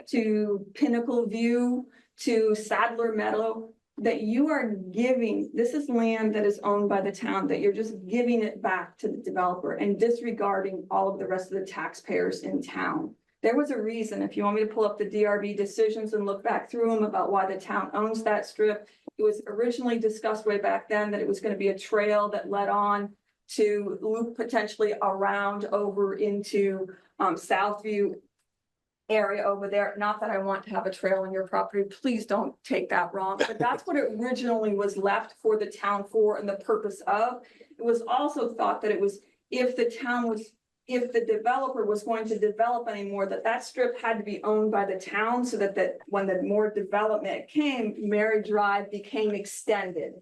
to Pinnacle View to Sadler Meadow, that you are giving, this is land that is owned by the town, that you're just giving it back to the developer and disregarding all of the rest of the taxpayers in town. There was a reason, if you want me to pull up the DRB decisions and look back through them about why the town owns that strip. It was originally discussed way back then that it was going to be a trail that led on to loop potentially around over into Southview area over there. Not that I want to have a trail on your property. Please don't take that wrong. But that's what it originally was left for the town for and the purpose of. It was also thought that it was if the developer was going to develop anymore, that strip had to be owned by the town so that when the more development came, Mary Drive became extended.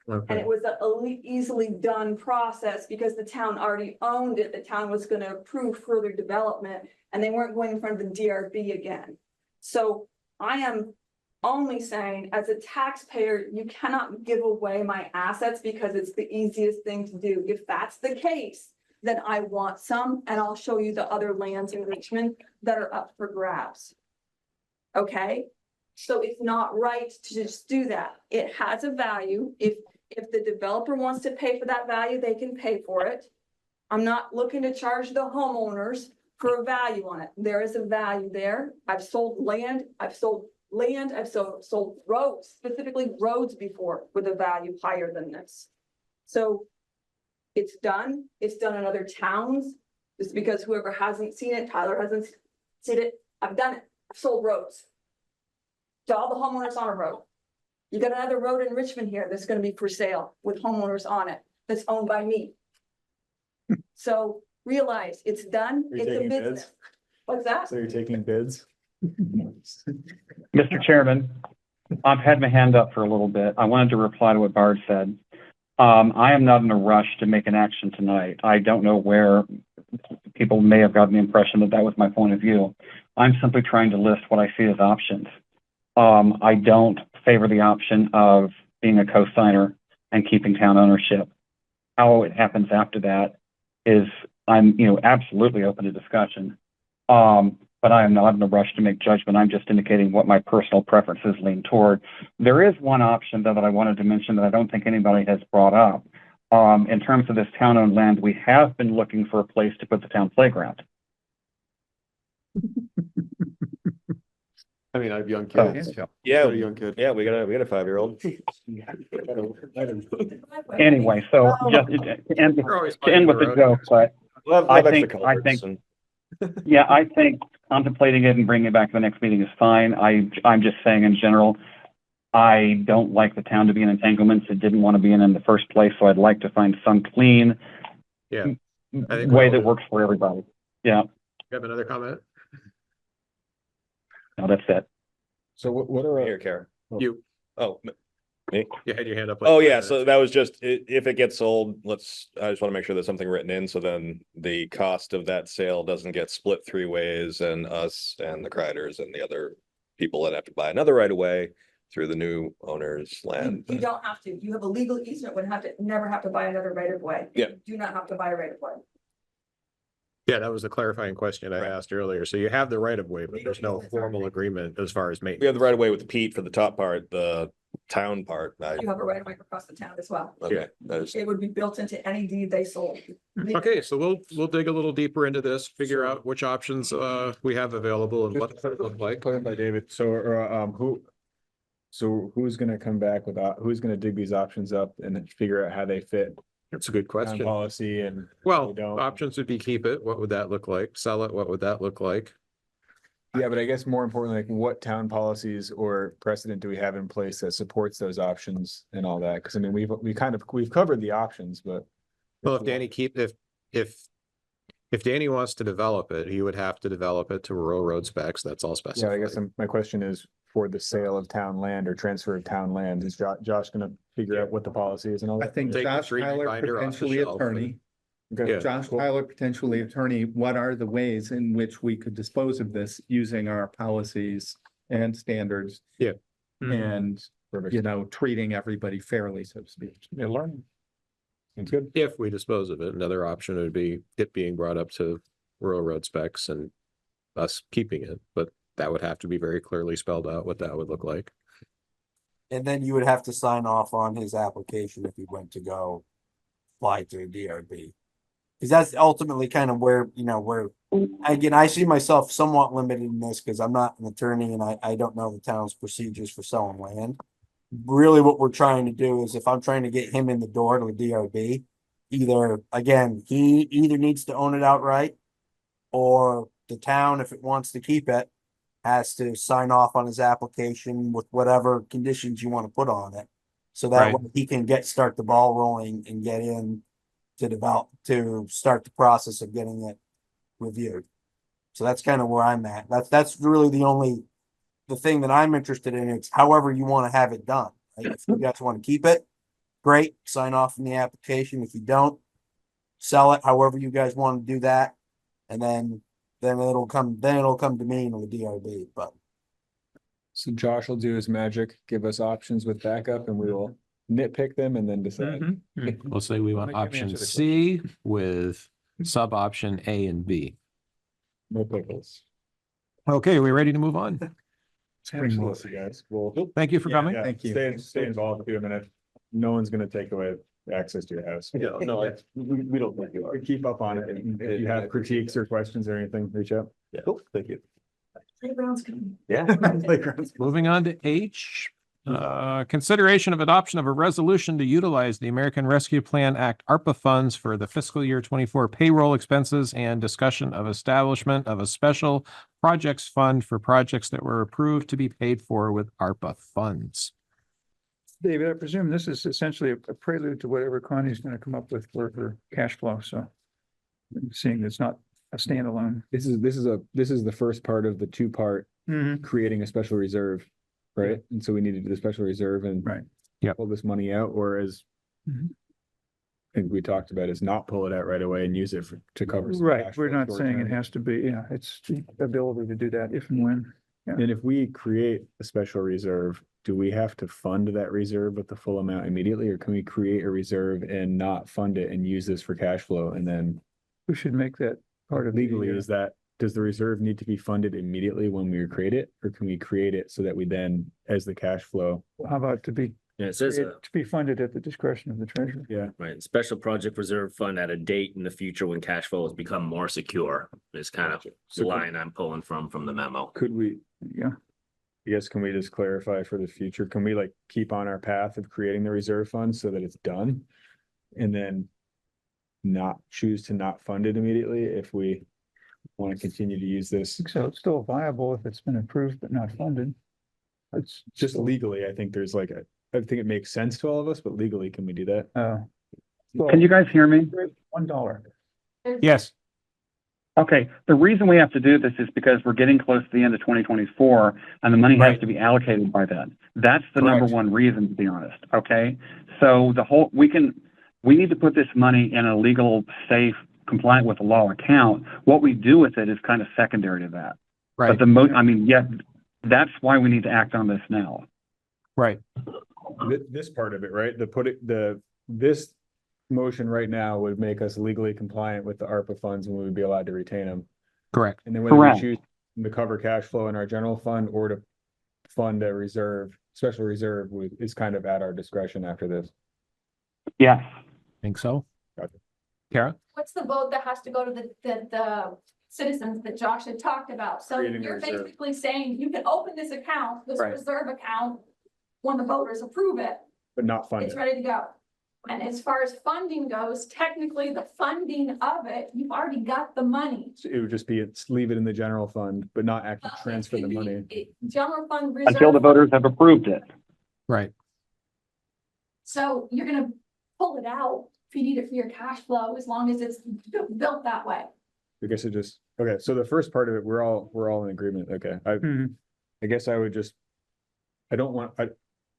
Okay. And it was a easily done process because the town already owned it. The town was going to approve further development and they weren't going in front of the DRB again. So I am only saying, as a taxpayer, you cannot give away my assets because it's the easiest thing to do. If that's the case, then I want some, and I'll show you the other lands in Richmond that are up for grabs. Okay, so it's not right to just do that. It has a value. If the developer wants to pay for that value, they can pay for it. I'm not looking to charge the homeowners for a value on it. There is a value there. I've sold land, I've sold roads, specifically roads before with a value higher than this. So it's done in other towns. Just because whoever hasn't seen it, Tyler hasn't seen it, I've done it. I've sold roads to all the homeowners on a road. You got another road in Richmond here that's going to be for sale with homeowners on it that's owned by me. So realize it's done. It's a business. What's that? So you're taking bids? Mr. Chairman, I've had my hand up for a little bit. I wanted to reply to what Bard said. I am not in a rush to make an action tonight. I don't know where people may have gotten the impression that was my point of view. I'm simply trying to list what I see as options. I don't favor the option of being a co-signer and keeping town ownership. How it happens after that is I'm, absolutely open to discussion. But I am not in a rush to make judgment. I'm just indicating what my personal preferences lean toward. There is one option though that I wanted to mention that I don't think anybody has brought up. In terms of this town-owned land, we have been looking for a place to put the town playground. I mean, I have young kids. Yeah, Got a young kid. yeah, we got a 5-year-old. Anyway, so just to end with the joke, but I think yeah, I think contemplating it and bringing it back to the next meeting is fine. I'm just saying in general, I don't like the town to be in entanglements it didn't want to be in the first place. So I'd like to find some clean way that works for everybody. Yeah. You have another comment? No, that's it. So what are Here, Kara. You. Oh, me? You had your hand up. Oh, yeah, so that was just, if it gets sold, I just want to make sure there's something written in, so then the cost of that sale doesn't get split 3 ways, and us and the Criders and the other people that have to buy another right away through the new owner's land. You don't have to. You have a legal easement, would never have to buy another right of way. Yeah. You do not have to buy a right of way. Yeah, that was a clarifying question I asked earlier. So you have the right of way, but there's no formal agreement as far as maintenance. We have the right of way with Pete for the top part, the town part. You have a right of way across the town as well. Okay, that is- It would be built into any deed they sold. Okay, so we'll dig a little deeper into this, figure out which options we have available and what it look like. By David, so who's gonna come back with, who's gonna dig these options up and then figure out how they fit? That's a good Town question. policy and. Well, we don't. options would be keep it. What would that look like? Sell it. What would that look like? Yeah, but I guess more importantly, like what town policies or precedent do we have in place that supports those options and all that? Cause I mean, we've covered the options, but. Well, if Danny if Danny wants to develop it, he would have to develop it to rural road specs. That's all Yeah, I specified. guess my question is for the sale of town land or transfer of town land, is Josh gonna figure out what the policy is and all I that? think Take the Josh tree Tyler, binder off the potentially shelf and- attorney. Yeah. Josh Tyler, potentially attorney, what are the ways in which we could dispose of this using our policies and standards? Yeah. And, you know, treating everybody fairly, so to speak. Yeah, learning. It's good. If we dispose of it, another option would be it being brought up to rural road specs and us keeping it, but that would have to be very clearly spelled out what that would look like. And then you would have to sign off on his application if he went to go apply to a DRB. Because that's ultimately kind of where, again, I see myself somewhat limited in this because I'm not an attorney and I don't know the town's procedures for selling land. Really what we're trying to do is if I'm trying to get him in the door to a DRB, he either needs to own it outright or the town, if it wants to keep it, has to sign off on his application with whatever conditions you want to put on it. So that way he can start the ball rolling and get in to start the process of getting it reviewed. So that's kind of where I'm at. That's really the thing that I'm interested in. It's however you want to have it done. Right? If you guys want to keep it, great, sign off on the application. If you don't, sell it however you guys want to do that. And then it'll come to me in the DRB. But So Josh will do his magic, give us options with backup and we will nitpick them and then decide. We'll say we want Make him option answer the C with sub option A and B. No pickles. Okay, are we ready to move on? Absolutely, guys. Well, Thank you for coming. yeah, Thank you. Stay involved too. I mean, no one's gonna take away access to your house. Yeah, no, We don't think you are. Keep up on it. And if you have critiques or questions or anything, reach out. Yeah, cool, thank you. Playground's coming. Yeah. Moving on to H. Consideration of adoption of a resolution to utilize the American Rescue Plan Act ARPA funds for the fiscal year 24 payroll expenses and discussion of establishment of a special projects fund for projects that were approved to be paid for with ARPA funds. David, I presume this is essentially a prelude to whatever Connie's gonna come up with for her cash flow, so. Seeing it's not a standalone. This is the first part of the two-part creating a special reserve, right? And so we need to do the special reserve and Right. pull this money out, or as Mhm. I think we talked about is not pull it out right away and use it to cover. some Right, cash we're flow not short saying it term. has to be, it's the ability to do that if and when. And if we create a special reserve, do we have to fund that reserve with the full amount immediately, or can we create a reserve and not fund it and use this for cash flow and then We should make that part of the, legally, does the reserve need to be funded immediately when we create it, or can we create it so that we then, as the cash flow? How about to be Yeah, it says, to be funded at the discretion of the treasurer? Yeah. right, special project reserve fund at a date in the future when cash flow has become more secure is kind of the line I'm pulling from the memo. Could we, Yeah, I guess, can we just clarify for the future? Can we like keep on our path of creating the reserve fund so that it's done? And then not choose to not fund it immediately if we want to continue to use this? so it's still viable if it's been approved but not funded. It's just legally, I think there's like I think it makes sense to all of us, but legally, can we do that? Well, Can you guys hear me? $1. Yes. Okay, the reason we have to do this is because we're getting close to the end of 2024 and the money has to be allocated by then. That's the number one reason, to be honest, okay? So we need to put this money in a legal, safe, compliant with the law account. What we do with it is kind of secondary to that. Right. But that's why we need to act on this now. Right. This part of it, right? This motion right now would make us legally compliant with the ARPA funds and we would be allowed to retain them. Correct. And then whether we choose to cover cash flow in our general fund or to fund a reserve, special reserve is kind of at our discretion after this. Yes. Think so? Gotcha. Kara? What's the vote that has to go to the citizens that Josh had talked about? So Creating a you're reserve. basically saying you can open this account, this Right. reserve account, when the voters approve it, But not fund it's it. ready to go. And as far as funding goes, technically the funding of it, you've already got the money. So it would just be, leave it in the general fund, but not actually transfer the money. General fund reserve. Until the voters have approved it. Right. So you're gonna pull it out if you need it for your cash flow, as long as it's built that way. I guess okay, so the first part of it, we're all in agreement. Okay, I guess I would just,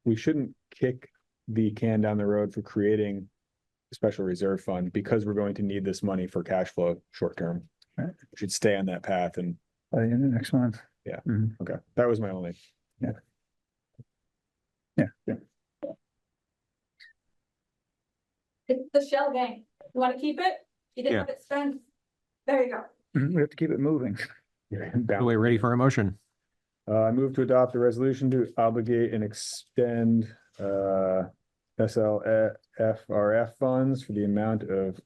we shouldn't kick the can down the road for creating a special reserve fund because we're going to need this money for cash flow short term. Right. We should stay on that path and. By the end of next month. Yeah, Mhm. okay, that was my only. Yeah. It's the shell game. You wanna keep it? You didn't Yeah. have it spent. There you go. We have to keep it moving. Are we ready for a motion? I move to adopt a resolution to obligate and extend SLFRF funds for the amount of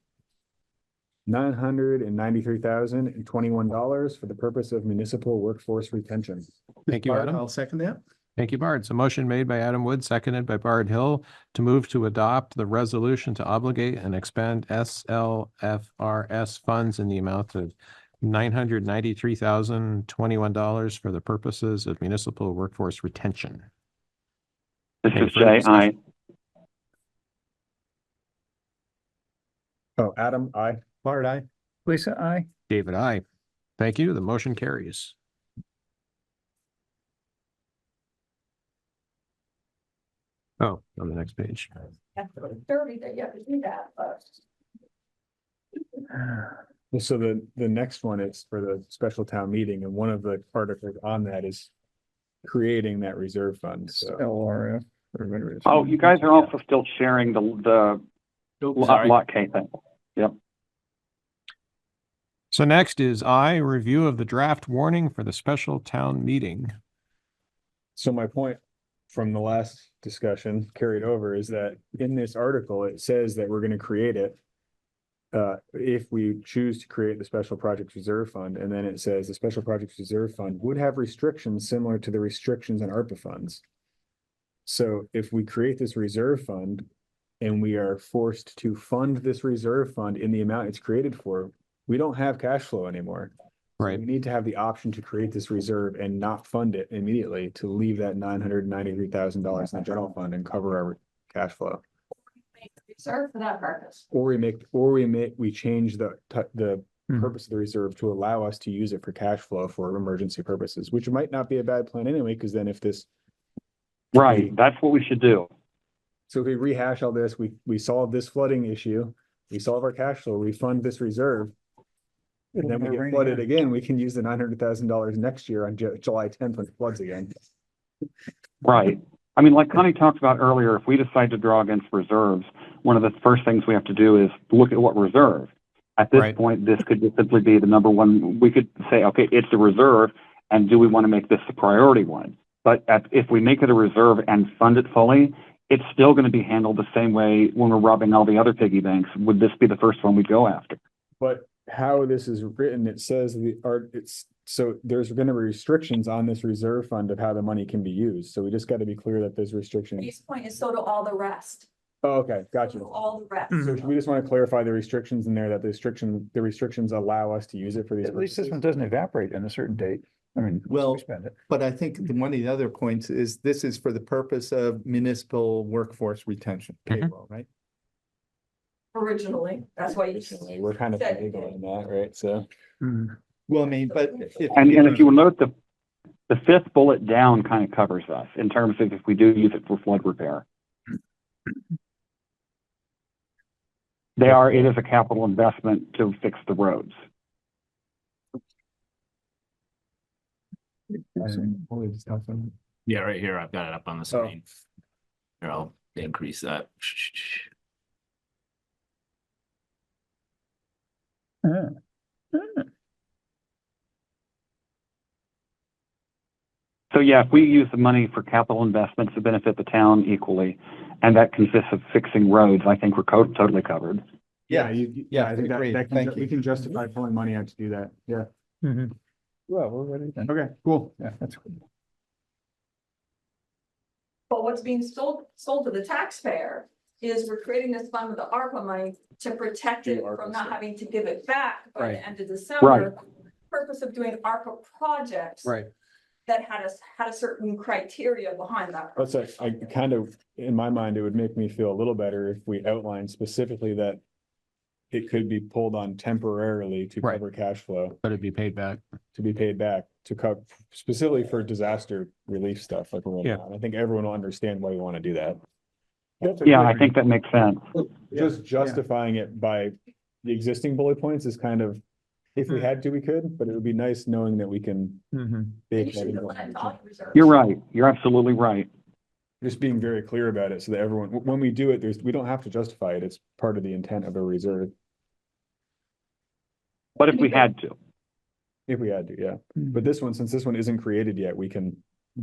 $993,021 for the purpose of municipal workforce retention. Thank you, Adam. I'll second that. Thank you, Bard. So motion made by Adam Wood, seconded by Bard Hill to move to adopt the resolution to obligate and expend SLFRS funds in the amount of $993,021 for the purposes of municipal workforce retention. This Any is further Jay. discussion? Oh, Adam, aye. Bart, aye. Lisa, I. David, aye. Thank you. The motion carries. Oh, on the next page. Dirty that you have to do that, but. Well, so the next one is for the special town meeting, and one of the articles on that is creating that reserve fund, so. LRF. or whatever it is. Oh, you guys are also still sharing the lot K thing. Yep. So next is I, review of the draft warning for the special town meeting. So my point from the last discussion carried over is that in this article, it says that we're gonna create it. If we choose to create the special projects reserve fund, and then it says the special projects reserve fund would have restrictions similar to the restrictions on ARPA funds. So if we create this reserve fund and we are forced to fund this reserve fund in the amount it's created for, we don't have cash flow anymore. Right. We need to have the option to create this reserve and not fund it immediately to leave that $993,000 in the general fund and cover our cash flow. Reserved for that purpose. Or we change the purpose of the reserve to allow us to use it for cash flow for emergency purposes, which might not be a bad plan anyway, because then if this. Right, that's what we should do. So if we rehash all this, we solve this flooding issue, we solve our cash flow, we fund this reserve. And then we get flooded again, we can use the $900,000 next year on July 10th when it floods again. Right. I mean, like Connie talked about earlier, if we decide to draw against reserves, one of the first things we have to do is look at what reserve. At this point, this could just simply be the number one. We could say, okay, it's a reserve, and do we want to make this the priority one? But if we make it a reserve and fund it fully, it's still going to be handled the same way when we're robbing all the other piggy banks. Would this be the first one we'd go after? But how this is written, it says so there's going to be restrictions on this reserve fund of how the money can be used. So we just got to be clear that there's restrictions. Base point is so do all the rest. Oh, okay, gotcha. All the rest. So we just want to clarify the restrictions in there, that the restrictions allow us to use it for these. At least this one doesn't evaporate on a certain date. I mean, Well, we spend it. but I think one of the other points is this is for the purpose of municipal workforce retention payroll, right? originally. That's why you. We're kind of said- enabling that, right? So. Well, I mean, but And if you note, the fifth bullet down kind of covers us in terms of if we do use it for flood repair. It is a capital investment to fix the roads. Yeah, right here, I've got it up on the screen. Here, I'll increase that. So yeah, if we use the money for capital investments to benefit the town equally, and that consists of fixing roads, I think we're totally covered. Yeah, I think agreed. we can justify pulling money out to do that. Yeah. Well, we're ready then. Okay, cool. Yeah, that's good. But what's being sold to the taxpayer is we're creating this fund with the ARPA money to protect Do it ARPA from not stuff. having to give it back by Right. the end of December. Right. Purpose of doing ARPA projects. Right. That had a certain criteria behind that. That's I kind of, in my mind, it would make me feel a little better if we outlined specifically that it could be pulled on temporarily to Right. cover cash flow, But it'd be paid back. to be paid back, to cover specifically for disaster relief stuff like we're working Yeah. on. I think everyone will understand why you want to do that. Yeah, I think that makes sense. Just justifying it by the existing bullet points is kind of, if we had to, we could, but it would be nice knowing that we can. bake that into it. You're right. You're absolutely right. Just being very clear about it so that everyone, when we do it, we don't have to justify it. It's part of the intent of a reserve. But if we had to. If we had to, yeah. But this one, since this one isn't created yet, we can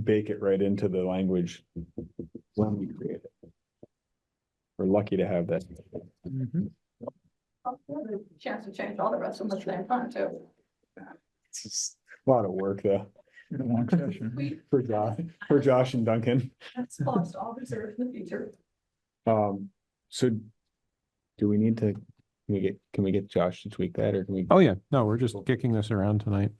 bake it right into the language when we create it. We're lucky to have that. Chance to change all the rest of the same time too. It's just a lot of work though. For Josh and Duncan. That's lost all reserve in the future. So do we need to, can we get Josh to tweak that or can we? Oh, yeah. No, we're just kicking this around tonight.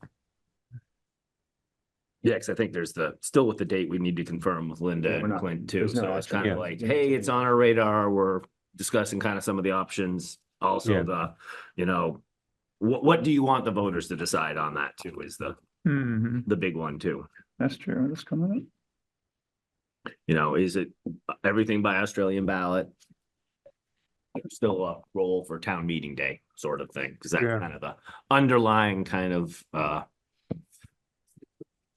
Yeah, because I think there's still with the date, we need to confirm with Linda Yeah, we're and not- Clint too. there's no So it's action. kind of Yeah. like, hey, it's on our radar. We're discussing kind of some of the options. Also Yeah. What do you want the voters to decide on that too is the big one too. That's true. That's coming up. Is it everything by Australian ballot? Still a role for town meeting day sort of thing, because that's Yeah. kind of the underlying kind of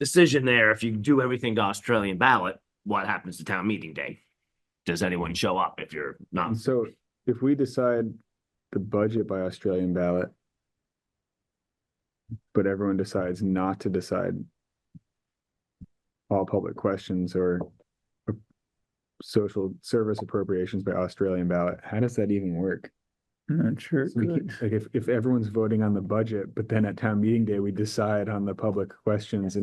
decision there. If you do everything to Australian ballot, what happens to town meeting day? Does anyone show up if you're not? And so if we decide the budget by Australian ballot, but everyone decides not to decide all public questions or social service appropriations by Australian ballot, how does that even work? I'm not sure. So like if everyone's voting on the budget, but then at town meeting day, we decide on the public questions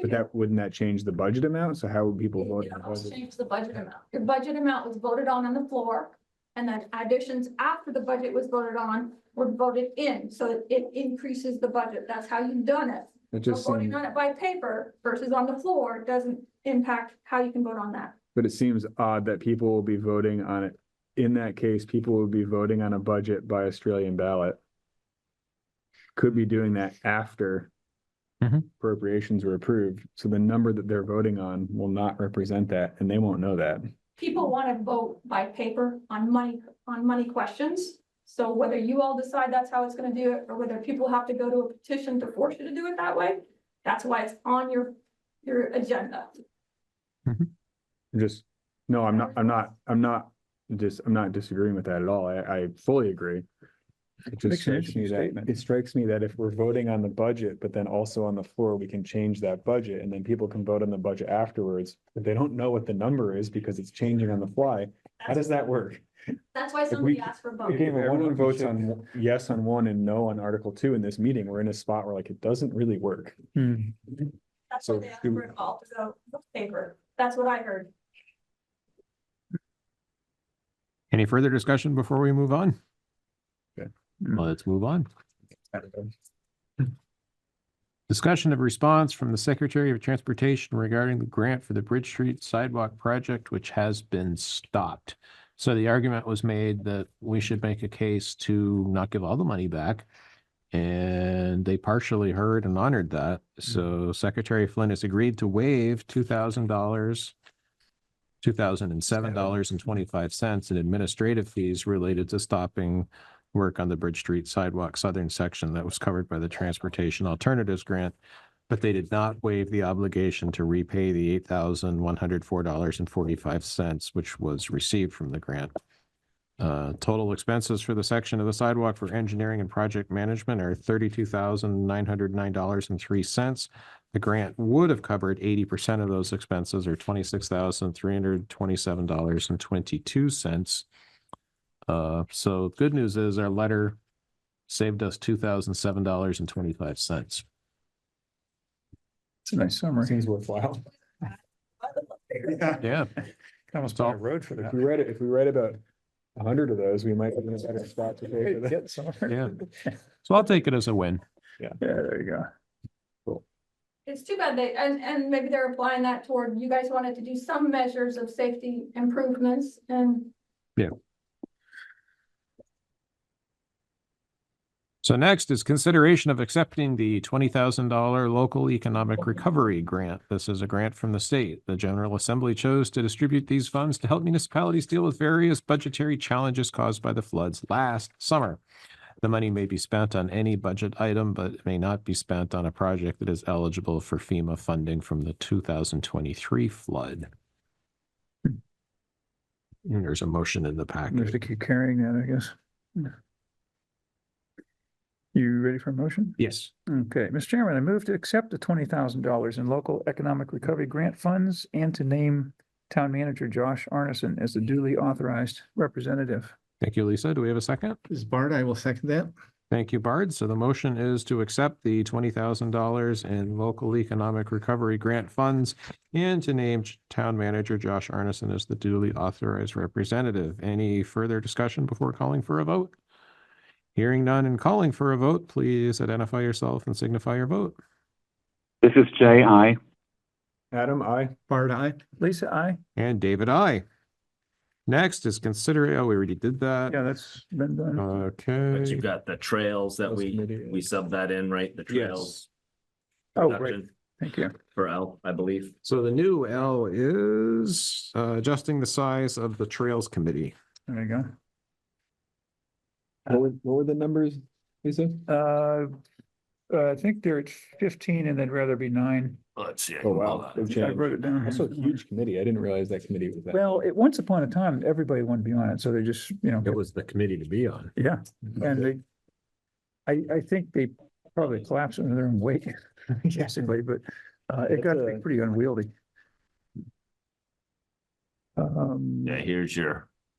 but wouldn't that change the budget amount? So how would people vote? on the budget? Change the budget amount. Your budget amount was voted on the floor. And then additions after the budget was voted on were voted in. So it increases the budget. That's how you've done it. It just Voting seems, on it by paper versus on the floor doesn't impact how you can vote on that. but it seems odd that people will be voting on it. In that case, people will be voting on a budget by Australian ballot. Could be doing that after appropriations were approved. So the number that they're voting on will not represent that and they won't know that. People want to vote by paper on money questions. So whether you all decide that's how it's going to do it, or whether people have to go to a petition to force you to do it that way, that's why it's on your agenda. Just, no, I'm not disagreeing with that at all. I fully agree. It just Makes an strikes me interesting that, statement. it strikes me that if we're voting on the budget, but then also on the floor, we can change that budget and then people can vote on the budget afterwards. But they don't know what the number is because it's changing on the fly. How does that work? That's why If somebody we- asked for both. If everyone votes on yes on one and no on Article 2 in this meeting, we're in a spot where like, it doesn't really work. That's So why they asked do- for it all to go with paper. That's what I heard. Any further discussion before we move on? Okay. Let's move on. Discussion of response from the Secretary of Transportation regarding the grant for the Bridge Street Sidewalk project, which has been stopped. So the argument was made that we should make a case to not give all the money back. And they partially heard and honored that. So Secretary Flynn has agreed to waive $2,000, $2,007.25 in administrative fees related to stopping work on the Bridge Street Sidewalk Southern section that was covered by the Transportation Alternatives Grant. But they did not waive the obligation to repay the $8,104.45, which was received from the grant. Total expenses for the section of the sidewalk for engineering and project management are $32,909.03. The grant would have covered 80% of those expenses, or $26,327.22. So good news is our letter saved us $2,007.25. It's a nice summary. Seems worthwhile. Yeah. Almost buy a road for that. If we read about 100 of those, we might be in a better spot to pay for that. Get somewhere. Yeah. So I'll take it as a win. Yeah, there you go. It's too bad and maybe they're applying that toward, you guys wanted to do some measures of safety improvements and. Yeah. So next is consideration of accepting the $20,000 local economic recovery grant. This is a grant from the state. The General Assembly chose to distribute these funds to help municipalities deal with various budgetary challenges caused by the floods last summer. The money may be spent on any budget item, but it may not be spent on a project that is eligible for FEMA funding from the 2023 flood. And there's a motion in the We have packet. to keep carrying that, I guess. You ready for a motion? Yes. Okay, Mr. Chairman, I move to accept the $20,000 in local economic recovery grant funds and to name Town Manager Josh Arneson as the duly authorized representative. Thank you, Lisa. Do we have a second? This is Bart. I will second that. Thank you, Bard. So the motion is to accept the $20,000 in local economic recovery grant funds and to name Town Manager Josh Arneson as the duly authorized representative. Any further discussion before calling for a vote? Hearing none and calling for a vote, please identify yourself and signify your vote. This is Jay, aye. Adam, I. Bart, aye. Lisa, aye. And David, aye. Next is consider, oh, we already did that. Yeah, that's been done. But Okay. you've got the trails that Trails we committee. sub that in, right? The trails. Oh, great. reduction Thank you. For L, I believe. So the new L is adjusting the size of the Trails Committee. There you go. What were the numbers, Lisa? I think they're at 15 and they'd rather be 9. Let's see. Oh, wow. They've I changed. wrote it down. Also a huge committee. I didn't realize that committee was that. Well, once upon a time, everybody wanted to be on it, so they just, It was the committee to be on. yeah. And I think they probably collapsed under their own weight, basically, but it got to be pretty unwieldy. Yeah,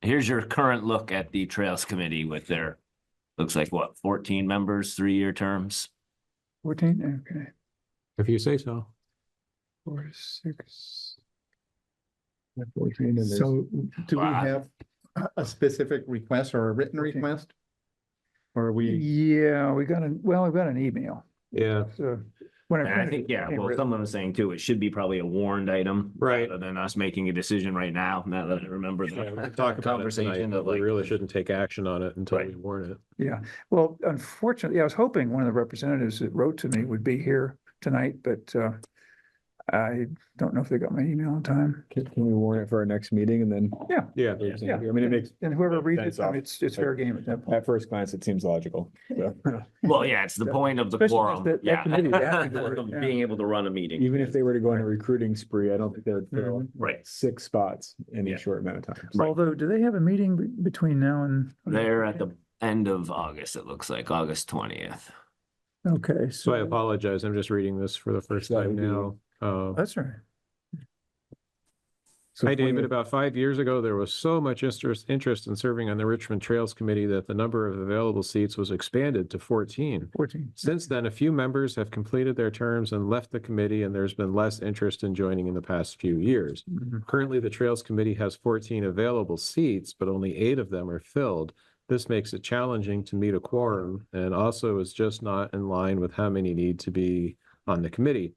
here's your current look at the Trails Committee with their, looks like what, 14 members, 3-year terms? 14, okay. If you say so. 4, 6. 14 and there's- So do we Wow. have a specific request or a written request? Or are we, Yeah, we got an email. Yeah. So when And I think, yeah, well, someone was saying too, it should be probably a warned item. Right. Rather than us making a decision right now, now that I remember Yeah, we the can talk about it tonight, conversation but of we like. really shouldn't take action on it until we Right. warn it. Yeah, well, unfortunately, I was hoping one of the representatives that wrote to me would be here tonight, but I don't know if they got my email in time. Can we warn it for our next meeting and then? Yeah. Yeah. Yeah. I mean, it makes. And whoever reads sense it, I off- mean, it's fair game at that point. At first glance, it seems logical. So, Well, yeah, it's the point of the Especially quorum, that yeah. committee, they have to do it, yeah. Being able to run a meeting. Even if they were to go on a recruiting spree, I don't think they would fill Right. 6 spots in Yeah. a short amount of time. Right. Although, do they have a meeting between now and? They're at the end of August, it looks like, August 20th. Okay, So I so apologize. I'm just reading this for the first That time would be- now. that's all right. So Hi, David. 20 About 5 years ago, there was so much interest in serving on the Richmond Trails Committee that the number of available seats was expanded to 14. 14. Since then, a few members have completed their terms and left the committee, and there's been less interest in joining in the past few years. Mhm. Currently, the Trails Committee has 14 available seats, but only 8 of them are filled. This makes it challenging to meet a quorum and also is just not in line with how many need to be on the committee.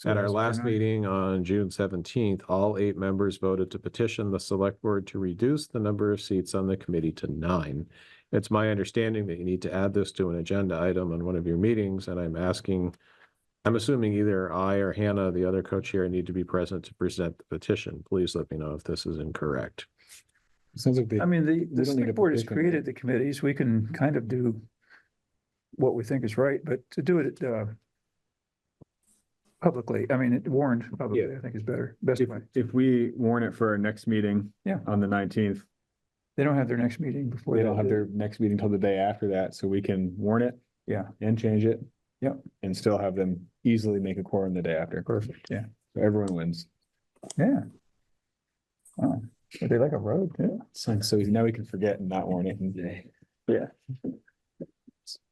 At our that's last 49. meeting on June 17th, all 8 members voted to petition the select board to reduce the number of seats on the committee to 9. It's my understanding that you need to add this to an agenda item on one of your meetings, and I'm assuming either I or Hannah, the other co-chair, need to be present to present the petition. Please let me know if this is incorrect. Sounds like I mean, the don't need a select board has petition, created the committees. We can kind of do what we think is right, but to do it publicly, I mean, it warned publicly, Yeah. I think is better, best way. If we warn it for our next meeting. Yeah. On the 19th, They don't have their next meeting before. they that. don't have their next meeting till the day after that, so we can warn it. Yeah. And change it. Yep. And still have them easily make a quorum the day after. Perfect, yeah. So everyone wins. Yeah. Wow, are they like a road? Yeah. So now we can forget and not warn it. Yeah.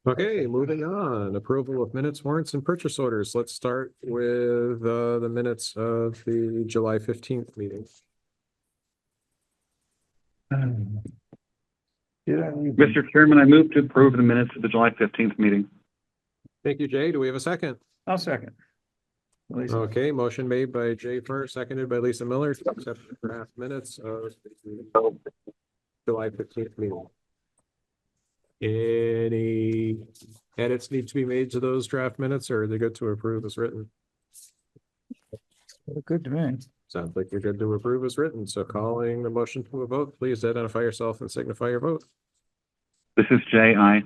Okay, moving on. Approval of minutes, warrants, and purchase orders. Let's start with the minutes of the July 15th meeting. Mr. Chairman, I move to approve the minutes of the July 15th meeting. Thank you, Jay. Do we have a second? I'll second. Lisa. Okay, motion made by Jay first, seconded by Lisa Miller to accept the draft minutes of the July 15th meeting. Any edits need to be made to those draft minutes, or are they good to approve as written? Good to me. Sounds like you're good to approve as written. So calling the motion to a vote, please identify yourself and signify your vote. This is Jay, aye.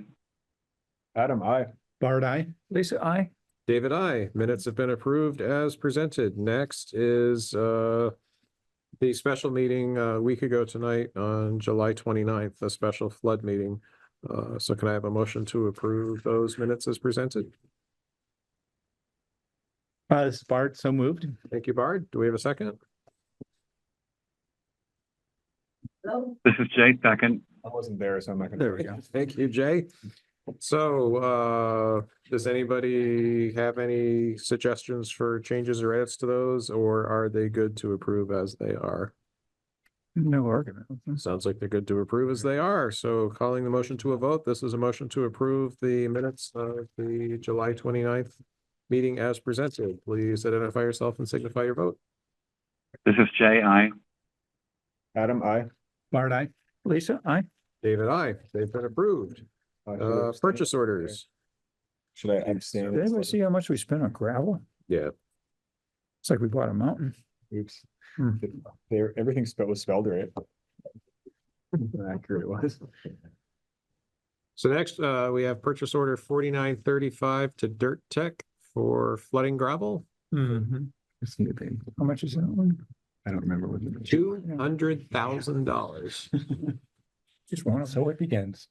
Adam, I. Bard, aye. Lisa, I. David, I. Minutes have been approved as presented. Next is the special meeting a week ago tonight on July 29th, a special flood meeting. So can I have a motion to approve those minutes as presented? This is Bart, so moved. Thank you, Bard. Do we have a second? This is Jay, second. I wasn't there, so I'm not gonna. There we go. Thank you, Jay. So, does anybody have any suggestions for changes or edits to those, or are they good to approve as they are? No argument. Sounds like they're good to approve as they are. So calling the motion to a vote, this is a motion to approve the minutes of the July 29th meeting as presented. Please identify yourself and signify your vote. This is Jay, aye. Adam, I. Bard, aye. Lisa, I. David, I. They've been approved. Purchase orders. Should I abstain? Did anybody see how much we spent on gravel? Yeah. It's like we bought a mountain. Oops. Hmm. Everything was spelled right. How accurate it was. So next, we have purchase order 4935 to Dirt Tech for flooding gravel. Mm-hmm. How much is that one? I don't remember what it was. $200,000. Just one. So it begins.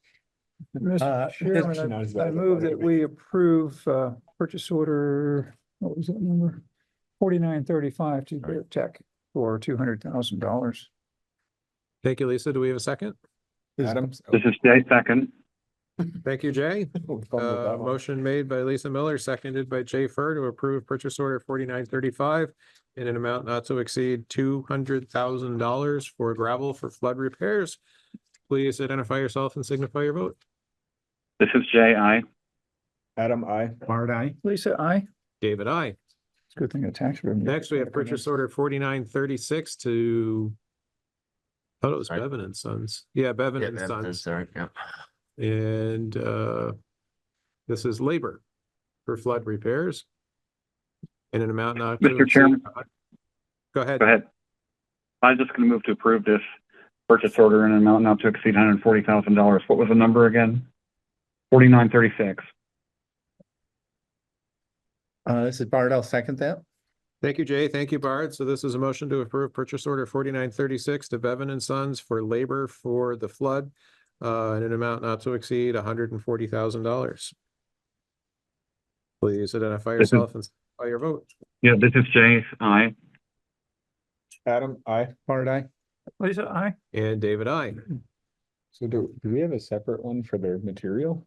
Mr. Chairman, not as I bad as I move thought it that would we approve purchase order, what was that number? 4935 to Dirt Tech for $200,000. Thank you, Lisa. Do we have a second? Adam. This is Jay, second. Thank you, Jay. Motion made by Lisa Miller, seconded by Jay Fur to approve purchase order 4935 in an amount not to exceed $200,000 for gravel for flood repairs. Please identify yourself and signify your vote. This is Jay, aye. Adam, I. Bard, aye. Lisa, I. David, I. It's a good thing a tax revenue. Next, we have purchase order 4936 to, I thought it was Sorry. Bevan and Sons. Yeah, Bevan and Sons. Sorry, yeah. And this is labor for flood repairs in an amount not to Mr. exceed- Chairman. Go ahead. Go ahead. I'm just going to move to approve this purchase order in an amount not to exceed $140,000. What was the number again? 4936. This is Bard, I'll second that. Thank you, Jay. Thank you, Bard. So this is a motion to approve purchase order 4936 to Bevan and Sons for labor for the flood in an amount not to exceed $140,000. Please identify yourself and by your vote. Yeah, this is Jay, aye. Adam, I. Bard, aye. Lisa, I. And David, I. So do we have a separate one for their material?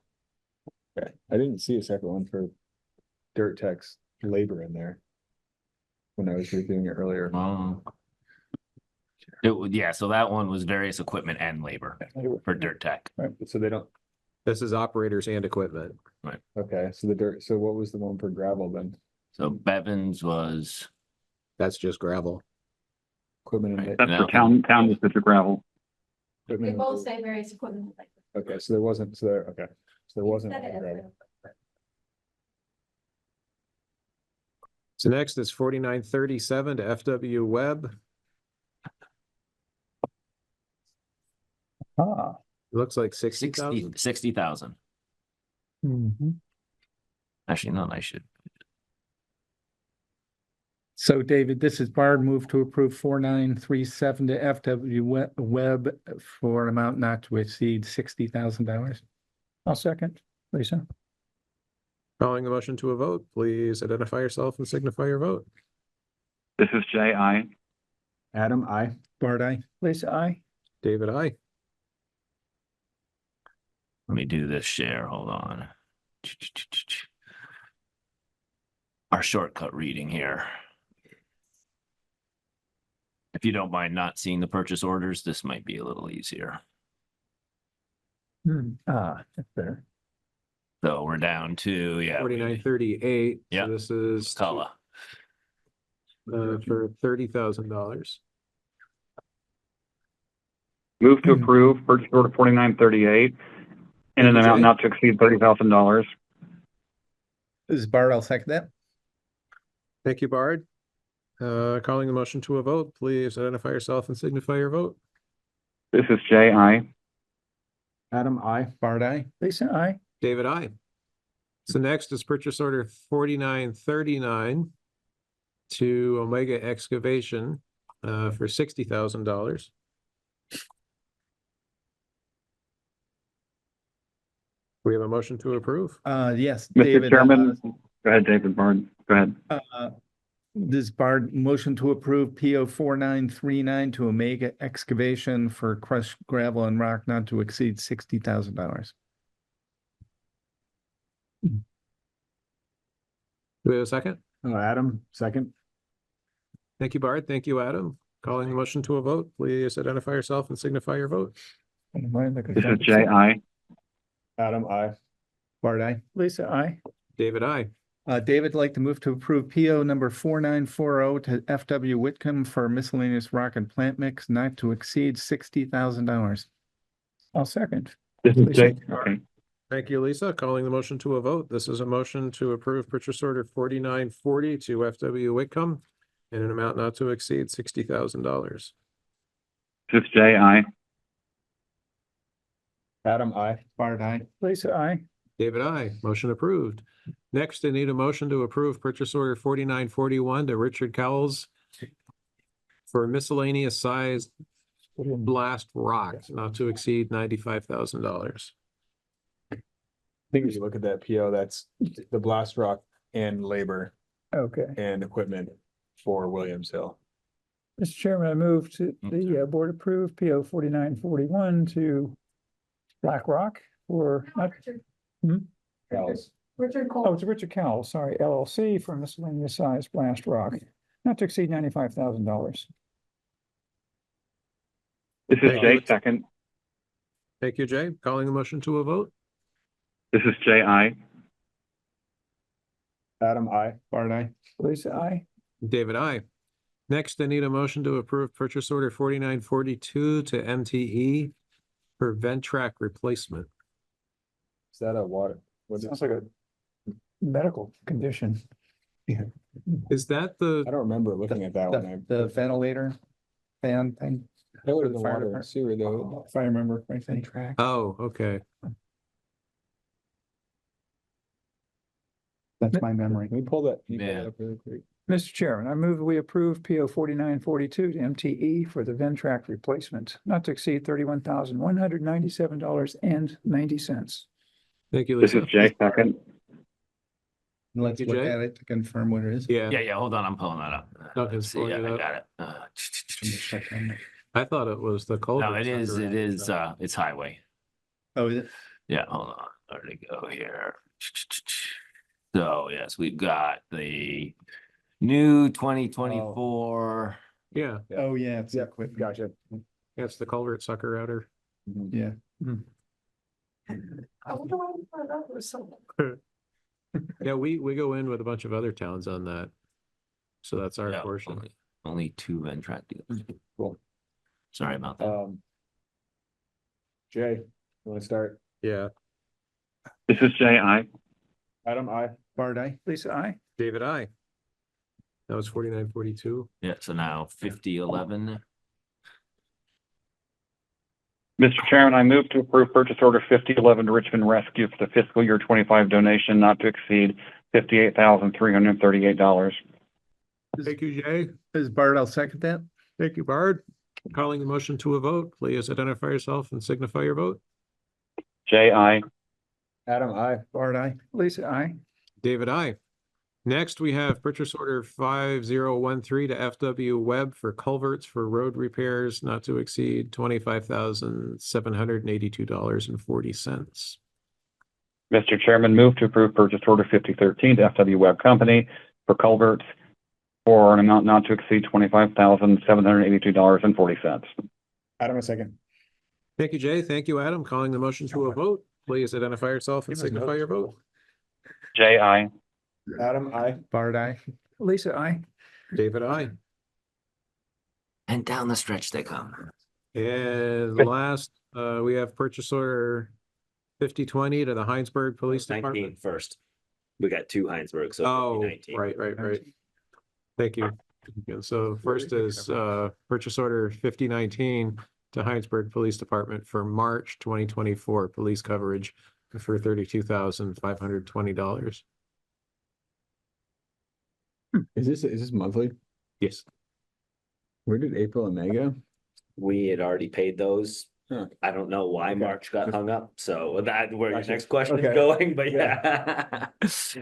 Okay, I didn't see a separate one for Dirt Tech's labor in there when I was reviewing it earlier. Yeah, so that one was various equipment and labor for Dirt Tech. Right, so they don't, This is operators and equipment. okay, so so what was the one for gravel then? So Bevins was, That's just gravel. Equipment and. That's for town usage of gravel. equipment and- say various equipment. Okay, so there wasn't, so there, okay, so there wasn't. So next is 4937 to FW Webb. Ah. Looks like 60,000. 60,000. Actually, no, I should. So David, this is Bard, move to approve 4937 to FW Webb for an amount not to exceed $60,000. I'll second, Lisa. Calling the motion to a vote, please identify yourself and signify your vote. This is Jay, I. Adam, I. Bard, aye. Lisa, I. David, aye. Let me do this share. Hold on. Our shortcut reading here. If you don't mind not seeing the purchase orders, this might be a little easier. That's better. So we're down to, yeah. 4938. Yeah. So this is Color. for $30,000. Move to approve purchase order 4938 in an amount not to exceed $30,000. This is Bard, I'll second that. Thank you, Bard. Calling the motion to a vote, please identify yourself and signify your vote. This is Jay, I. Adam, I. Bard, aye. Lisa, I. David, aye. So next is purchase order 4939 to Omega Excavation for $60,000. We have a motion to approve. Yes, Mr. David. Chairman, go ahead, David Bard. Go ahead. This Bard, motion to approve PO 4939 to Omega Excavation for crushed gravel and rock not to exceed $60,000. Do we have a second? Adam, second. Thank you, Bard. Thank you, Adam. Calling the motion to a vote, please identify yourself and signify your vote. This is Jay, I. Adam, I. Bard, aye. Lisa, I. David, aye. David, I'd like to move to approve PO number 4940 to FW Whitcomb for miscellaneous rock and plant mix not to exceed $60,000. I'll second. This is Jay. Okay. Thank you, Lisa. Calling the motion to a vote. This is a motion to approve purchase order 4940 to FW Whitcomb in an amount not to exceed $60,000. This is Jay, I. Adam, I. Bard, aye. Lisa, I. David, aye. Motion approved. Next, I need a motion to approve purchase order 4941 to Richard Cowles for miscellaneous size blast rock not to exceed $95,000. I think if you look at that PO, that's the blast rock and labor Okay. and equipment for Williams Hill. Mr. Chairman, I move to the board approve PO 4941 to Black Rock for not. Cowles. Richard Cowles. Oh, it's Richard Cowles, sorry, LLC for miscellaneous size blast rock, not to exceed $95,000. This is Jay, second. Thank you, Jay. Calling the motion to a vote. This is Jay, I. Adam, I. Bard, aye. Lisa, I. David, aye. Next, I need a motion to approve purchase order 4942 to MTE for vent track replacement. Is that a water? Sounds like a medical condition. Yeah. Is that the? I don't remember looking at that one. The ventilator fan thing. That would for have the been fire water and department. sewer though. If I remember correctly. Track. Oh, okay. That's my memory. Can we pull that? Can you pull Yeah. that up really quick? Mr. Chairman, I move we approve PO 4942 to MTE for the Ventrac replacement, not to exceed $31,197.90. Thank you, This Lisa. is Jay, second. Let's Thank you, look Jay. at it to confirm what it is. Yeah. Yeah, hold on. I'm pulling that up. Duncan's See, pulling yeah, it I up. got it. I thought it was the culvert. No, it is, sucker. it's highway. Oh, is it? Yeah, hold on. Where to go here? So, yes, we've got the new 2024. Yeah, Oh, yeah, it's Yeah, equipment. gotcha. that's the culvert sucker outer. Yeah. I wonder why we thought that was so. Yeah, we go in with a bunch of other towns on that. So that's our Yeah, portion. only 2 Ventrac deals. Cool. Sorry about that. Jay, you want to start? Yeah. This is Jay. Aye. Adam, I. Bart, aye. Lisa, I. David, I. That was 49-42. Yeah, so now 50-11. Mr. Chairman, I move to approve purchase order 5011 to Richmond Rescue for the fiscal year 25 donation not to exceed $58,338. Thank you, Jay. Is Bart, I'll second that. Thank you, Bard. Calling the motion to a vote, please identify yourself and signify your vote. Jay, aye. Adam, I. Bart, aye. Lisa, I. David, I. Next, we have purchase order 5013 to FW Webb for culverts for road repairs not to exceed $25,782.40. Mr. Chairman, move to approve purchase order 5013 to FW Web Company for culverts for an amount not to exceed $25,782.40. Adam, a second. Thank you, Jay. Thank you, Adam. Calling the motion to a vote. Please identify yourself and signify your vote. Jay, aye. Adam, I. Bart, aye. Lisa, I. David, I. And down the stretch they come. And last, we have purchase order 5020 to the Heinsberg Police Department. 19 first. We got 2 Heinsberg, so Oh, 19. right. Thank you. So first is purchase order 5019 to Heinsberg Police Department for March 2024 police coverage for $32,520. Is this monthly? Yes. Where did April and May go? We had already paid those. Huh. I don't know why Okay. March got hung up, so that where your Gotcha. next question is Okay. going, but yeah. Does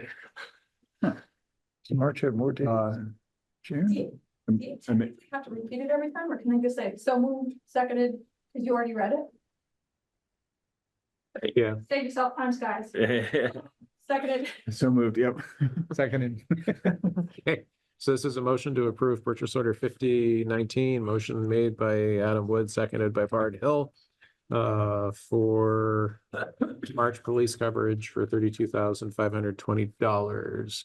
March have more days? June? I mean, Have to repeat it every time, or can I just say, so moved, seconded, because you already read it? Yeah. Save yourself time, guys. Seconded. so moved, yep. Seconded. Okay, so this is a motion to approve purchase order 5019, motion made by Adam Wood, seconded by Bard Hill. For March police coverage for $32,520.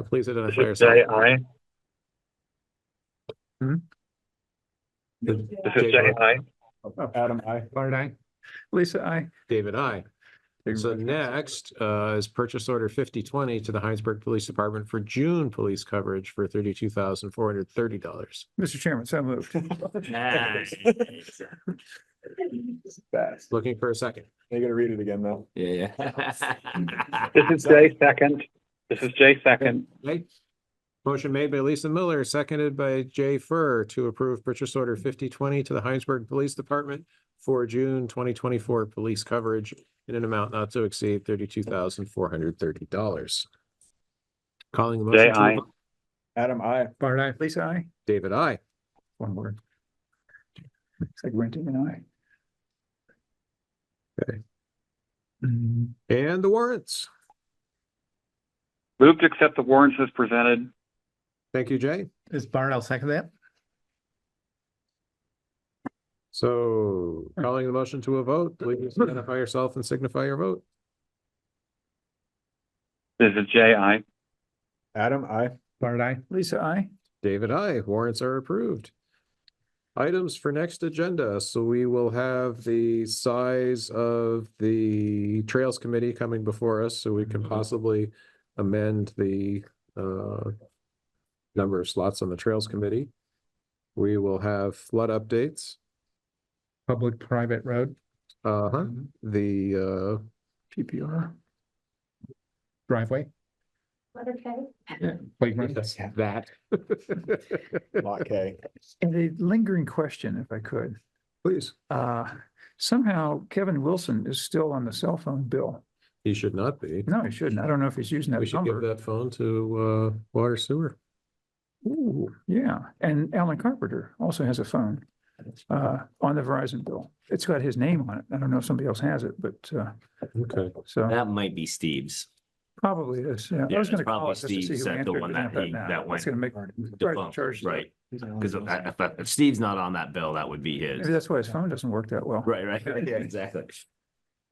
Please identify yourself. Jay, aye. This is Jay, aye. Adam, I. Bart, aye. Lisa, I. David, I. So next is purchase order 5020 to the Heinsberg Police Department for June police coverage for $32,430. Mr. Chairman, so moved. Nice. Fast. Looking for a second. You gotta read it again, though. Yeah. This is Jay, second. This is Jay, second. Okay. Motion made by Lisa Miller, seconded by Jay Furr to approve purchase order 5020 to the Heinsberg Police Department for June 2024 police coverage in an amount not to exceed $32,430. Calling the motion. Jay, to a aye. vote. Adam, I. Bart, aye. Lisa, I. David, I. One word. It's like renting an eye. And the warrants. Move to accept the warrants as presented. Thank you, Jay. Is Bart, I'll second that. So calling the motion to a vote, please identify yourself and signify your vote. This is Jay, aye. Adam, I. Bart, aye. Lisa, I. David, I. Warrants are approved. Items for next agenda. So we will have the size of the Trails Committee coming before us, so we can possibly amend the number of slots on the Trails Committee. We will have flood updates. Public-private road, The PPR. driveway. Letter K. Playground. that. Lot K. And a lingering question, if I could. Please. Somehow Kevin Wilson is still on the cell phone bill. He should not be. No, he shouldn't. I don't know if he's using We that should give number. that phone to water sewer. Ooh, yeah. And Alan Carpenter also has a phone on the Verizon bill. It's got his name on it. I don't know if somebody else has it, but Okay. so That might be Steve's. probably is. Yeah. I Yeah, was it's gonna call probably it just to see Steve's who that the answered. one and that I he- thought, that nah, went It's gonna make. defunct, charge. right? Because if Steve's not on that bill, that would be his. Maybe that's why his phone doesn't work that well. Right. Yeah, exactly.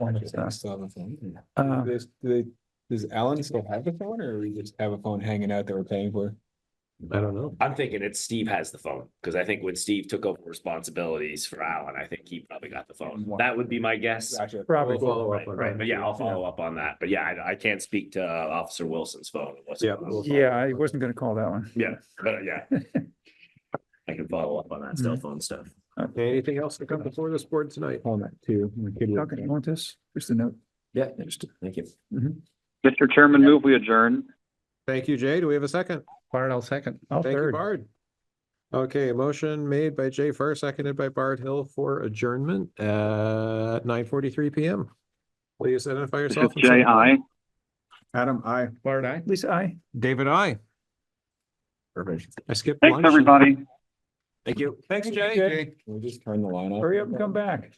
Uh, Do Does Alan still have a phone or we just have a phone hanging out that we're paying for? I don't know. I'm thinking it's Steve has the phone, because I think when Steve took over responsibilities for Alan, I think he probably got the phone. That would be my guess. Gotcha. Probably. We'll follow up Right, on right, that. but yeah, I'll follow up on that. But yeah, I can't speak to Officer Wilson's phone. What's Yeah, going on. we'll follow Yeah, up I on wasn't gonna call that one. Yeah, but yeah. I can follow up on that cell phone stuff. Okay, anything else to come before this board tonight? On that too. My kid was- Okay, you want this? Just a note. Yeah, thank you. Mr. Chairman, move we adjourn. Thank you, Jay. Do we have a second? Bart, I'll second. I'll Thank you, third. Bard. Okay, motion made by Jay first, seconded by Bard Hill for adjournment at 9:43 PM. Please identify yourself. and say- aye. Adam, I. Bart, aye. Lisa, I. David, I. Perfect. I skipped Thanks, lunch. everybody. Thank you. Thanks, Jay. We'll just turn the line off. Hurry up and come back.